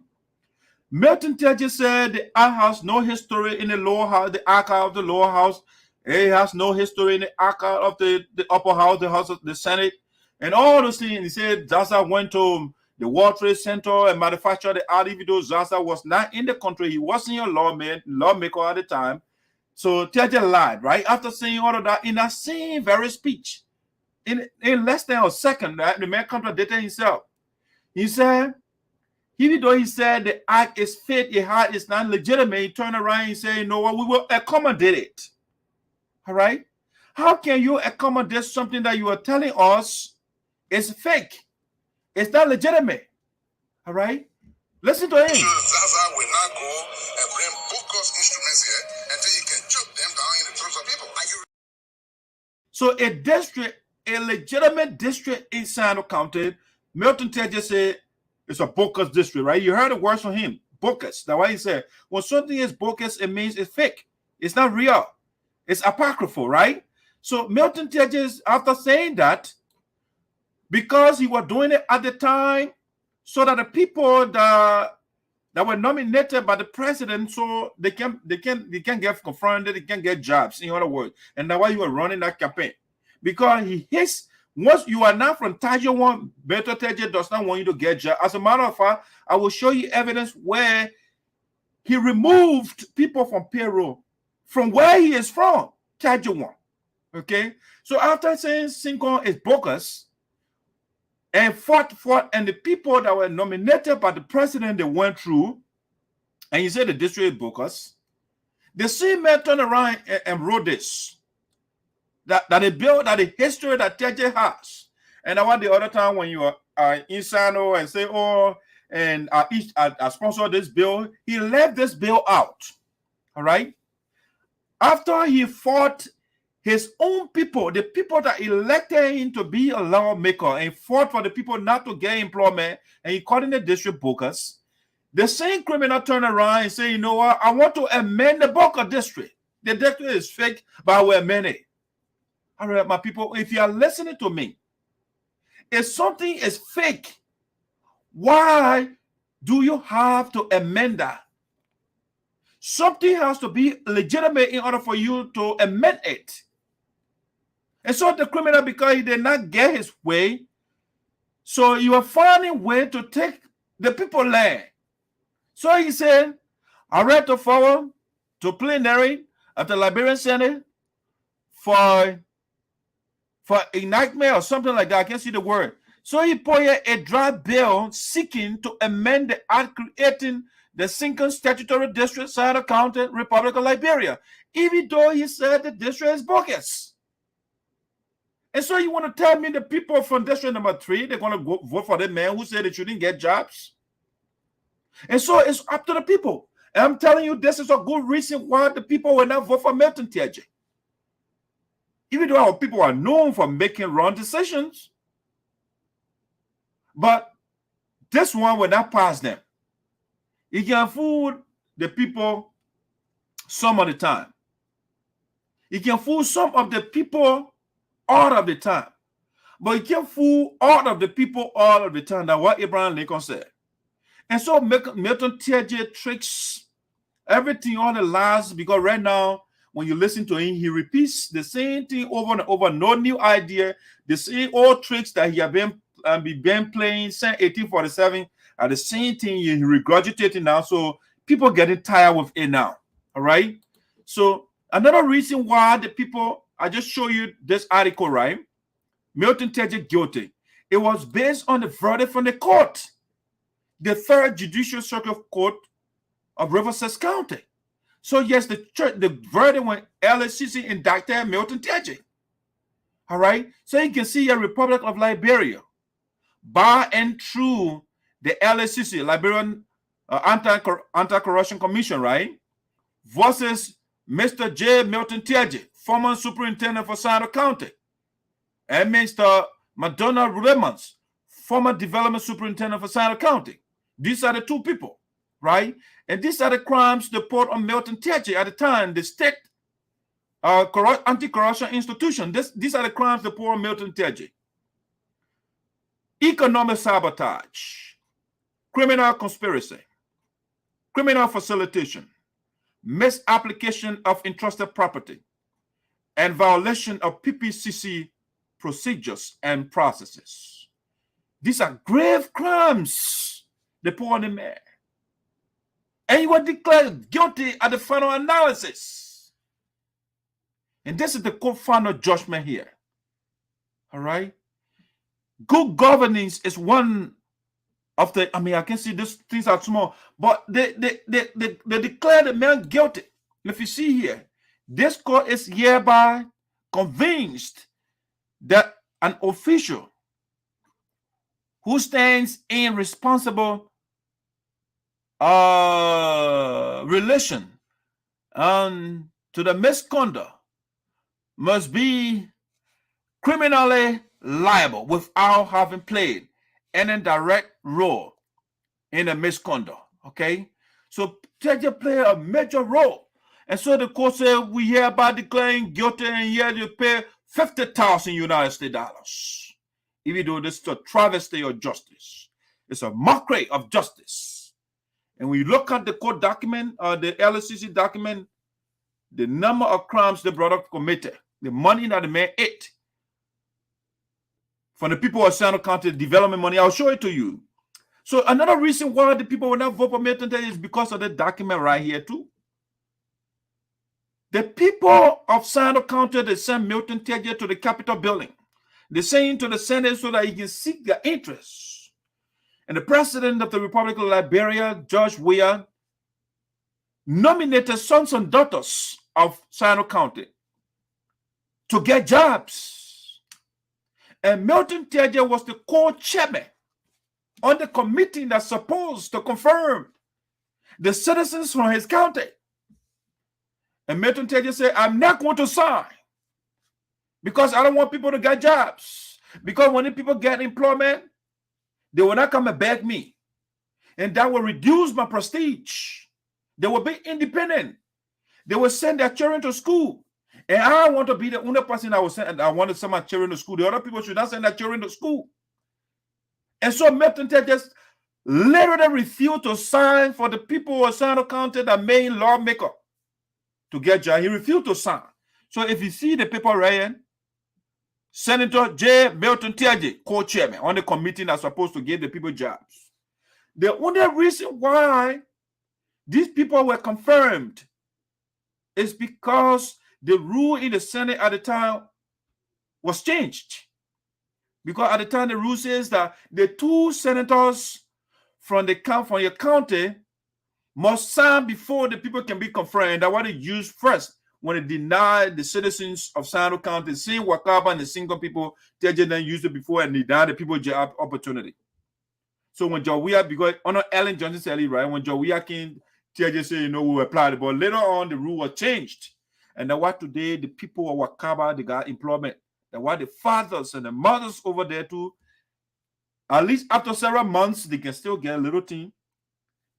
Milton Teahjay said the Art has no history in the lower house, the archive of the lower house. It has no history in the archive of the upper house, the house of the Senate, and all those things. He said Zarzar went to the World Trade Center and manufactured the art, even though Zarzar was not in the country. He wasn't a lawmaker at the time. So Teahjay lied, right? After saying all of that, in that same very speech, in less than a second, right, the man contradicted himself. He said, even though he said the act is fake, it's not legitimate, he turned around and said, you know what, we will accommodate it. All right? How can you accommodate something that you are telling us is fake? It's not legitimate. All right? Listen to him. Zarzar will not go and bring bogus instruments here until you can choke them down in the throats of people. So a district, a legitimate district in Sinoe County, Milton Teahjay said it's a bogus district, right? You heard the words from him, bogus. That's why he said, when something is bogus, it means it's fake. It's not real. It's apocryphal, right? So Milton Teahjay, after saying that, because he was doing it at the time, so that the people that were nominated by the president, so they can get confronted, they can get jobs, in other words. And that's why he was running that campaign. Because once you are not from Teahjay 1, Milton Teahjay does not want you to get jobs. As a matter of fact, I will show you evidence where he removed people from payroll from where he is from, Teahjay 1. Okay? So after saying Cinco is bogus, and fought, and the people that were nominated by the president, they went through, and he said the district is bogus, the same man turned around and wrote this, that the bill, that the history that Teahjay has. And I want the other time when you are in Sinoe and say, oh, and I sponsored this bill, he left this bill out. All right? After he fought his own people, the people that elected him to be a lawmaker, and fought for the people not to get employment, and he called in the district bogus, the same criminal turned around and said, you know what, I want to amend the Boca district. The district is fake, but I will amend it. All right, my people, if you are listening to me, if something is fake, why do you have to amend that? Something has to be legitimate in order for you to amend it. And so the criminal, because he did not get his way, so you are finding a way to take the people's land. So he said, I read to forward to plenary at the Liberian Senate for enactment or something like that. I can't see the word. So he put a draft bill seeking to amend the act creating the single statutory district, Sinoe County, Republic of Liberia, even though he said the district is bogus. And so you want to tell me the people from district number 3, they're going to vote for the man who said they shouldn't get jobs? And so it's up to the people. And I'm telling you, this is a good reason why the people will not vote for Milton Teahjay. Even though our people are known for making wrong decisions, but this one will not pass them. He can fool the people some of the time. He can fool some of the people all of the time. But he can't fool all of the people all of the time. That's what Abraham Lincoln said. And so Milton Teahjay tricks everything on the lies, because right now, when you listen to him, he repeats the same thing over and over, no new idea, the same old tricks that he had been playing since 1847 are the same thing he regurgitating now. So people getting tired with it now. All right. So another reason why the people, I just show you this article, right? Milton Teahjay guilty. It was based on the verdict from the court, the 3rd Judicial Circuit Court of Riverside County. So yes, the verdict when LSCC indicted Milton Teahjay. All right. So you can see a Republic of Liberia, by and through the LSCC, Liberian Anti-Corruption Commission, right? Versus Mr. J. Milton Teahjay, former superintendent for Sinoe County, and Mr. Madonna Lemons, former development superintendent for Sinoe County. These are the two people, right? And these are the crimes they put on Milton Teahjay at the time, the state anti-corruption institution. These are the crimes they put on Milton Teahjay. Economic sabotage, criminal conspiracy, criminal facilitation, misapplication of entrusted property, and violation of PPCC procedures and processes. These are grave crimes they put on the man. And you were declared guilty at the final analysis. And this is the court final judgment here. All right? Good governance is one of the, I can see these things are small, but they declare the man guilty. If you see here, this court is hereby convinced that an official who stands in responsible relation to the misconduct must be criminally liable without having played any direct role in the misconduct. Okay, so Teahjay played a major role, and so the court said we hereby declaring guilty, and here you pay $50,000 United States dollars. Even though this is a travesty of justice, it's a mockery of justice. And when you look at the court document, the LCC document, the number of crimes the brother committed, the money that the man ate from the people of Sinoe County development money, I'll show it to you. So another reason why the people will not vote for Milton Teahjay is because of the document right here too. The people of Sinoe County, they sent Milton Teahjay to the Capitol building. They sent him to the Senate so that he can seek their interests. And the president of the Republic of Liberia, George Weah, nominated sons and daughters of Sinoe County to get jobs. And Milton Teahjay was the co-chairman on the committee that's supposed to confirm the citizens from his county. And Milton Teahjay said, I'm not going to sign because I don't want people to get jobs. Because when the people get employment, they will not come and beg me. And that will reduce my prestige. They will be independent. They will send their children to school. And I want to be the only person I want to send my children to school. The other people should not send their children to school. And so Milton Teahjay literally refused to sign for the people of Sinoe County, the main lawmaker, to get jobs. He refused to sign. So if you see the paper right, Senator J. Milton Teahjay, co-chairman on the committee that's supposed to give the people jobs. The only reason why these people were confirmed is because the rule in the Senate at the time was changed. Because at the time, the rule says that the two senators from your county must sign before the people can be confirmed. That's what they use first when they deny the citizens of Sinoe County, seeing Wakaba and the single people, Teahjay then used it before and deny the people job opportunity. So when Jawia, because on Ellen Johnson said it, right, when Jawia came, Teahjay said, we applied, but later on the rule was changed. And that's why today the people of Wakaba, they got employment. That's why the fathers and the mothers over there too, at least after several months, they can still get a little thing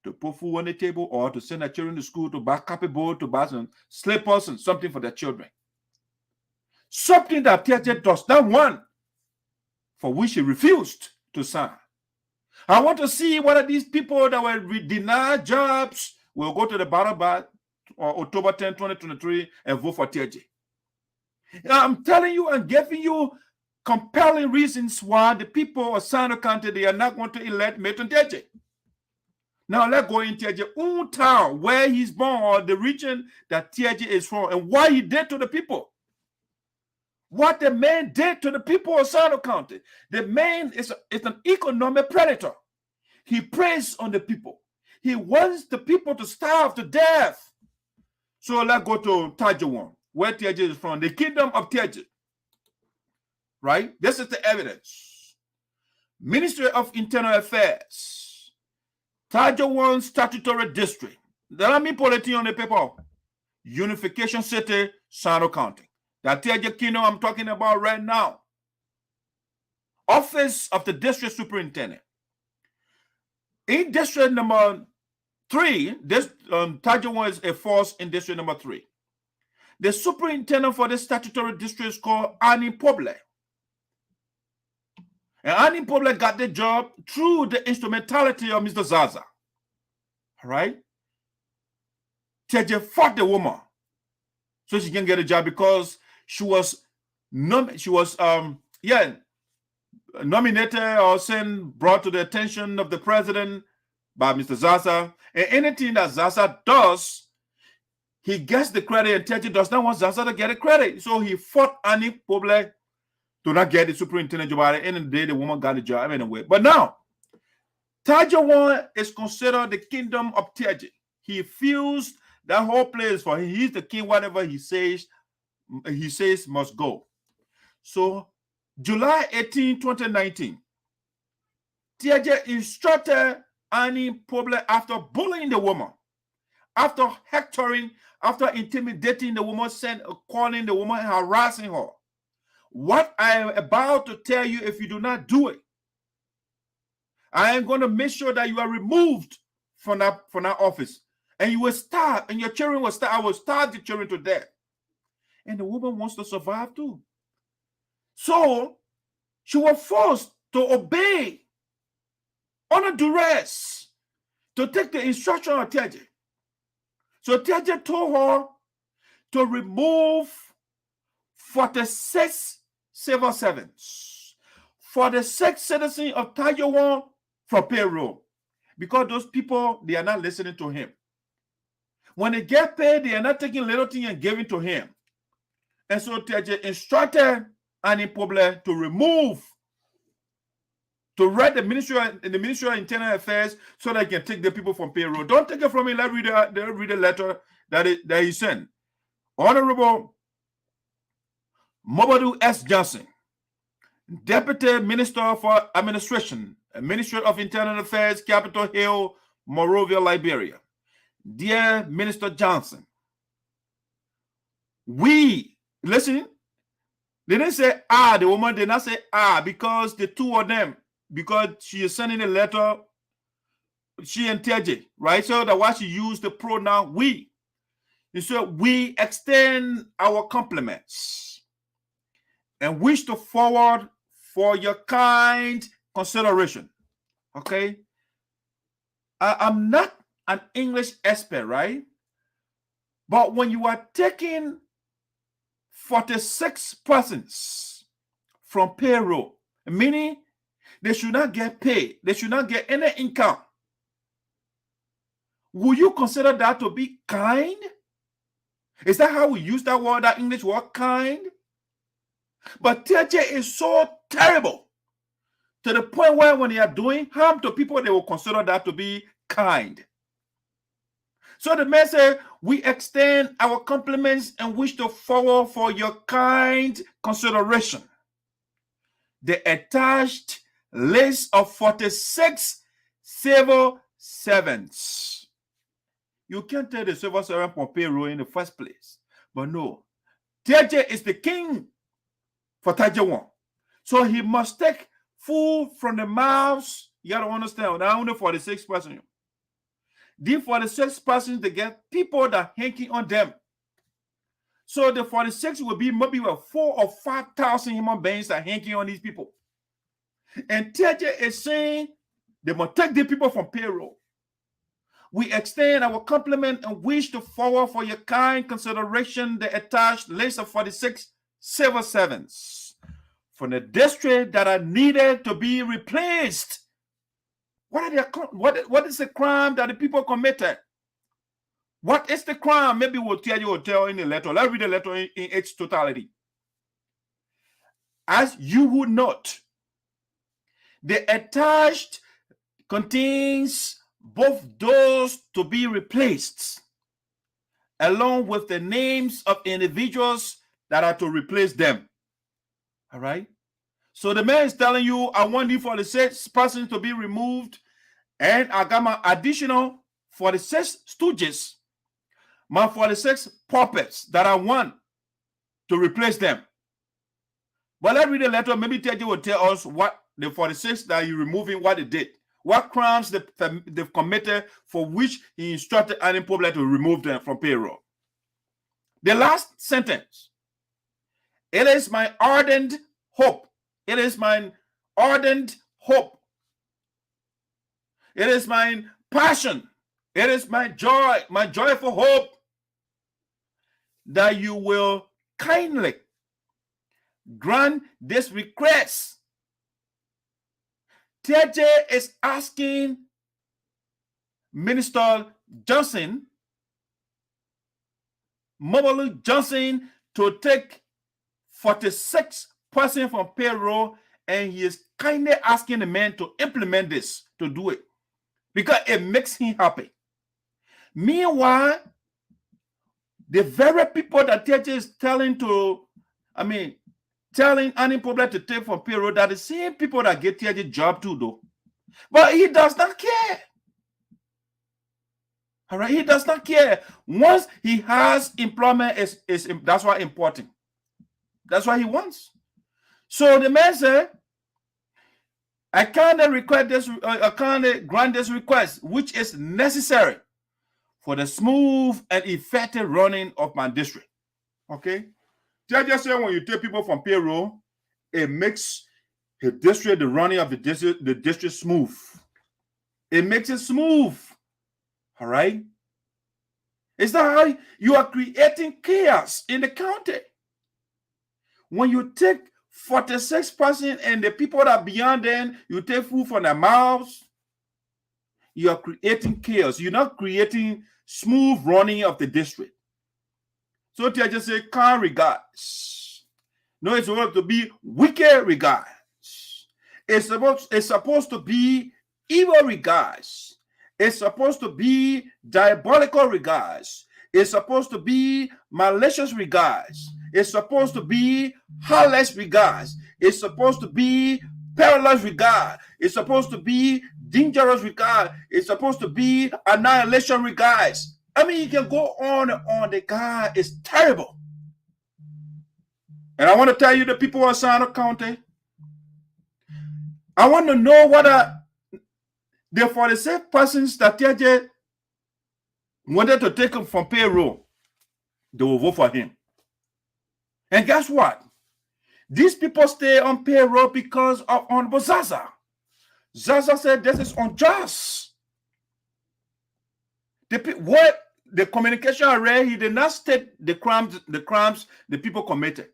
to put food on the table or to send their children to school, to buy copyboard, to buy some slippers and something for their children. Something that Teahjay does not want, for which he refused to sign. I want to see whether these people that were denied jobs will go to the ballot by October 10, 2023 and vote for Teahjay. I'm telling you and giving you compelling reasons why the people of Sinoe County, they are not going to elect Milton Teahjay. Now let's go into Teahjay's own town, where he's born, or the region that Teahjay is from, and what he did to the people. What the man did to the people of Sinoe County. The man is an economic predator. He preys on the people. He wants the people to starve to death. So let's go to Teahjay, where Teahjay is from, the kingdom of Teahjay. Right? This is the evidence. Ministry of Internal Affairs, Teahjay Statutory District. Let me put it on the paper. Unification City, Sinoe County. That Teahjay kingdom I'm talking about right now. Office of the District Superintendent. In district number 3, this Teah Jardia is a force in district number 3. The superintendent for this statutory district is called Annie Poble. And Annie Poble got the job through the instrumentality of Mr. Zarzar. All right? Teah Jardia fought the woman so she can get a job because she was nominated or brought to the attention of the president by Mr. Zarzar. And anything that Zarzar does, he gets the credit, and Teah Jardia does not want Zarzar to get the credit. So he fought Annie Poble to not get the superintendent job. At the end of the day, the woman got the job anyway. But now, Teah Jardia is considered the kingdom of Teah Jardia. He feels that whole place for him. He's the king. Whatever he says must go. So, July 18, 2019, Teah Jardia instructed Annie Poble after bullying the woman, after hectoring, after intimidating the woman, calling the woman, harassing her. What I am about to tell you, if you do not do it, I am going to make sure that you are removed from that office. And you will starve, and your children will starve. I will starve the children to death. And the woman wants to survive too. So she was forced to obey under duress to take the instruction of Teah Jardia. So Teah Jardia told her to remove 46 civil servants, 46 citizens of Teah Jardia from payroll, because those people, they are not listening to him. When they get paid, they are not taking little thing and giving to him. And so Teah Jardia instructed Annie Poble to write the Ministry of Internal Affairs so they can take the people from payroll. Don't take it from me. Let's read the letter that he sent. Honorable Mobadu S. Johnson, Deputy Minister for Administration, Ministry of Internal Affairs, Capitol Hill, Monrovia, Liberia. Dear Minister Johnson, listen, they didn't say the woman did not say because the two of them, because she is sending a letter, she and Teah Jardia, right? So that's why she used the pronoun we. And so we extend our compliments and wish to forward for your kind consideration. Okay? I'm not an English expert, right? But when you are taking 46 persons from payroll, meaning they should not get paid, they should not get any income, will you consider that to be kind? Is that how we use that word, that English word, kind? But Teah Jardia is so terrible to the point where when they are doing harm to people, they will consider that to be kind. So the man said, we extend our compliments and wish to forward for your kind consideration the attached list of 46 civil servants. You can't tell the civil servant for payroll in the first place. But no, Teah Jardia is the king for Teah Jardia. So he must take food from the mouths. You got to understand, not only 46 persons. These 46 persons, they get people that are hanking on them. So the 46 will be maybe 4,000 or 5,000 human beings that are hanking on these people. And Teah Jardia is saying they must take the people from payroll. We extend our compliment and wish to forward for your kind consideration the attached list of 46 civil servants from the district that are needed to be replaced. What is the crime that the people committed? What is the crime? Maybe we'll tell you in the letter. Let's read the letter in its totality. As you would note, the attached contains both those to be replaced, along with the names of individuals that are to replace them. All right? So the man is telling you, I want you 46 persons to be removed, and I got my additional 46 stooges, my 46 puppets that I want to replace them. But let's read the letter. Maybe Teah Jardia will tell us what the 46 that you're removing, what they did, what crimes they've committed for which he instructed unemployed to remove them from payroll. The last sentence. It is my ardent hope. It is my ardent hope. It is my passion. It is my joy, my joyful hope that you will kindly grant this request. Teahjay is asking Minister Johnson, Mobalu Johnson, to take 46 persons from payroll, and he is kindly asking the man to implement this, to do it, because it makes him happy. Meanwhile, the very people that Teahjay is telling unemployed to take from payroll, that the same people that get Teahjay job too, though. But he does not care. All right, he does not care. Once he has employment, that's why important. That's what he wants. So the man said, I can't request this, I can't grant this request, which is necessary for the smooth and effective running of my district. Okay? Teahjay said when you take people from payroll, it makes the district, the running of the district smooth. It makes it smooth. All right? It's not how you are creating chaos in the county. When you take 46 persons and the people that are beyond them, you take food from their mouths, you are creating chaos. You're not creating smooth running of the district. So Teahjay say, kind regards. No, it's supposed to be wicked regards. It's supposed to be evil regards. It's supposed to be diabolical regards. It's supposed to be malicious regards. It's supposed to be heartless regards. It's supposed to be perilous regard. It's supposed to be dangerous regard. It's supposed to be annihilation regards. I mean, you can go on and on. The guy is terrible. And I want to tell you, the people of Sinoe County, I want to know whether the 46 persons that Teahjay wanted to take him from payroll, they will vote for him. And guess what? These people stay on payroll because of Honorable Zarzar. Zarzar said this is unjust. The communication I read, he did not state the crimes the people committed.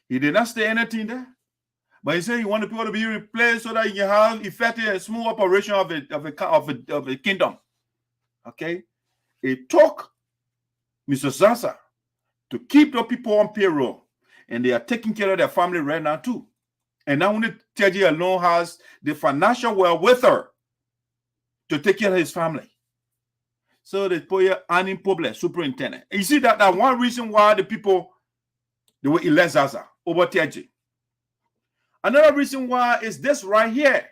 He did not state anything there. But he said he wanted people to be replaced so that he can have effective and smooth operation of a kingdom. Okay? It took Mr. Zarzar to keep the people on payroll, and they are taking care of their family right now too. And now only Teahjay alone has the financial wherewithal to take care of his family. So they put here unemployed superintendent. And you see that one reason why the people, they will elect Zarzar over Teahjay. Another reason why is this right here.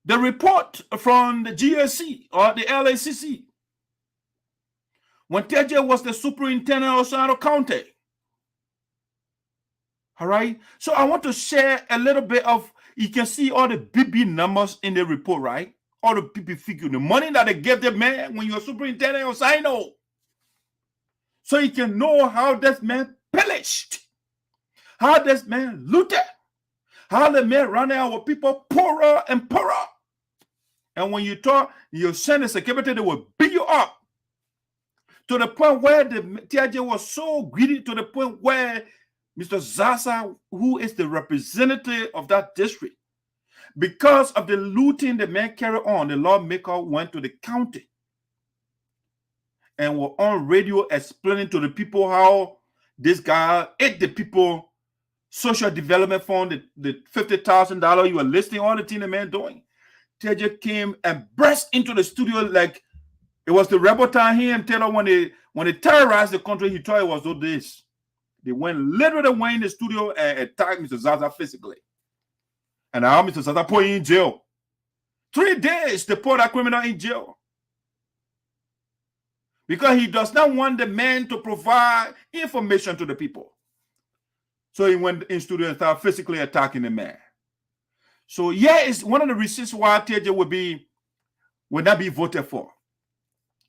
The report from the GSC or the LACC. When Teahjay was the superintendent of Sinoe County. All right. So I want to share a little bit of, you can see all the BB numbers in the report, right? All the BB figure, the money that they gave the man when you're superintendent of Sinoe. So you can know how this man pillaged, how this man looted, how the man ran out with people poorer and poorer. And when you talk, you send the security, they will beat you up. To the point where the Teahjay was so greedy, to the point where Mr. Zarzar, who is the representative of that district, because of the looting the man carried on, the lawmaker went to the county and were on radio explaining to the people how this guy ate the people social development fund, the $50,000 you were listing, all the thing the man doing. Teahjay came and burst into the studio like it was the rebel time. He and Taylor, when they terrorized the country, he thought it was all this. They literally went in the studio and attacked Mr. Zarzar physically. And now Mr. Zarzar put him in jail. 3 days they put that criminal in jail. Because he does not want the man to provide information to the people. So he went in studio and started physically attacking the man. So yeah, it's one of the reasons why Teahjay will not be voted for.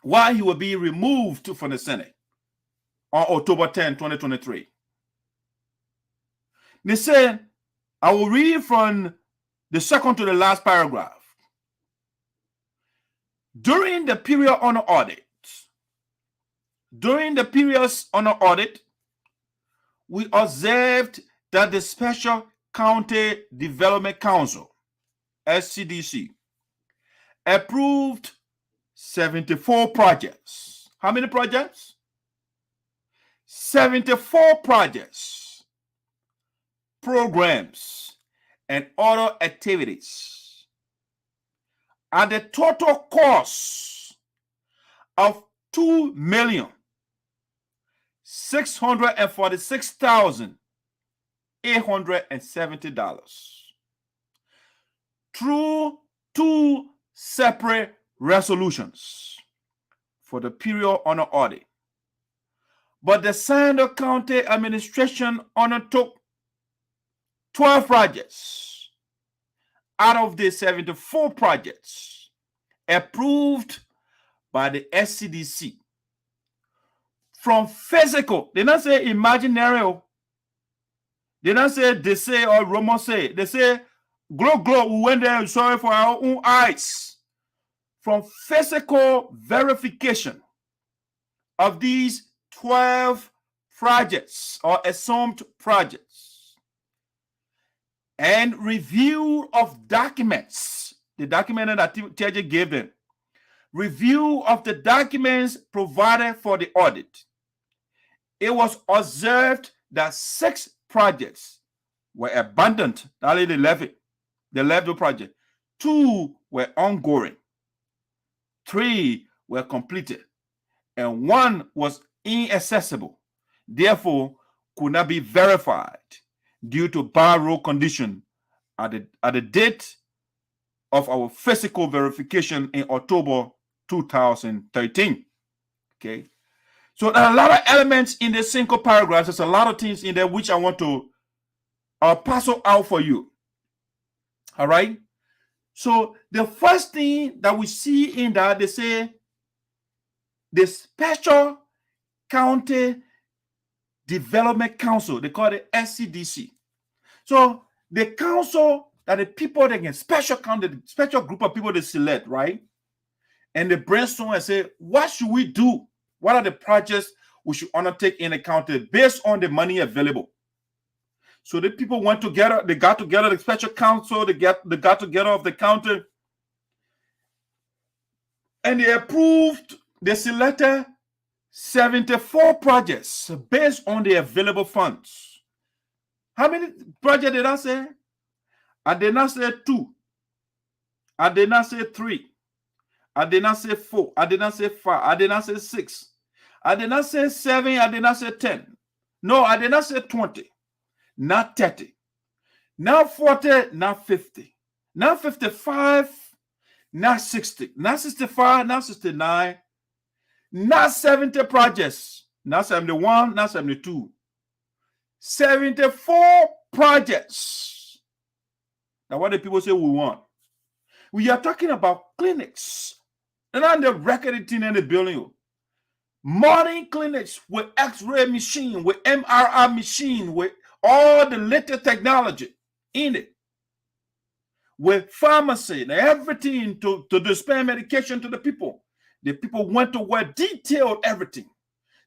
Why he will be removed from the Senate on October 10, 2023. They say, I will read from the second to the last paragraph. During the period on audit, we observed that the Special County Development Council, SCDC, approved 74 projects. How many projects? 74 projects, programs, and other activities at the total cost of $2,646,870 through 2 separate resolutions for the period under audit. But the Sinoe County administration undertook 12 projects out of the 74 projects approved by the SCDC. From physical, they don't say imaginary, they don't say they say or rumor say, they say glow, we went there and saw it for our own eyes. From physical verification of these 12 projects or assumed projects and review of documents, the document that Teahjay gave them, review of the documents provided for the audit, it was observed that 6 projects were abandoned. They left the project. 2 were ongoing. 3 were completed. And 1 was inaccessible. Therefore, could not be verified due to bad road condition at the date of our physical verification in October 2013. Okay. So there are a lot of elements in the single paragraph. There's a lot of things in there which I want to pass out for you. All right. So the first thing that we see in that, they say the Special County Development Council, they call it SCDC. So the council that the people that can special group of people they select, right? And they brainstorm and say, what should we do? What are the projects we should undertake in the county based on the money available? So the people went together, they got together, the special council, they got together of the county, and they approved, they selected 74 projects based on the available funds. How many projects did I say? I did not say 2. I did not say 3. I did not say 4. I did not say 5. I did not say 6. I did not say 7. I did not say 10. No, I did not say 20. Not 30. Not 40. Not 50. Not 55. Not 60. Not 65. Not 69. Not 70 projects. Not 71. Not 72. 74 projects. Now, what do people say we want? We are talking about clinics. And on the record in the building, modern clinics with X-ray machine, with MRI machine, with all the latest technology in it, with pharmacy and everything to dispense medication to the people. The people went to work, detailed everything.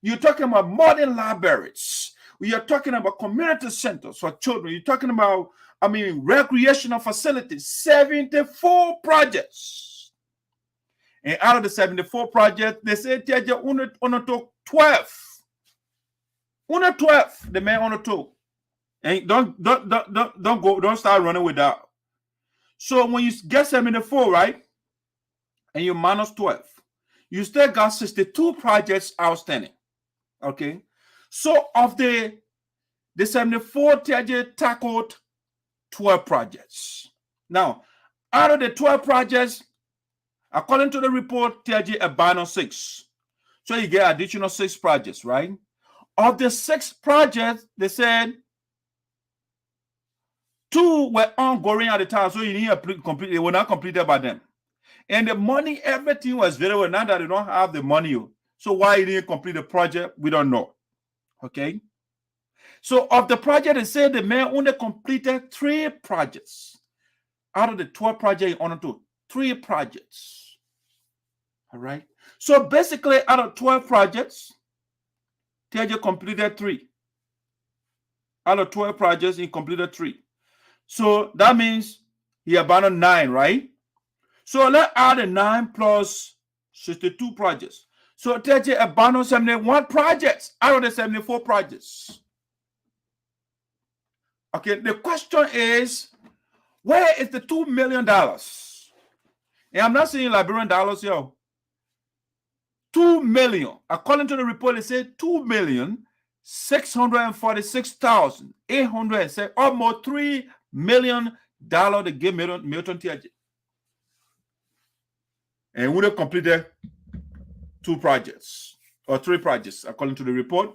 You're talking about modern libraries. We are talking about community centers for children. You're talking about, recreational facilities. 74 projects. And out of the 74 projects, they said Teahjay undertook 12. Only 12 the man undertook. And don't start running with that. So when you get 74, right, and you minus 12, you still got 62 projects outstanding. Okay. So of the 74, Teahjay tackled 12 projects. Now, out of the 12 projects, according to the report, Teahjay abandoned 6. So you get additional 6 projects, right? Of the 6 projects, they said 2 were ongoing at the time, so you need to complete. They were not completed by them. And the money, everything was very well. Now that they don't have the money, so why you didn't complete the project, we don't know. Okay. So of the project, they said the man only completed 3 projects. Out of the 12 projects, he only took 3 projects. All right. So basically, out of 12 projects, Teahjay completed 3. Out of 12 projects, he completed 3. So that means he abandoned 9, right? So let's add a 9 plus 62 projects. So Teahjay abandoned 71 projects out of the 74 projects. Okay, the question is, where is the $2 million? And I'm not saying Liberian dollars here. 2 million. According to the report, it said 2,646,807, almost $3 million they gave Milton Teahjay. And we have completed 2 projects or 3 projects, according to the report.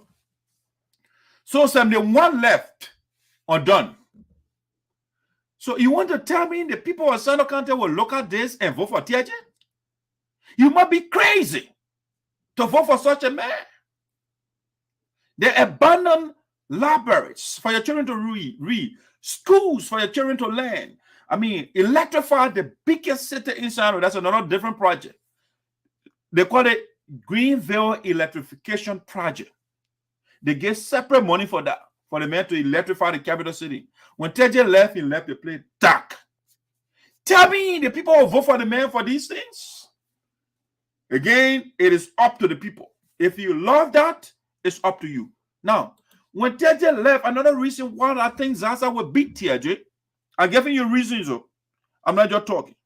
So 71 left undone. So you want to tell me the people of Sinoe County will look at this and vote for Teahjay? You must be crazy to vote for such a man. They abandon libraries for your children to read, schools for your children to learn. I mean, electrify the biggest city in Sinoe. That's another different project. They call it Greenville Electrification Project. They get separate money for that, for the man to electrify the capital city. When Teahjay left, he left the place dark. Tell me the people will vote for the man for these things? Again, it is up to the people. If you love that, it's up to you. Now, when Teahjay left, another reason why I think Zarzar will beat Teahjay, I'm giving you reasons. I'm not just talking.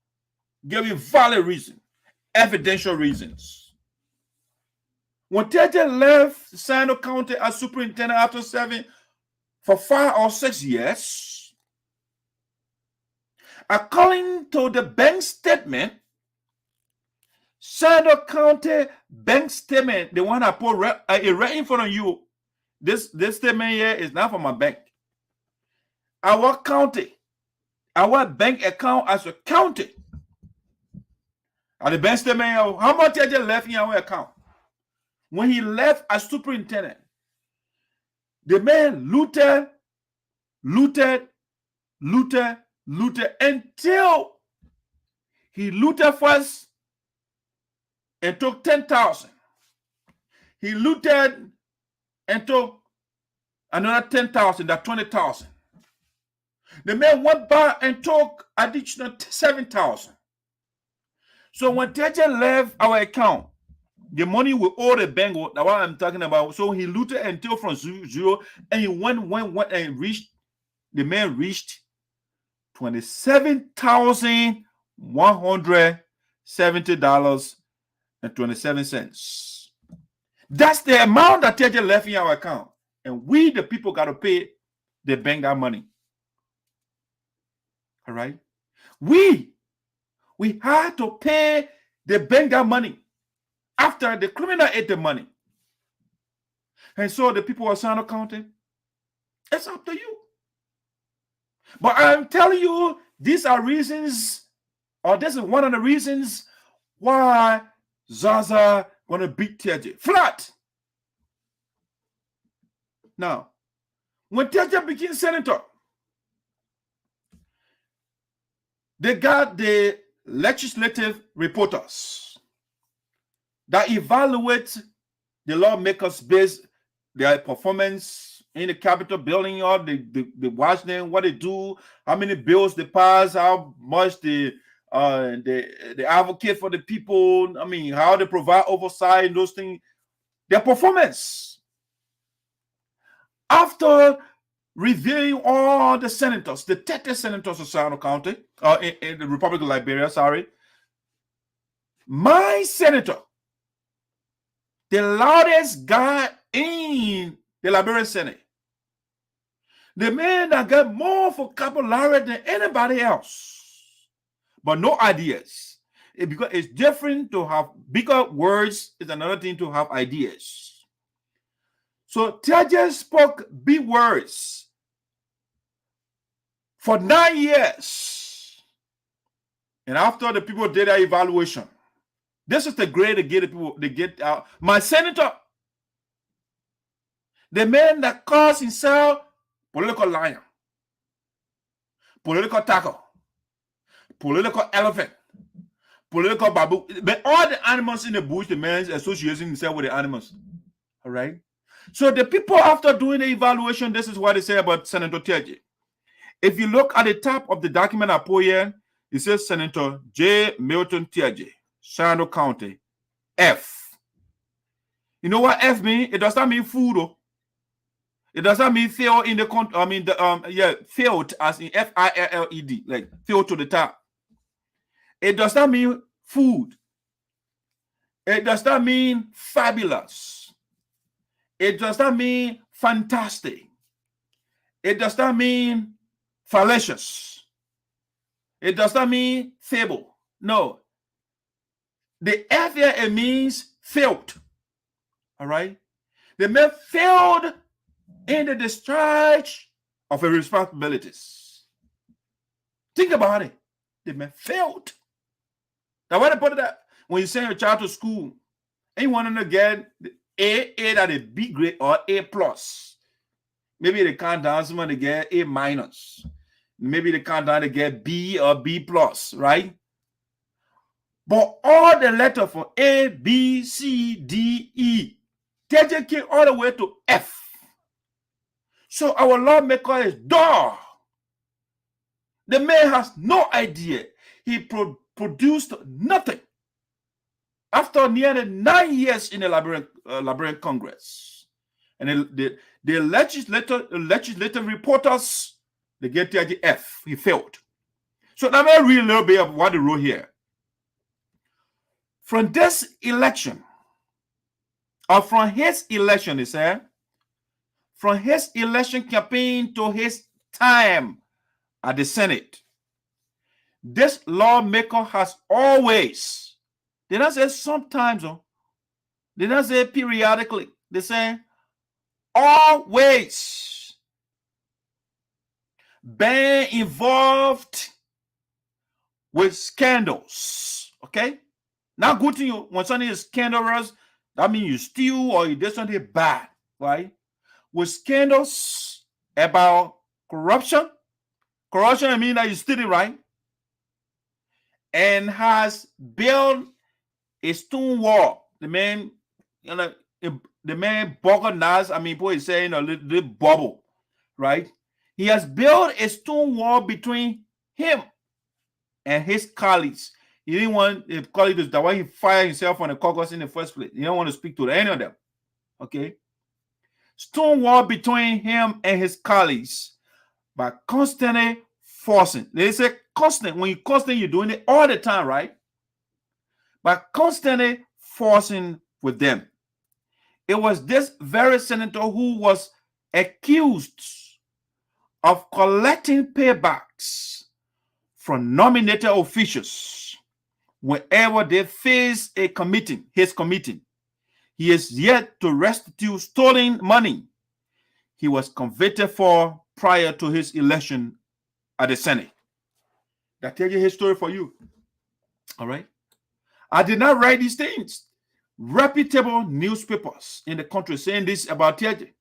Giving valid reasons, evidential reasons. When Teahjay left Sinoe County as superintendent after serving for 5 or 6 years, according to the bank statement, Sinoe County bank statement, the one I put right in front of you, this statement here is not from my bank. Our county, our bank account as a county, and the bank statement, how much Teahjay left in our account? When he left as superintendent, the man looted until he looted first and took 10,000. He looted and took another 10,000, that's 20,000. The man went back and took additional 7,000. So when Teahjay left our account, the money we owe the bank, that's what I'm talking about. So he looted until from 0, and he went and reached, the man reached $27,170.27. That's the amount that Teahjay left in our account. And we, the people, got to pay the bank that money. All right? We had to pay the bank that money after the criminal ate the money. And so the people of Sinoe County, it's up to you. But I'm telling you, these are reasons, or this is one of the reasons why Zarzar gonna beat Teahjay flat. Now, when Teahjay became senator, they got the legislative reporters that evaluate the lawmakers based their performance in the Capitol building, or the watch them, what they do, how many bills they pass, how much they advocate for the people, I mean, how they provide oversight and those things, their performance. After reviewing all the senators, the 30 senators of Sinoe County, in the Republic of Liberia, sorry, my senator, the loudest guy in the Liberian Senate, the man that got more vocabulary than anybody else, but no ideas. Because it's different to have bigger words, it's another thing to have ideas. So Teahjay spoke big words for 9 years. And after the people did their evaluation, this is the grade they get out. My senator, the man that calls himself political lion, political tackle, political elephant, political babu, but all the animals in the bush, the man associating himself with the animals. All right. So the people, after doing the evaluation, this is what they say about Senator Teahjay. If you look at the top of the document I put here, it says Senator J. Milton Teahjay, Sinoe County, F. You know what F means? It does not mean food, though. It does not mean failed in the country. I mean, failed as in F-I-L-L-E-D, like failed to the top. It does not mean food. It does not mean fabulous. It does not mean fantastic. It does not mean fallacious. It does not mean fable. No. The F here, it means failed. All right? The man failed in the discharge of his responsibilities. Think about it. The man failed. Now, why they put it that when you send your child to school and you want them to get A at a B grade or A plus, maybe they can't down someone to get A minus. Maybe they can't down to get B or B plus, right? But all the letters from A, B, C, D, E, Teahjay came all the way to F. So our lawmaker is dull. The man has no idea. He produced nothing. After nearly 9 years in the Liberian Congress, and the legislative reporters, they get Teahjay F. He failed. So let me read a little bit of what they wrote here. From this election, or from his election, he said, from his election campaign to his time at the Senate, this lawmaker has always, they don't say sometimes, they don't say periodically, they say always been involved with scandals. Okay? Now, good to you, when something is scandalous, that means you steal or you did something bad, right? With scandals about corruption. Corruption, I mean that you steal it, right? And has built a stone wall. The man, the man organized, I mean, boy is saying a little bubble, right? He has built a stone wall between him and his colleagues. He didn't want his colleagues, that's why he fired himself on the caucus in the first place. He didn't want to speak to any of them. Okay? Stone wall between him and his colleagues by constantly forcing. They say constant. When you constantly, you're doing it all the time, right? By constantly forcing with them. It was this very senator who was accused of collecting paybacks from nominated officials whenever they face a committee, his committee. He is yet to restitute stolen money he was convicted for prior to his election at the Senate. That tells you his story for you. All right. I did not write these things. Reputable newspapers in the country saying this about Teahjay.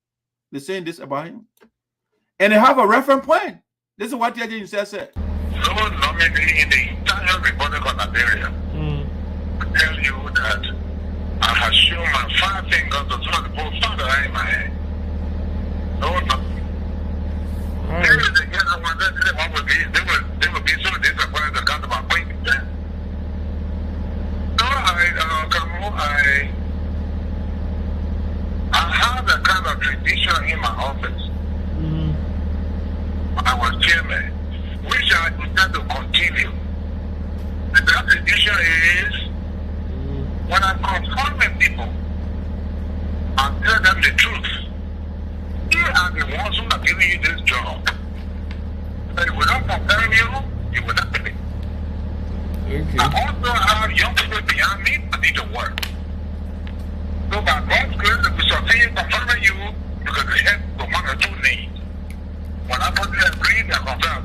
They're saying this about him. And they have a reference point. This is what Teahjay himself said. No nominee in the entire Republic of Liberia tell you that I have shown my 5 fingers to some of the post father in my hand. No, nothing. There is a guy one that they will be so disappointed because of my appointment. No, I have a kind of tradition in my office. I was chairman, which I intend to continue. And that tradition is when I'm confronting people, I tell them the truth. They are the ones who are giving you this job. But if we don't compare you, you will not get it. Okay. I also have young people behind me that need to work. So by God's grace, if we succeed confirming you, because they have the 1 or 2 needs. When I put the agree, they confirm,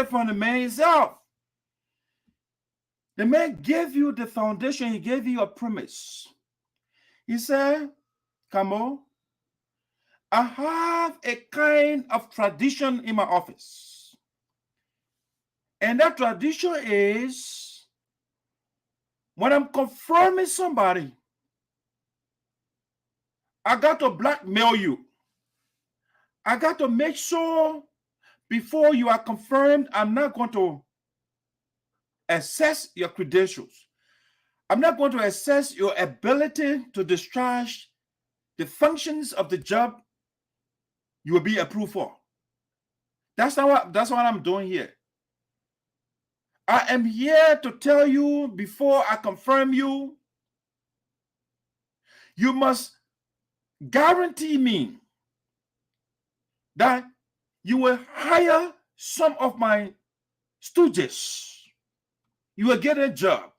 started from the man himself. The man gave you the foundation. He gave you a premise. He said, Camo, I have a kind of tradition in my office. And that tradition is when I'm confirming somebody, I got to blackmail you. I got to make sure before you are confirmed, I'm not going to assess your credentials. I'm not going to assess your ability to discharge the functions of the job you will be approved for. That's what I'm doing here. I am here to tell you before I confirm you, you must guarantee me that you will hire some of my stooges. You will get a job.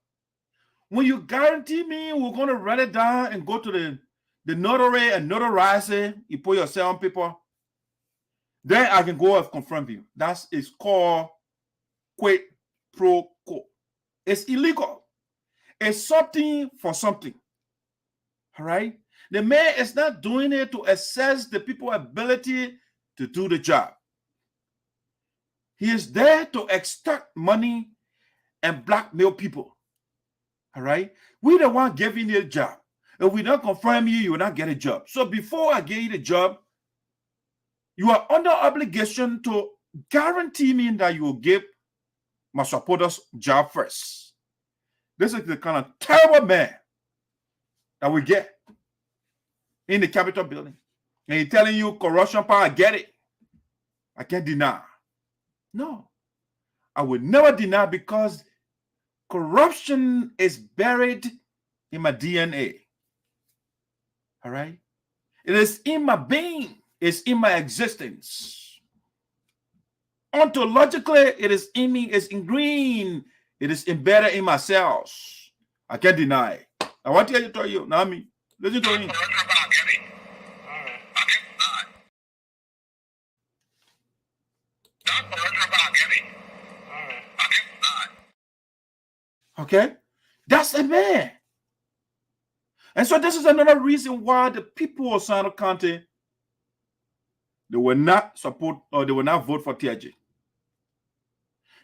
When you guarantee me, we're going to write it down and go to the notary and notarize it. You put yourself on paper. Then I can go and confirm you. That is called quid pro quo. It's illegal. It's something for something. All right? The man is not doing it to assess the people's ability to do the job. He is there to extract money and blackmail people. All right? We the one giving you a job. If we don't confirm you, you will not get a job. So before I give you the job, you are under obligation to guarantee me that you will give my supporters job first. This is the kind of terrible man that we get in the Capitol building. And he's telling you corruption power, I get it. I can't deny. No, I will never deny because corruption is buried in my DNA. All right? It is in my being. It's in my existence. Ontologically, it is in me. It's ingrained. It is embedded in my cells. I can't deny it. I want to tell you, Nami, listen to me. Okay? That's a man. And so this is another reason why the people of Sinoe County, they will not support or they will not vote for Teah Jardia.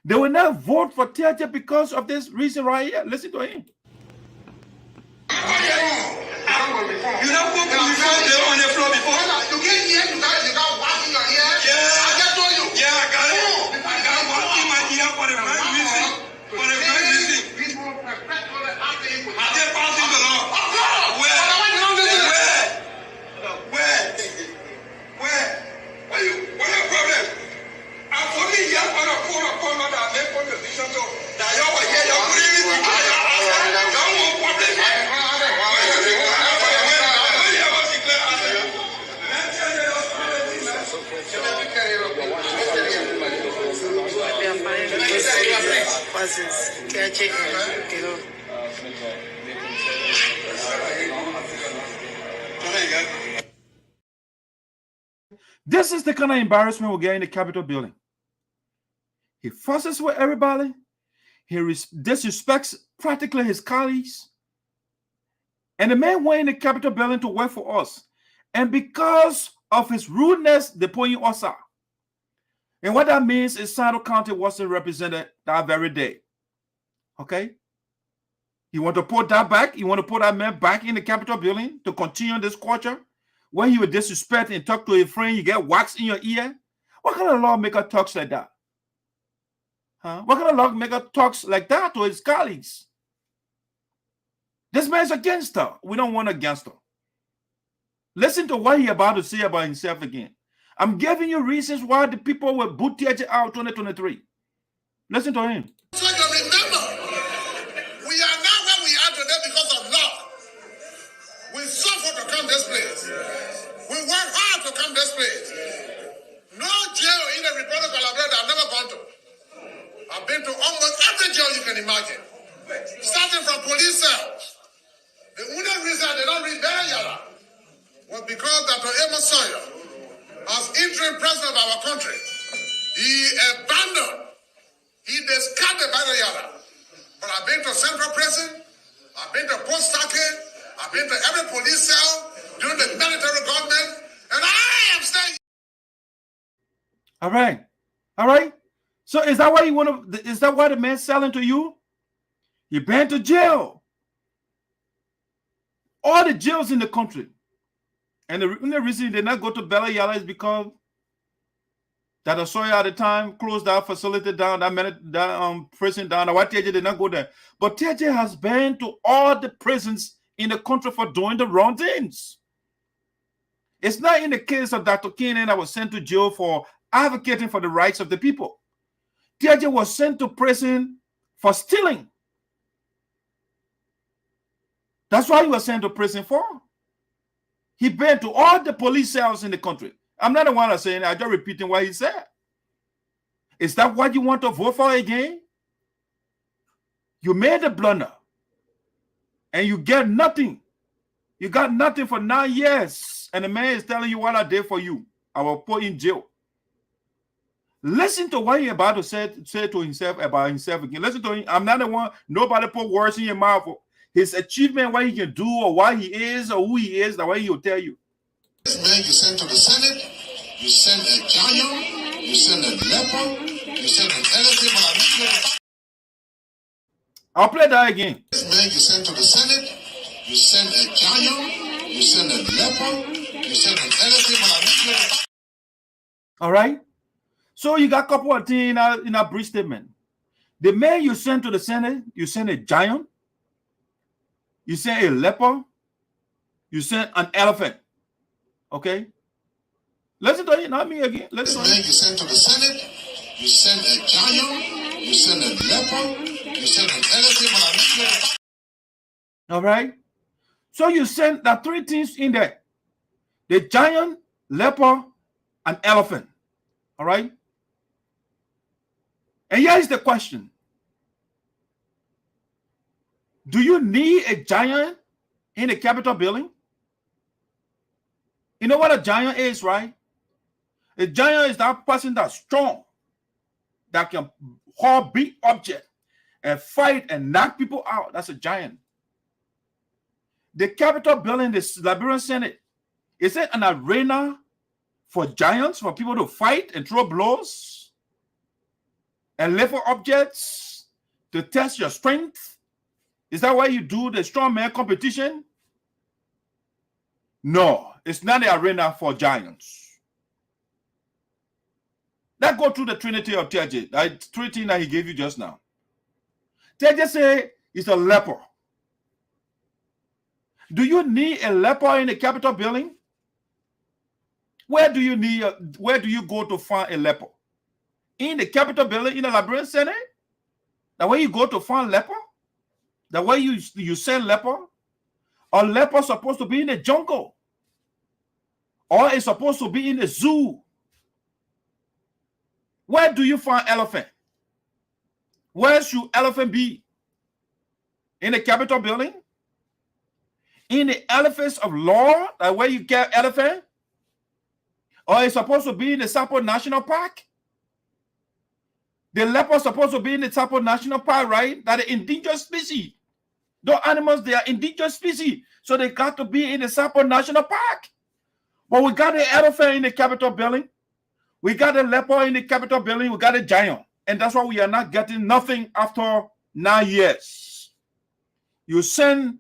They will not vote for Teah Jardia because of this reason right here. Listen to him. You don't put me on the floor before. You get here, you got washing your hair. Yeah. I just told you. Yeah, I got it. I got washing my hair for the right reason. For the right reason. People respectfully asking for. Are they passing the law? Where? What your problem? I'm only here on a phone that make one decision so that you are here, you're putting me to don't want problem. This is the kind of embarrassment we get in the Capitol building. He fusses with everybody. He disrespects practically his colleagues. And the man went in the Capitol building to work for us. And because of his rudeness, they put him outside. And what that means is Sinoe County wasn't represented that very day. Okay? You want to put that back? You want to put that man back in the Capitol building to continue this culture? When he would disrespect and talk to a friend, you get wax in your ear? What kind of lawmaker talks like that? Huh? What kind of lawmaker talks like that to his colleagues? This man's a gangster. We don't want a gangster. Listen to what he's about to say about himself again. I'm giving you reasons why the people will boot Teah Jardia out 2023. Listen to him. So you remember, we are now where we are today because of love. We suffered to come this place. We worked hard to come this place. No jail in the Republic of Liberia that I've never gone to. I've been to almost every jail you can imagine. Starting from police cells. The only reason they don't read Yala was because Dr. Emerson, as interim president of our country, he abandoned He discarded Bayayala. But I've been to Central Prison, I've been to Post Stockade, I've been to every police cell during the military government, and I am staying. All right. All right. So is that why you want to? Is that why the man's selling to you? You've been to jail. All the jails in the country. And the reason he did not go to Bella Yala is because that Asoya at the time closed that facility down, that prison down. Why Teah Jardia did not go there? But Teah Jardia has been to all the prisons in the country for doing the wrong things. It's not in the case of Dr. Keenan that was sent to jail for advocating for the rights of the people. Teah Jardia was sent to prison for stealing. That's why he was sent to prison for. He been to all the police cells in the country. I'm not the one that's saying it, I'm just repeating what he said. Is that what you want to vote for again? You made a blunder. And you get nothing. You got nothing for 9 years. And the man is telling you what I did for you. I will put in jail. Listen to what he's about to say to himself about himself again. Listen to him. I'm not the one. Nobody put words in your mouth. His achievement, what he can do, or what he is, or who he is, the way he'll tell you. This man you send to the Senate, you send a giant, you send a leper, you send an elephant. I'll play that again. This man you send to the Senate, you send a giant, you send a leper, you send an elephant. All right. So you got a couple of things in a brief statement. The man you send to the Senate, you send a giant, you send a leper, you send an elephant. Okay? Listen to it, not me again. Listen to it. You send to the Senate, you send a giant, you send a leper, you send an elephant. All right? So you send the three things in there. The giant, leper, and elephant. All right? And here is the question. Do you need a giant in the Capitol building? You know what a giant is, right? A giant is that person that's strong, that can hold big object and fight and knock people out. That's a giant. The Capitol building, the Liberian Senate, is it an arena for giants, for people to fight and throw blows and lift objects to test your strength? Is that why you do the strongman competition? No, it's not the arena for giants. That go through the Trinity of Teah Jardia, that Trinity that he gave you just now. Teah Jardia say it's a leper. Do you need a leper in the Capitol building? Where do you go to find a leper? In the Capitol building, in the Liberian Senate? The way you go to find leper? The way you send leper? Or leper supposed to be in the jungle? Or it's supposed to be in the zoo? Where do you find elephant? Where should elephant be? In the Capitol building? In the elephants of law? The way you get elephant? Or it's supposed to be in the Sarpo National Park? The leopard supposed to be in the Sarpo National Park, right? That are endangered species. Those animals, they are endangered species. So they got to be in the Sarpo National Park. But we got the elephant in the Capitol building. We got the leopard in the Capitol building. We got a giant. And that's why we are not getting nothing after 9 years. You send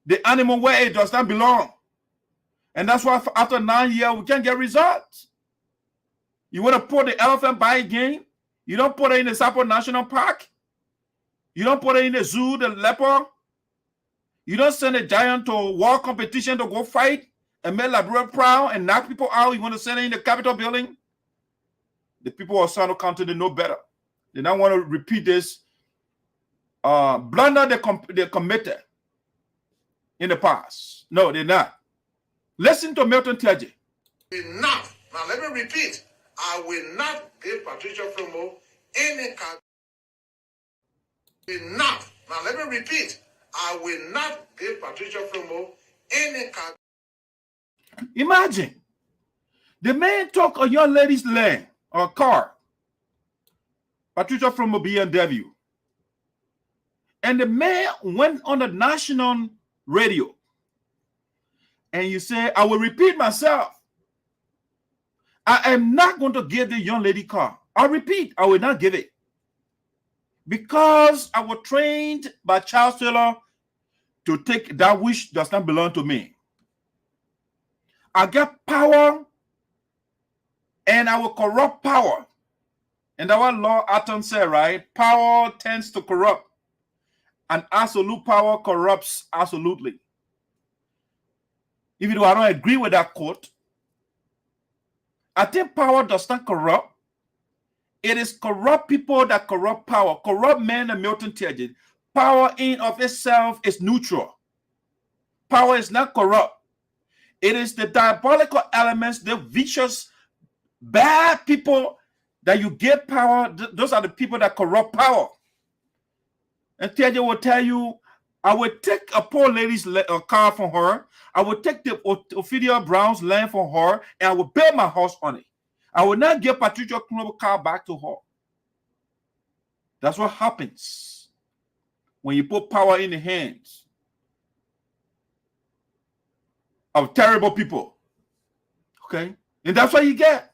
the animal where it does not belong. And that's why after 9 years, we can't get results. You want to put the elephant by again? You don't put it in the Sarpo National Park. You don't put it in the zoo, the leopard. You don't send a giant to a war competition to go fight and make Liberia proud and knock people out. You want to send it in the Capitol building? The people of Sinoe County, they know better. They don't want to repeat this blunder they committed in the past. No, they're not. Listen to Milton Teahjay. Enough. Now let me repeat. I will not give Patricia Flomo any card. Enough. Now let me repeat. I will not give Patricia Flomo any card. Imagine the man took a young lady's land or car Patricia from BMW. And the man went on the national radio. And you say, I will repeat myself. I am not going to give the young lady car. I repeat, I will not give it. Because I was trained by Charles Taylor to take that which does not belong to me. I get power and I will corrupt power. And that what Lord Atom said, right? Power tends to corrupt. And absolute power corrupts absolutely. Even though I don't agree with that quote, I think power does not corrupt. It is corrupt people that corrupt power. Corrupt men and Milton Teahjay. Power in of itself is neutral. Power is not corrupt. It is the diabolical elements, the vicious, bad people that you give power. Those are the people that corrupt power. And Teahjay will tell you, I will take a poor lady's car from her. I will take the Ophelia Brown's land from her, and I will build my house on it. I will not give Patricia Knobl's car back to her. That's what happens when you put power in the hands of terrible people. Okay? And that's what you get.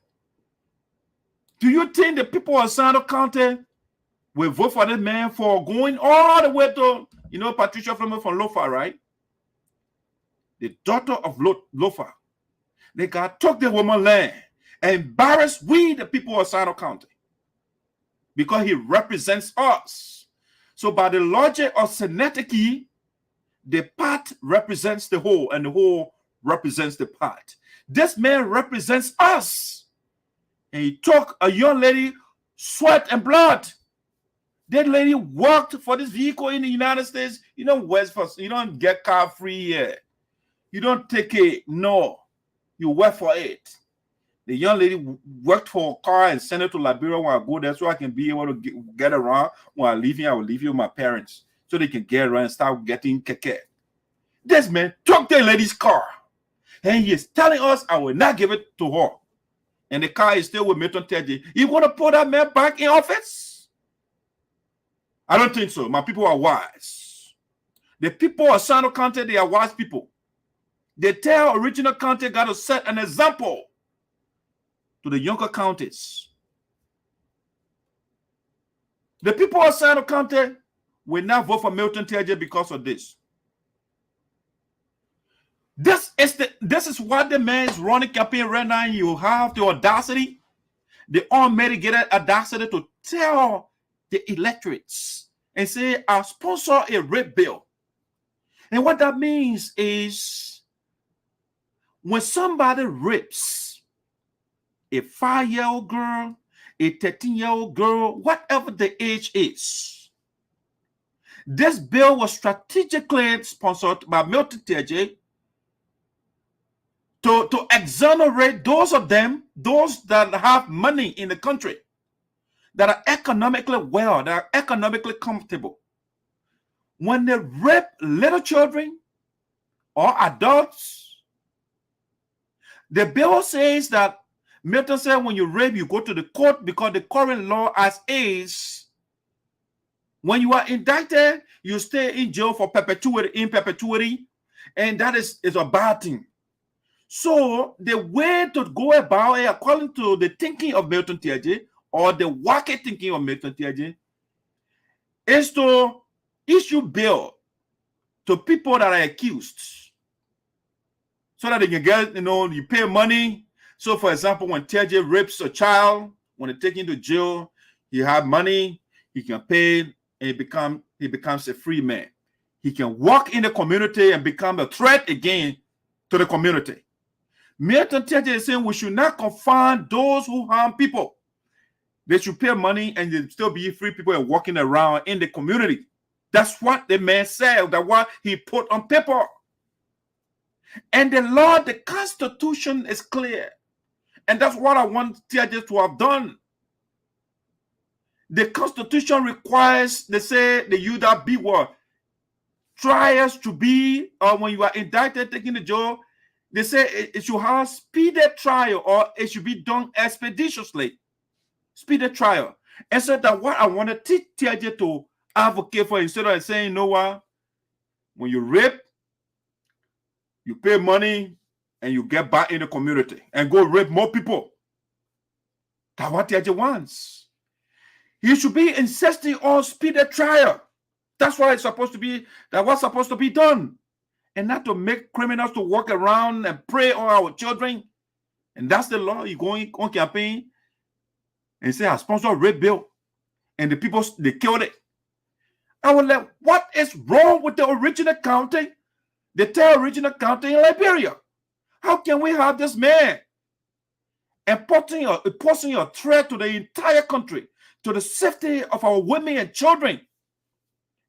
Do you think the people of Sinoe County will vote for this man for going all the way to, Patricia from Lofa, right? The daughter of Lofa. They took the woman land and embarrassed we, the people of Sinoe County, because he represents us. So by the logic of synecdoche, the part represents the whole, and the whole represents the part. This man represents us. And he took a young lady, sweat and blood. That lady worked for this vehicle in the United States. You don't get car free here. You don't take it. No. You work for it. The young lady worked for a car and sent it to Liberia when I go there so I can be able to get around. When I leave here, I will leave here with my parents so they can get around and start getting keke. This man took the lady's car and he is telling us I will not give it to her. And the car is still with Milton Teahjay. You want to put that man back in office? I don't think so. My people are wise. The people of Sinoe County, they are wise people. They tell original county got to set an example to the younger counties. The people of Sinoe County will not vote for Milton Teahjay because of this. This is what the man is running campaign right now. You have the audacity, the unmitigated audacity to tell the electorates and say, I'll sponsor a rape bill. And what that means is when somebody rapes a 5-year-old girl, a 13-year-old girl, whatever the age is, this bill was strategically sponsored by Milton Teahjay to exonerate those of them, those that have money in the country, that are economically well, that are economically comfortable. When they rape little children or adults, the bill says that Milton said when you rape, you go to the court because the current law as is, when you are indicted, you stay in jail for perpetuity, and that is a bad thing. So the way to go about it, according to the thinking of Milton Teahjay, or the wacky thinking of Milton Teahjay, is to issue bail to people that are accused, so that they can get, you pay money. So, for example, when Teahjay rapes a child, when they take him to jail, he have money, he can pay, and he becomes a free man. He can walk in the community and become a threat again to the community. Milton Teahjay is saying we should not confine those who harm people. They should pay money and they still be free people and walking around in the community. That's what the man said. That's what he put on paper. And the law, the Constitution is clear. And that's what I want Teahjay to have done. The Constitution requires, they say, the UWB word, trials to be, when you are indicted, taken to jail, they say it should have speeded trial or it should be done expeditiously. Speeded trial. And so that what I want to teach Teahjay to advocate for, instead of saying, you know what, when you rape, you pay money and you get back in the community and go rape more people. That's what Teahjay wants. He should be insisting on speedy trial. That's what it's supposed to be. That's what's supposed to be done. And not to make criminals to walk around and prey on our children. And that's the law. You go on campaign and say, I sponsor a rape bill. And the people, they killed it. I was like, what is wrong with the original county? The Teah original county in Liberia? How can we have this man and posing a threat to the entire country, to the safety of our women and children?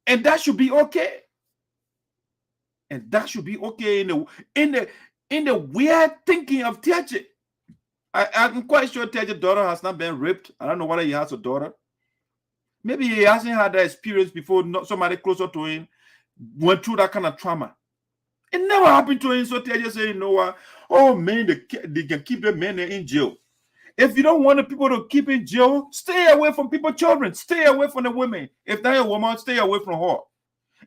And that should be okay. And that should be okay in the weird thinking of Teahjay. I'm quite sure Teahjay's daughter has not been raped. I don't know whether he has a daughter. Maybe he hasn't had that experience before. Somebody closer to him went through that kind of trauma. It never happened to him. So Teahjay said, you know what? Oh man, they can keep the men in jail. If you don't want the people to keep in jail, stay away from people's children. Stay away from the women. If that's a woman, stay away from her.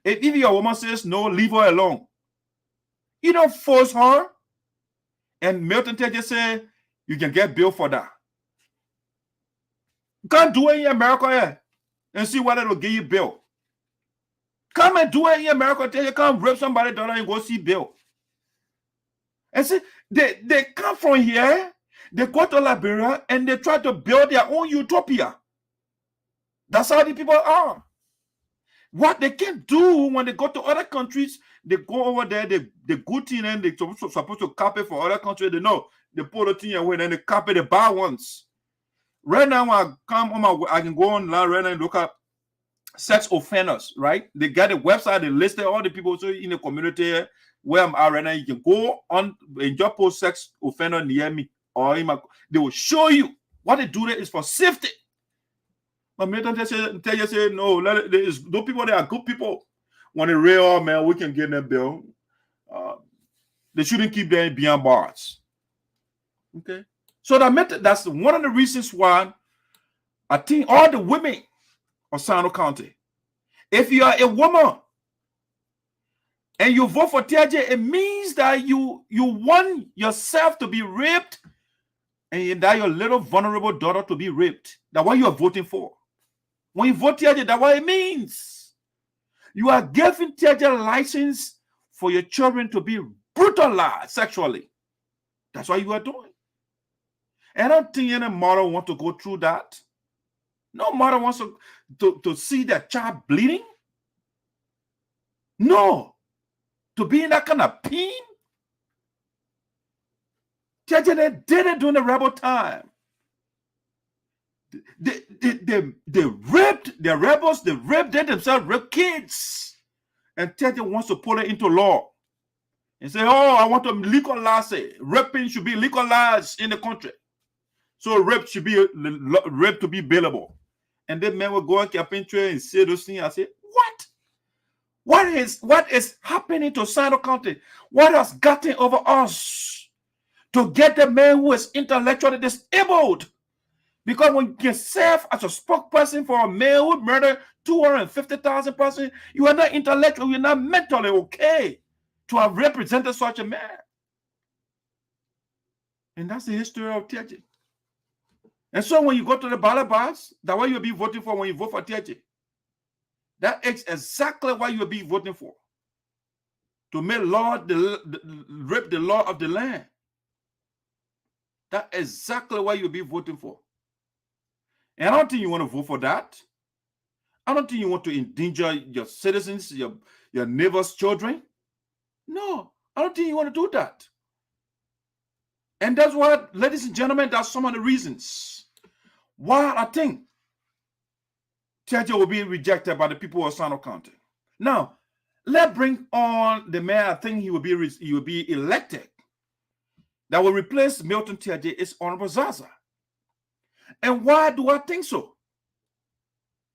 If your woman says no, leave her alone. You don't force her. And Milton Teahjay said, you can get bail for that. You can't do it in America here and see whether it'll give you bail. Come and do it in America. Teahjay come rape somebody's daughter and go see bail. And see, they come from here, they go to Liberia, and they try to build their own utopia. That's how the people are. What they can do when they go to other countries, they go over there, they good thing, and they're supposed to copy for other countries. They know they put the thing away, and they copy the bad ones. Right now, when I come on I can go online right now and look up sex offenders, right? They got a website, they listed all the people so in the community where I'm at right now. You can go on and just post sex offender near me, or they will show you what they do there is for safety. But Milton Teahjay say, no, those people, they are good people. When they real, man, we can get them bill. They shouldn't keep them behind bars. Okay? So that's one of the reasons why I think all the women of Sinoe County, if you are a woman and you vote for Teahjay, it means that you want yourself to be raped and that your little vulnerable daughter to be raped. That's what you are voting for. When you vote Teahjay, that's what it means. You are giving Teahjay a license for your children to be brutalized sexually. That's what you are doing. And I don't think any mother wants to go through that. No mother wants to see their child bleeding. No. To be in that kind of pain. Teahjay, they did it during the rebel time. They raped the rebels, they raped themselves, raped kids. And Teahjay wants to put it into law. And say, oh, I want to legalize it. Raping should be legalized in the country. So rape should be rape to be bailable. And then men will go on campaign trail and say those things. I say, what is happening to Sinoe County? What has gotten over us to get the man who is intellectually disabled? Because when you can serve as a spokesperson for a man who murdered 250,000 persons, you are not intellectual, you're not mentally okay to have represented such a man. And that's the history of Teahjay. And so when you go to the ballot box, that's what you'll be voting for when you vote for Teahjay. That is exactly what you'll be voting for. To make rip the law of the land. That's exactly what you'll be voting for. And I don't think you want to vote for that. I don't think you want to endanger your citizens, your neighbors' children. No, I don't think you want to do that. And that's what, ladies and gentlemen, that's some of the reasons why I think Teahjay will be rejected by the people of Sinoe County. Now, let's bring on the man I think he will be elected that will replace Milton Teahjay is Honorable Zarzar. And why do I think so?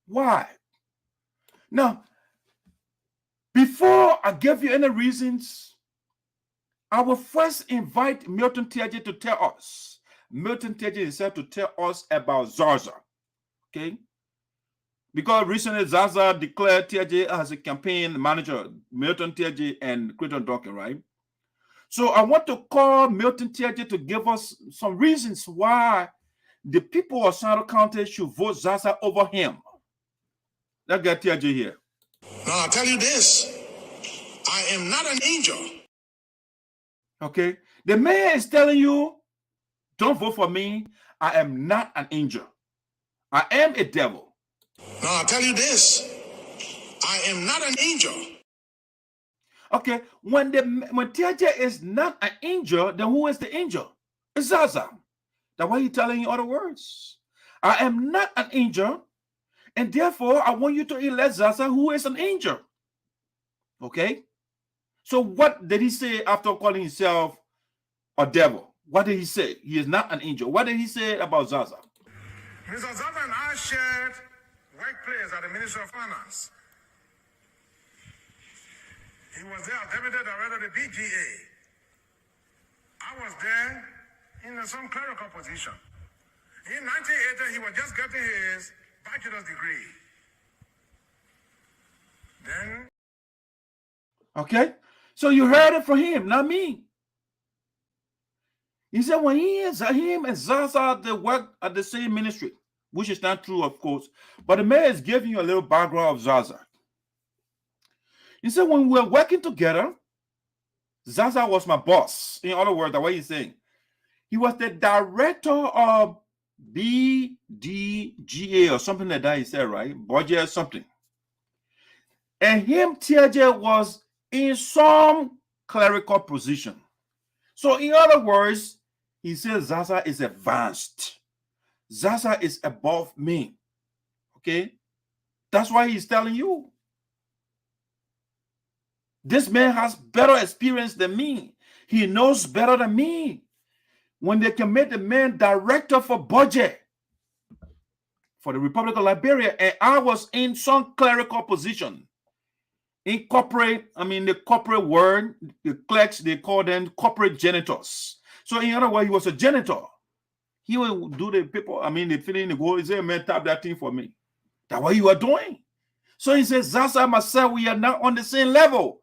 Why? Now, before I give you any reasons, I will first invite Milton Teahjay to tell us. Milton Teahjay himself to tell us about Zarzar. Okay. Because recently Zarzar declared Teahjay as a campaign manager, Milton Teahjay and Clayton Duncan, right? So I want to call Milton Teahjay to give us some reasons why the people of Sinoe County should vote Zarzar over him. Let's get Teahjay here. Now I'll tell you this. I am not an angel. Okay. The man is telling you, don't vote for me. I am not an angel. I am a devil. Now I'll tell you this. I am not an angel. Okay. When Teahjay is not an angel, then who is the angel? It's Zarzar. That's why he's telling you other words. I am not an angel, and therefore I want you to elect Zarzar, who is an angel. Okay? So what did he say after calling himself a devil? What did he say? He is not an angel. What did he say about Zarzar? Mr. Zarzar and I shared workplace at the Ministry of Finance. He was there as deputy director of the BGA. I was there in some clerical position. In 1980, he was just getting his bachelor's degree. Then... Okay? So you heard it from him, not me. He said when him and Zarzar, they work at the same ministry, which is not true, of course. But the man is giving you a little background of Zarzar. He said when we were working together, Zarzar was my boss. In other words, the way he's saying, he was the director of BDGA or something like that, he said, right? Budget or something. And him, Teahjay, was in some clerical position. So in other words, he says Zarzar is advanced. Zarzar is above me. Okay? That's why he's telling you. This man has better experience than me. He knows better than me. When they can make the man director for budget for the Republic of Liberia, and I was in some clerical position. In corporate, the corporate world, the clerks, they call them corporate janitors. So in other words, he was a janitor. He will do the people, they fill in the goal. He said, man, tap that thing for me. That's what you are doing. So he says, Zarzar, myself, we are not on the same level.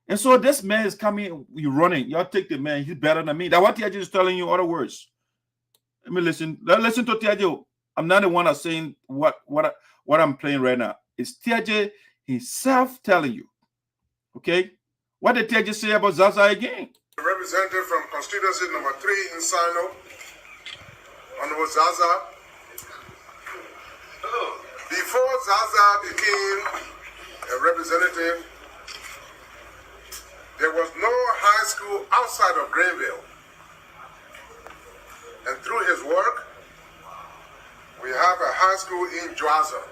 And so this man is coming, you running. Y'all take the man, he's better than me. That's what Teahjay is telling you, other words. Let me listen. Listen to Teahjay. I'm not the one that's saying what I'm playing right now. It's Teahjay himself telling you. Okay? What did Teahjay say about Zarzar again? A representative from constituency number 3 in Sinoe, Honorable Zarzar. Before Zarzar became a representative, there was no high school outside of Greenville. And through his work, we have a high school in Zarzar.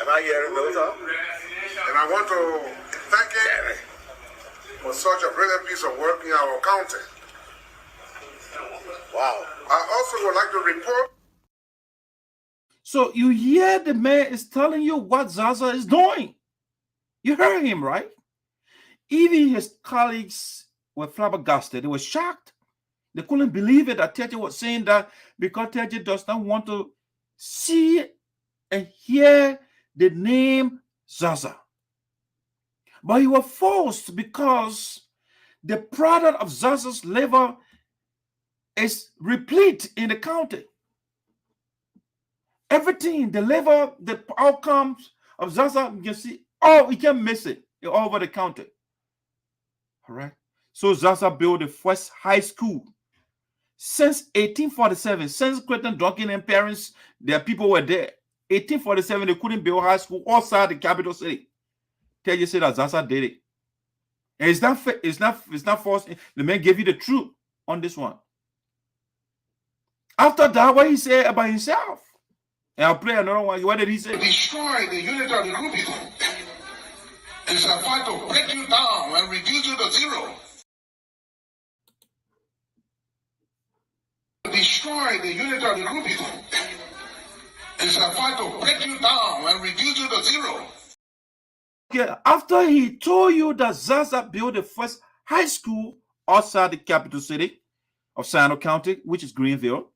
Am I hearing those up? And I want to thank him for such a brilliant piece of work in our county. Wow. I also would like to report. So you hear the man is telling you what Zarzar is doing. You heard him, right? Even his colleagues were flabbergasted. They were shocked. They couldn't believe it that Teahjay was saying that because Teahjay does not want to see and hear the name Zarzar. But he was forced because the product of Zarzar's labor is replete in the county. Everything, the labor, the outcomes of Zarzar, you can see, we can't miss it all over the county. All right. So Zarzar built the first high school since 1847, since Clayton Duncan and parents, their people were there. 1847, they couldn't build high school outside the capital city. Teahjay said that Zarzar did it. And it's not false. The man gave you the truth on this one. After that, what he said about himself. And I'll play another one. What did he say? Destroy the unit of the Rubicon. It's a fight to break you down and reduce you to zero. Destroy the unit of the Rubicon. It's a fight to break you down and reduce you to zero. Okay, after he told you that Zarzar built the first high school outside the capital city of Sinoe County, which is Greenville,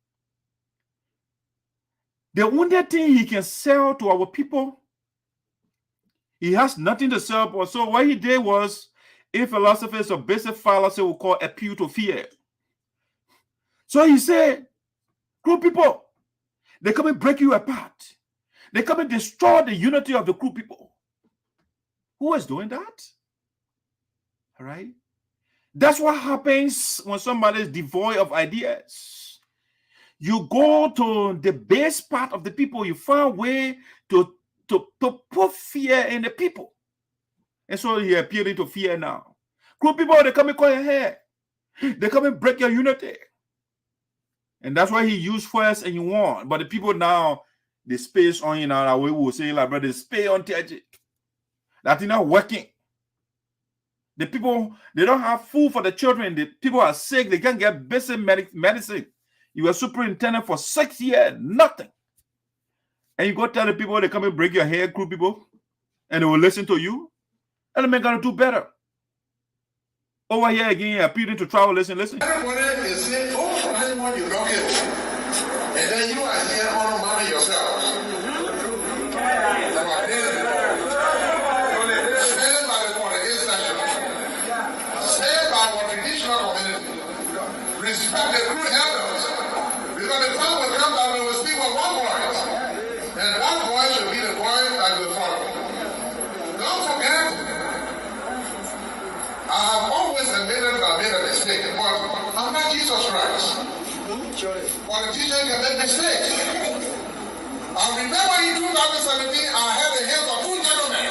The only thing he can sell to our people, he has nothing to sell. So what he did was, a philosophy is a basic fallacy we call appeal to fear. So he said, Kru people, they come and break you apart. They come and destroy the unity of the Kru people. Who is doing that? All right. That's what happens when somebody is devoid of ideas. You go to the base part of the people, you find a way to put fear in the people. And so he appealing to fear now. Kru people, they come and call your hair. They come and break your unity. And that's why he used first and you won. But the people now, they space on you now. We will say, like, brother, space on Teah Jardia. That is not working. The people, they don't have food for the children. The people are sick. They can't get basic medicine. You were superintendent for 6 years, nothing. And you go tell the people they come and break your hair, Kru people, and they will listen to you. And they're going to do better. Over here again, appealing to travel. Listen. Everybody is saying, oh, anyone you don't get. And then you are here on money yourself. Respect the Kru elders, because the time will come that we will speak with one voice, and that voice will be the voice that will follow. Don't forget, I have always admitted that I made a mistake, but I'm not Jesus Christ. Politicians can make mistakes. I remember in 2017, I had the hands of two gentlemen.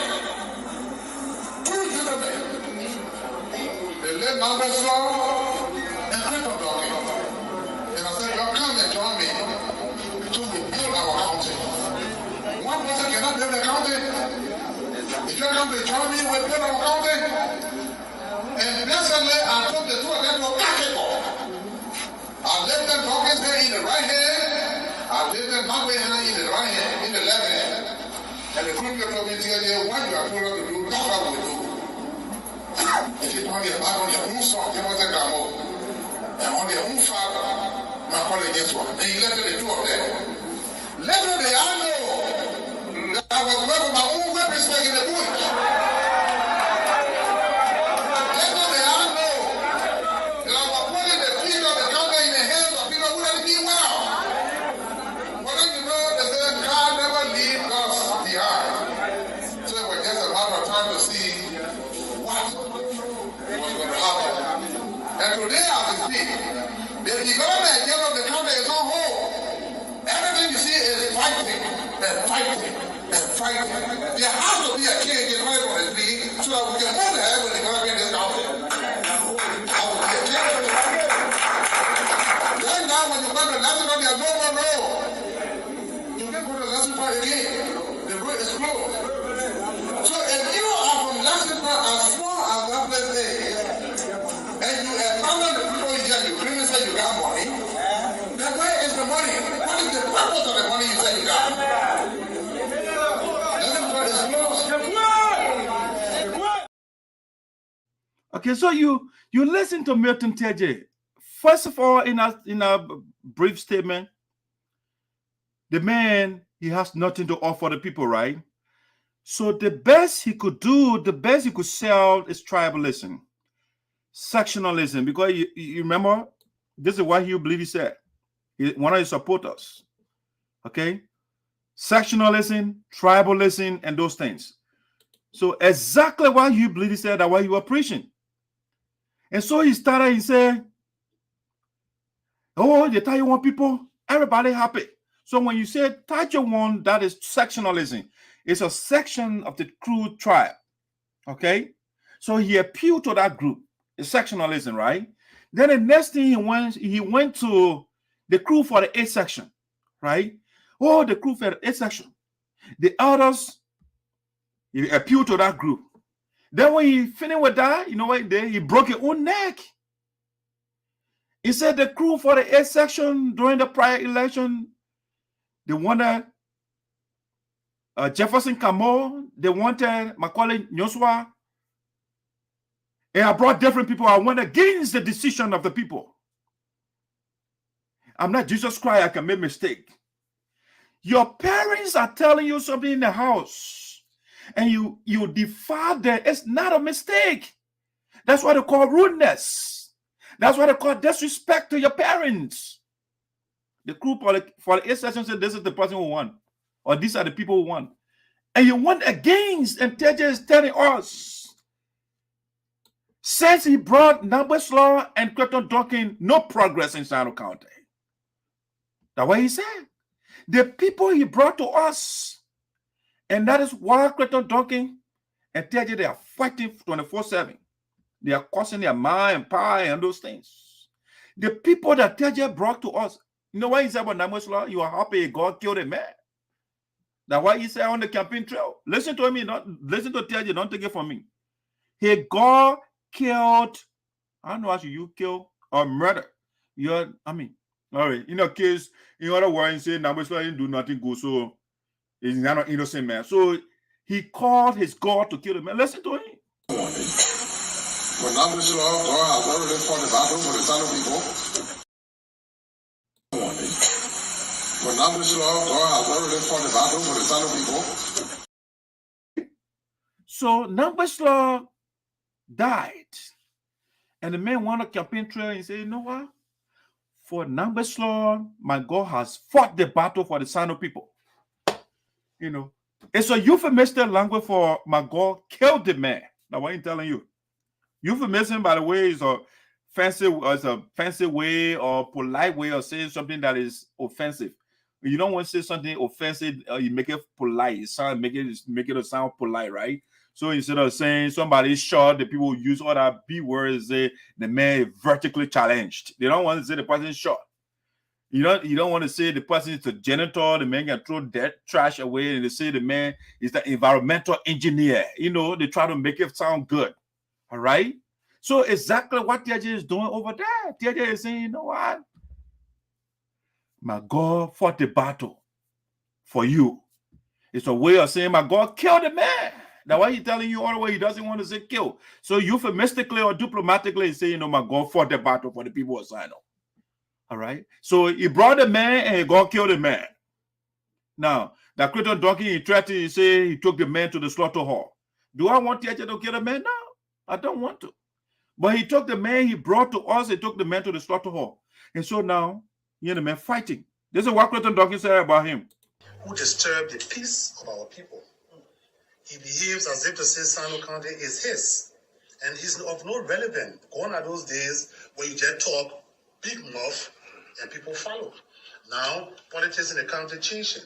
The late Maxwell and Cripple Dog. And I said, y'all come and join me to rebuild our county. One person cannot build the county. If you come to join me, we'll build our county. And blessedly, I took the two of them to basketball. I left them talking there in the right hand. I left them not way hand in the right hand, in the left hand. And the Kru told me, Teah Jardia, what you are told us to do, that's what we do. If you don't get back on your own song, you want to come up. And on their own father, my colleague gets one. And he left the two of them. Later they all know that I was wearing my own weapon stick in the bush. Later they all know that I was putting the feet of the counter in the hands of people who didn't mean well. But then you know, they said, God never leaves us behind. So it was just a matter of time to see what was going to happen. And today, as we speak, the economic agenda of the country is on hold. Everything you see is fighting and fighting and fighting. There has to be a change in what it is so that we can move ahead with the economy in this country. Right now, when you go to National, there's no more road. You can't go to National again. The road is closed. So if you are from National as far as that place is, and you empower the people here, you clearly say you got money, then where is the money? What is the purpose of the money you say you got? Okay, so you listen to Milton Teahjay. First of all, in a brief statement, the man, he has nothing to offer the people, right? So the best he could do, the best he could sell is tribalism, sectionalism, because you remember, this is what he believe he said. One of his supporters, okay? Sectionalism, tribalism, and those things. So exactly what you believe he said, that what you were preaching. And so he started, he said, oh, the Taiwan people, everybody happy. So when you say Taiwan, that is sectionalism. It's a section of the Kru tribe, okay? So he appealed to that group, the sectionalism, right? Then the next thing he went to the Kru for the 8th section, right? Oh, the Kru for the 8th section. The others, he appealed to that group. Then when he finished with that, you know what he did? He broke his own neck. He said the Kru for the 8th section during the prior election, they wanted Jefferson Camo, they wanted Macaulay Nyoswa. And I brought different people. I went against the decision of the people. I'm not Jesus Christ. I can make mistake. Your parents are telling you something in the house, and you defy them. It's not a mistake. That's what they call rudeness. That's what they call disrespect to your parents. The crew for the 8 sessions said this is the person who won, or these are the people who won. And you went against, and Teahjay is telling us, since he brought numbers law and Creighton Duncan, no progress in Sinoe County. That's what he said. The people he brought to us, and that is why Creighton Duncan and Teahjay, they are fighting 24/7. They are causing their mind and power and those things. The people that Teahjay brought to us, you know what he said about numbers law? You are happy God killed a man. That's why he said on the campaign trail. Listen to me, not listen to Teahjay, don't take it from me. Hey, God killed, I don't know how you kill or murder. All right, in a case, in other words, say numbers law didn't do nothing good, so he's not an innocent man. So he called his God to kill the man. Listen to him. When numbers law, God has already fought the battle for the Sinoe people. When numbers law, God has already fought the battle for the Sinoe people. So numbers law died, and the man won a campaign trail and said, you know what? For numbers law, my God has fought the battle for the Sinoe people. You know, it's a euphemistic language for my God killed the man. Now, what I'm telling you, euphemism, by the way, is a fancy way or polite way of saying something that is offensive. You don't want to say something offensive, you make it polite. Make it sound polite, right? So instead of saying somebody's short, the people use all that B words, say the man is vertically challenged. They don't want to say the person is short. You don't want to say the person is a janitor, the man can throw dead trash away, and they say the man is the environmental engineer. You know, they try to make it sound good. All right? So exactly what Teahjay is doing over there. Teahjay is saying, you know what? My God fought the battle for you. It's a way of saying my God killed the man. That's why he's telling you all the way he doesn't want to say kill. So euphemistically or diplomatically he's saying, you know, my God fought the battle for the people of Sinoe. All right. So he brought the man and God killed the man. Now, that Creighton Duncan, he threatened, he said he took the man to the slaughter hall. Do I want Teahjay to kill the man? No, I don't want to. But he took the man he brought to us, he took the man to the slaughter hall. And so now, he and the man fighting. This is what Creighton Duncan said about him. Who disturbed the peace of our people. He behaves as if to say Sinoe County is his. And he's of no relevance. Gone are those days where you just talk big mouth and people follow. Now, politics in the country changing.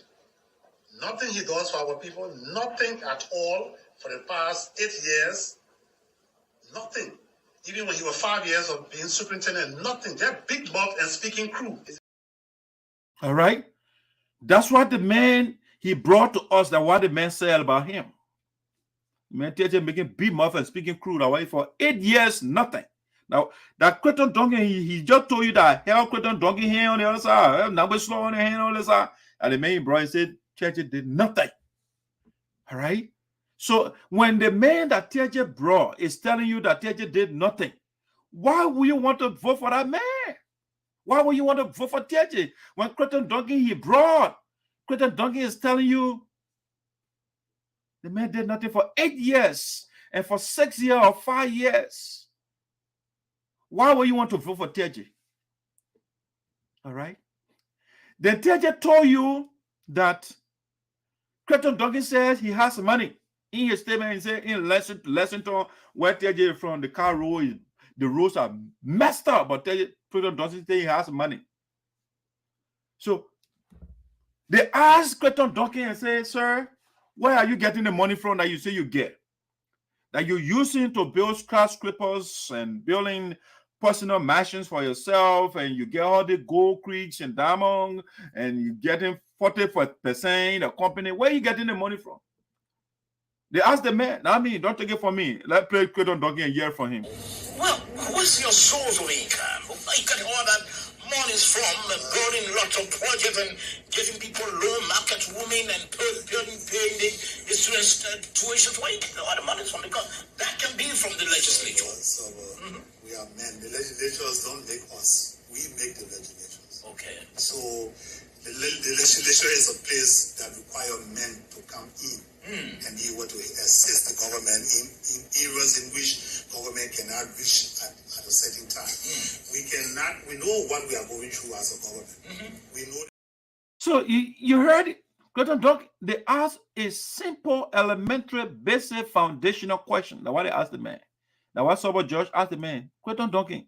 Nothing he does for our people, nothing at all for the past 8 years. Nothing. Even when he was 5 years of being superintendent, nothing. They're big mouth and speaking crew. All right. That's what the man he brought to us, that what the man said about him. Man, Teahjay making big mouth and speaking crude away for 8 years, nothing. Now, that Creighton Duncan, he just told you that hell Creighton Duncan here on the other side, number slow on the hand on the side. And the man brought, he said, Teahjay did nothing. All right. So when the man that Teahjay brought is telling you that Teahjay did nothing, why would you want to vote for that man? Why would you want to vote for Teahjay? When Creighton Duncan he brought, Creighton Duncan is telling you the man did nothing for 8 years and for 6 years or 5 years. Why would you want to vote for Teahjay? All right. Then Teahjay told you that Creighton Duncan says he has money. In his statement, he said in Lexington, where Teahjay is from, the car road, the roads are messed up, but Creighton Duncan says he has money. So they asked Creighton Duncan and say, sir, where are you getting the money from that you say you get? That you're using to build skyscrapers and building personal mansions for yourself, and you get all the gold creeks and diamond, and you're getting 40% a company. Where are you getting the money from? They asked the man. I mean, don't take it from me. Let's play Creighton Duncan and hear from him. Well, where's your source of income? You get all that money from building lots of projects and giving people low market women and paying the students tuitions. Where you get all the money from? Because that can be from the legislature. So, we are men. The legislatures don't make us. We make the legislatures. Okay. So the legislature is a place that requires men to come in and be able to assist the government in areas in which government cannot reach at a certain time. We know what we are going through as a government. We know. So you heard it. They asked a simple, elementary, basic, foundational question. That's what they asked the man. Now what Sarpo Judge asked the man, Clayton Duncan,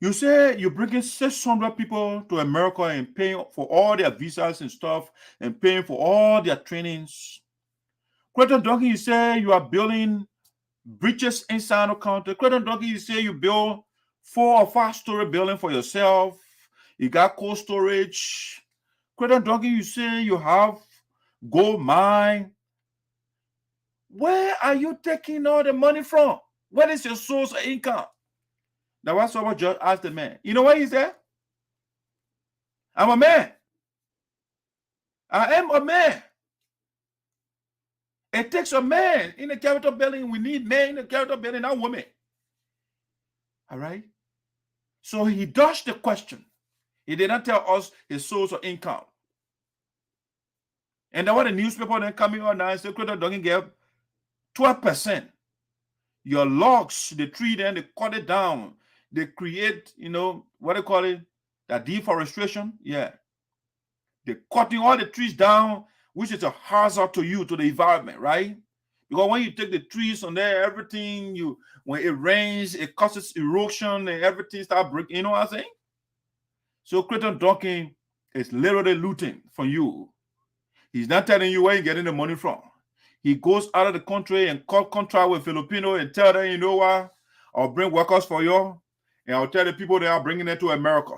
you say you're bringing 600 people to America and paying for all their visas and stuff and paying for all their trainings. Clayton Duncan, you say you are building bridges in Sinoe County. Clayton Duncan, you say you build 4 or 5 story building for yourself. You got cold storage. Clayton Duncan, you say you have gold mine. Where are you taking all the money from? What is your source of income? That's what Sarpo Judge asked the man. You know what he said? I'm a man. I am a man. It takes a man in the Capitol building. We need men in the Capitol building, not women. All right? So he dodged the question. He did not tell us his source of income. And then when the newspaper then coming on now and say, Clayton Duncan gave 12%. Your logs, the tree, then they cut it down. They create, what they call it? That deforestation. Yeah. They're cutting all the trees down, which is a hazard to you, to the environment, right? Because when you take the trees on there, everything, when it rains, it causes erosion and everything starts breaking. You know what I'm saying? So Clayton Duncan is literally looting from you. He's not telling you where you're getting the money from. He goes out of the country and cut contract with Filipino and tell them, you know what, I'll bring workers for you, and I'll tell the people they are bringing them to America.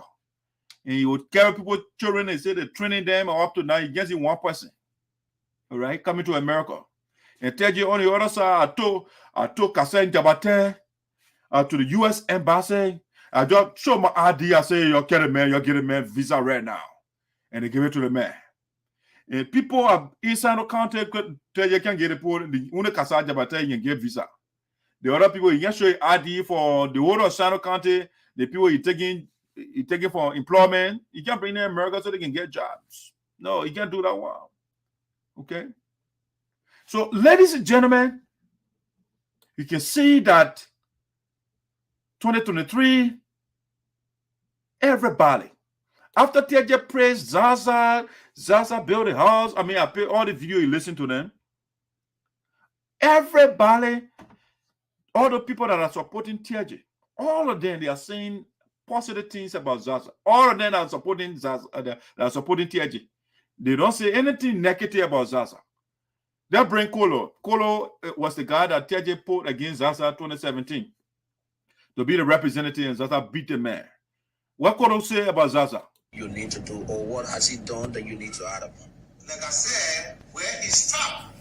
And he would carry people, children, and say they're training them up to now. He gets in one person, all right, coming to America. And tell you on the other side, I took Kassan Jabate to the U.S. Embassy. I just show my ID. I say, you're getting a man visa right now. And they give it to the man. And people are inside the county tell you can get it for the only Kassan Jabate you can get visa. The other people, you can show your ID for the whole of Sinoe County. The people you taking for employment. You can't bring them to America so they can get jobs. No, you can't do that one. Okay? So, ladies and gentlemen, you can see that 2023, everybody, after Teahjay praised Zarzar built a house. I mean, I pay all the video, you listen to them. Everybody, all the people that are supporting Teahjay, all of them, they are saying positive things about Zarzar. All of them are supporting Zarzar, that are supporting Teahjay. They don't say anything negative about Zarzar. They bring Kolo. Kolo was the guy that Teahjay put against Zarzar 2017 to be the representative, and Zarzar beat the man. What Kolo say about Zarzar? You need to do, or what has he done that you need to add up? Like I said, where he stopped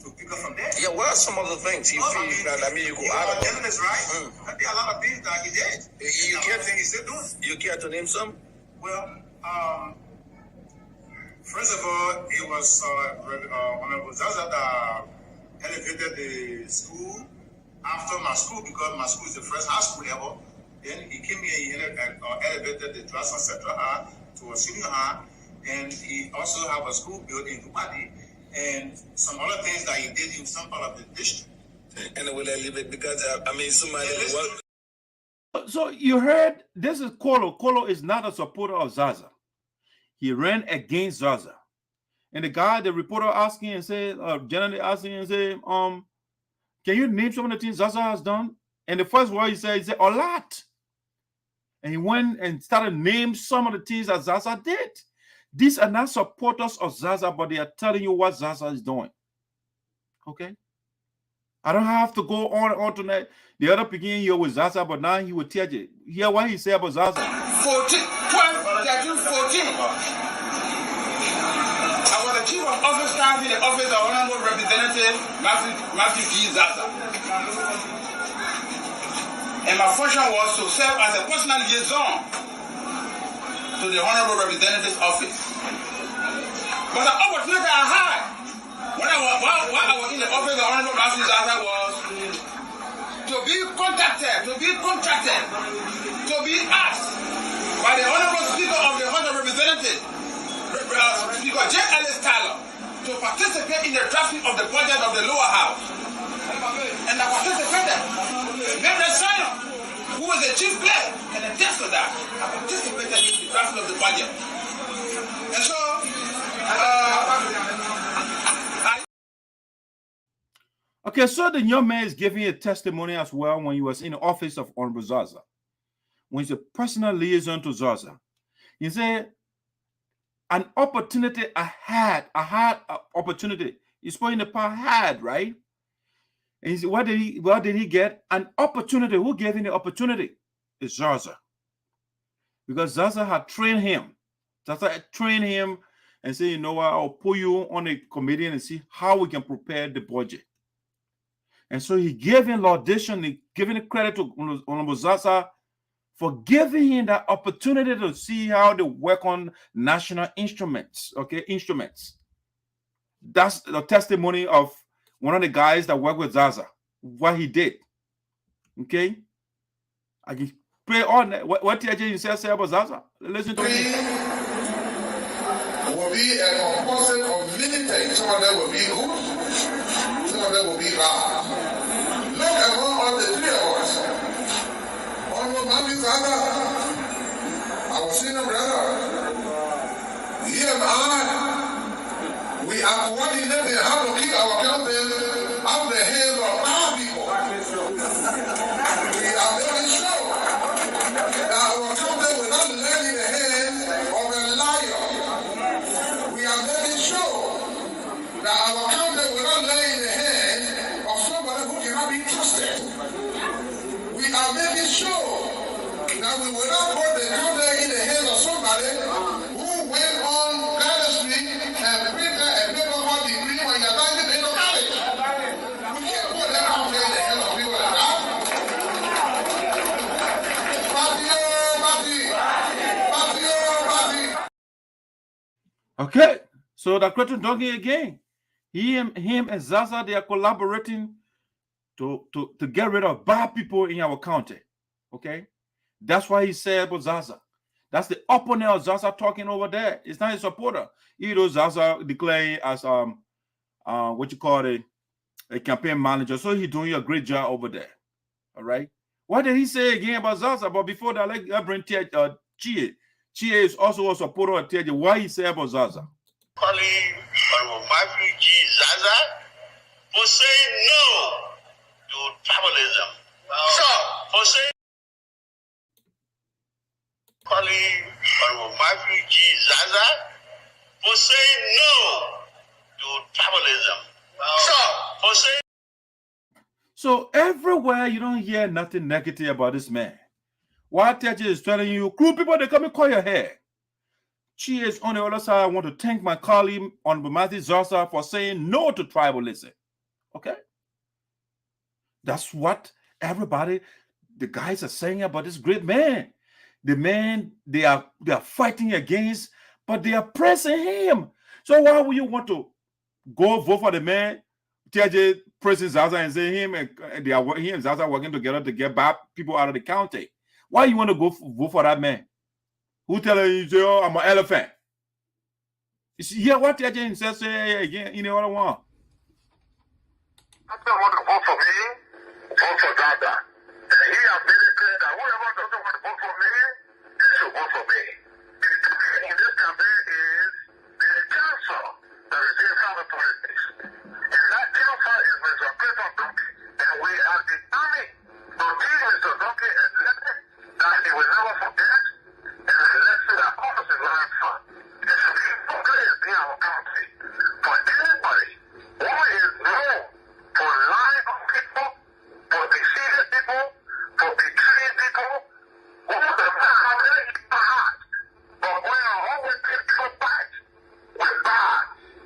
to pick up from there. Yeah, what are some of the things you feel you could add up? Telling us right. There are a lot of things that he did. You care things he's still doing. You care to name some? Well, first of all, it was Honorable Zarzar that elevated the school after my school, because my school is the first high school ever. Then he came here, he elevated the Drasma Central High to a senior high, and he also have a school built in Dubadi, and some other things that he did in some part of the district. And will I leave it because somebody. So you heard, this is Kolo. Kolo is not a supporter of Zarzar. He ran against Zarzar. And the guy, the reporter asking and say, generally asking and say, can you name some of the things Zarzar has done? And the first word he said, a lot. And he went and started naming some of the things that Zarzar did. These are not supporters of Zarzar, but they are telling you what Zarzar is doing. Okay? I don't have to go on tonight. The other beginning here with Zarzar, but now he will Teahjay. Hear what he said about Zarzar. 14. I was the chief of office staff in the office of Honorable Representative Matthew G. Zarzar. And my function was to serve as a personal liaison to the Honorable Representative's office. But the opportunity I had while I was in the office of Honorable Matthew Zarzar was to be contacted, to be contracted, to be asked by the Honorable Speaker of the House of Representatives, Speaker J. Ellis Tyler, to participate in the drafting of the budget of the lower house. And I participated. Reverend Sinoe, who was the chief clerk, can attest to that. I participated in the drafting of the budget. And so, okay, so the young man is giving a testimony as well when he was in the office of Honorable Zarzar. When he's a personal liaison to Zarzar. He said, an opportunity I had an opportunity. He's putting the power had, right? And he said, what did he get? An opportunity. Who gave him the opportunity? It's Zarzar. Because Zarzar had trained him. Zarzar had trained him and said, you know what, I'll put you on a committee and see how we can prepare the budget. And so he gave him laudation, he giving the credit to Honorable Zarzar for giving him that opportunity to see how they work on national instruments, okay, instruments. That's the testimony of one of the guys that worked with Zarzar, what he did, okay? I can play on what Teah Jardia said about Zarzar. Listen to me. Will be a composite of many things. Some of them will be good, some of them will be bad. Look among all the three of us. Honorable Mami Zarzar, our senior brother, he and I, we are coordinating how to keep our campaign out of the hands of bad people. We are making sure that our campaign will not land in the hands of a liar. We are making sure that our campaign will not lay in the hands of somebody who cannot be trusted. We are making sure that we will not put the campaign in the hands of somebody who went on Ghana Street and printed a paper called degree when you're lying in the college. We can't put that campaign in the hands of people like that. Okay, so the question talking again. Him and Zarzar, they are collaborating to get rid of bad people in our county. Okay, that's why he said about Zarzar. That's the opponent of Zarzar talking over there. It's not a supporter. Even though Zarzar declaring as what you call a campaign manager, so he's doing a great job over there. All right. What did he say again about Zarzar? But before that, let's bring Teah Jardia. Teah is also a supporter of Teah Jardia. Why he say about Zarzar? Calling Honorable Refugee Zarzar for saying no to tribalism. So, for saying calling Honorable Refugee Zarzar for saying no to tribalism. So, for saying. So everywhere you don't hear nothing negative about this man. While Teah Jardia is telling you, crew people, they come and call your hair. She is on the other side. I want to thank my colleague Honorable Zarzar for saying no to tribalism. Okay? That's what everybody, the guys are saying about this great man. The man they are fighting against, but they are pressing him. So why would you want to go vote for the man? Teah Jardia pressing Zarzar and saying him and he and Zarzar working together to get bad people out of the county. Why you want to go vote for that man? Who telling you, oh, I'm an elephant? You see, yeah, what Teah Jardia says again in the other one. I don't want to vote for me, vote for Zarzar. And he has made it clear that whoever doesn't want to vote for me, they should vote for me. In this campaign is the council that is inside of politics. And that council is Mr. Clifford Donkey. And we are determined to keep Mr. Donkey elected, that he will never forget, and elected that office is very fun. It should be so clear in our country for anybody who is known for lying on people, for deceiving people, for betraying people, who does not have any in the heart, but we are always people back with bad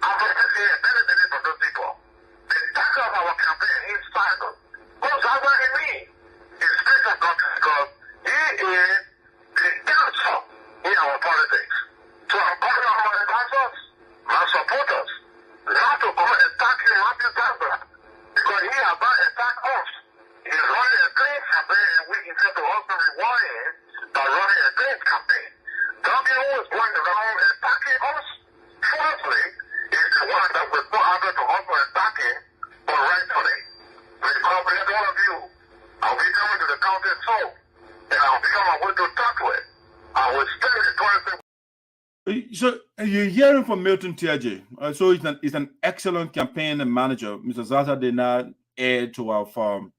advocacy and benefiting for those people. The title of our campaign is titled, who's Zarzar in me? Is Spirit of God, because he is the counsel in our politics. So I'm calling on my advisors, my supporters, not to come and attack him, Matthew Zarzar, because he has not attacked us. He is running a clean campaign, and we intend to also reward him running a great campaign. W is going around attacking us. Firstly, is the one that will put out to us for attacking, but rightfully. We cooperate all of you. I'll be coming to the county soon, and I'll be on my way to talk to it. I will stay with 20. So you're hearing from Milton Teahjay. So he's an excellent campaign manager. Mr. Zarzar did not add to our farm.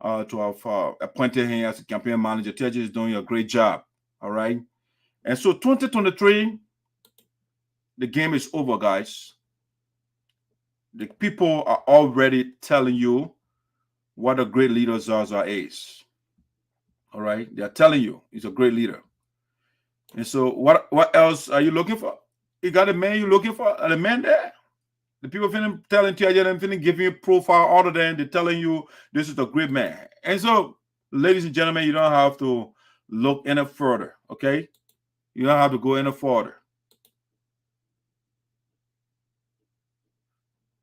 Appointed him as a campaign manager. Teahjay is doing a great job. All right. And so 2023, the game is over, guys. The people are already telling you what a great leader Zarzar is. All right. They're telling you he's a great leader. And so what else are you looking for? You got a man you're looking for? A man there? The people telling Teahjay and giving you profile all of them. They're telling you this is a great man. And so, ladies and gentlemen, you don't have to look any further, okay? You don't have to go any further.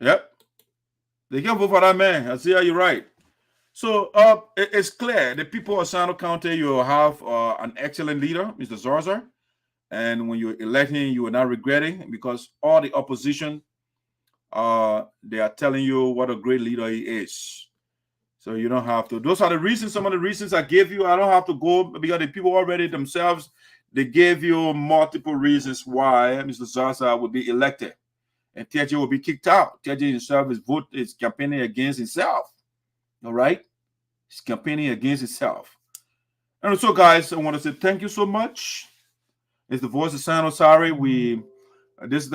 Yep. They can vote for that man. I see how you're right. So it's clear the people of Sinoe County, you have an excellent leader, Mr. Zarzar. And when you elect him, you will not regret it because all the opposition, they are telling you what a great leader he is. So you don't have to. Those are the reasons, some of the reasons I gave you. I don't have to go because the people already themselves, they gave you multiple reasons why Mr. Zarzar would be elected. And Teahjay will be kicked out. Teahjay himself is campaigning against himself. All right? He's campaigning against himself. And so, guys, I want to say thank you so much. It's the voice of Sinoe. Sorry, this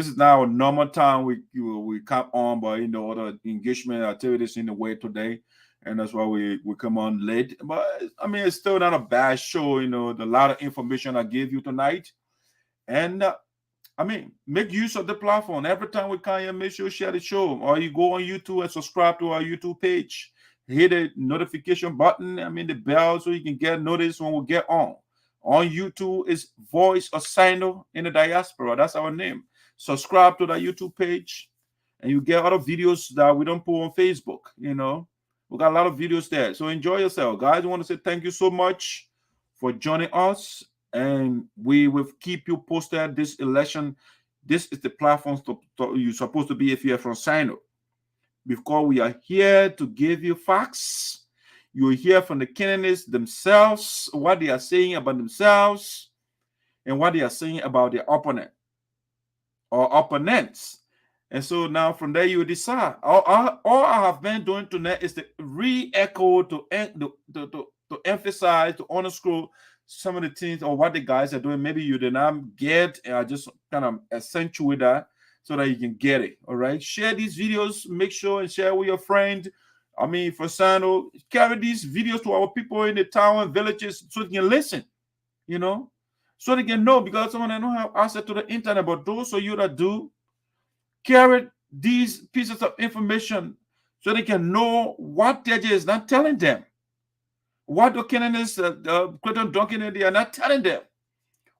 is now a normal time we come on, but you know, other engagement activities in the way today, and that's why we come on late. But I mean, it's still not a bad show. You know, the lot of information I gave you tonight, and I mean, make use of the platform. Every time we come here, make sure you share the show, or you go on YouTube and subscribe to our YouTube page. Hit the notification button. I mean, the bell, so you can get notice when we get on. On YouTube is Voice of Sinoe in the Diaspora. That's our name. Subscribe to the YouTube page, and you get other videos that we don't put on Facebook. You know, we got a lot of videos there. So enjoy yourself, guys. I want to say thank you so much for joining us, and we will keep you posted. This election, this is the platform you're supposed to be if you're from Sinoe, because we are here to give you facts. You will hear from the candidates themselves, what they are saying about themselves, and what they are saying about their opponent or opponents. And so now from there, you will decide. All I have been doing tonight is to re-echo, to emphasize, to underscore some of the things or what the guys are doing. Maybe you did not get, and I just kind of accentuate that so that you can get it. All right. Share these videos. Make sure and share with your friend. I mean, for Sinoe, carry these videos to our people in the town and villages so they can listen, you know, so they can know, because some of them don't have access to the internet. But those of you that do, carry these pieces of information so they can know what Teahjay is not telling them, what the candidates, Clayton Duncan, and they are not telling them,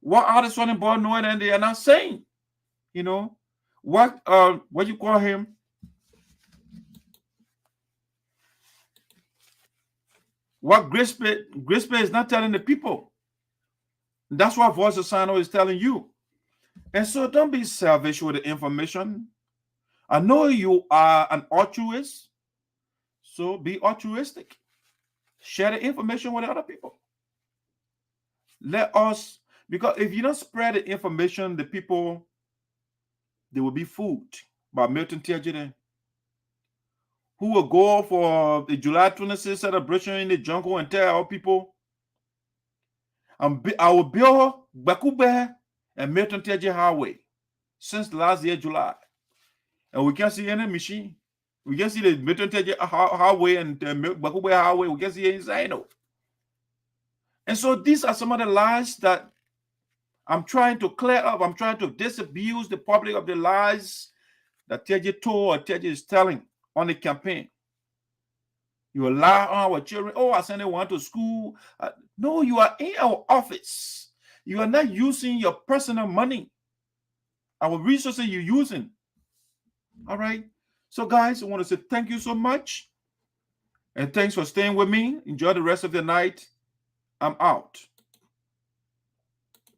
what are the Sonnyboy knowing and they are not saying, you know, what you call him. What Grigsby is not telling the people. That's what Voice of Sinoe is telling you. And so don't be selfish with the information. I know you are an altruist, so be altruistic. Share the information with other people. Let us, because if you don't spread the information, the people, they will be fooled by Milton Teahjay, who will go for the July 26th celebration in the jungle and tell our people, I will build Bakube and Milton Teahjay Highway since last year, July. And we can't see any machine. We can see the Milton Teahjay Highway and the Bakube Highway. We can see it in Sinoe. And so these are some of the lies that I'm trying to clear up. I'm trying to disabuse the public of the lies that Teahjay told or Teahjay is telling on the campaign. You lie on our children. Oh, I sent one to school. No, you are in our office. You are not using your personal money. Our resources you're using. All right. So, guys, I want to say thank you so much. And thanks for staying with me. Enjoy the rest of the night. I'm out.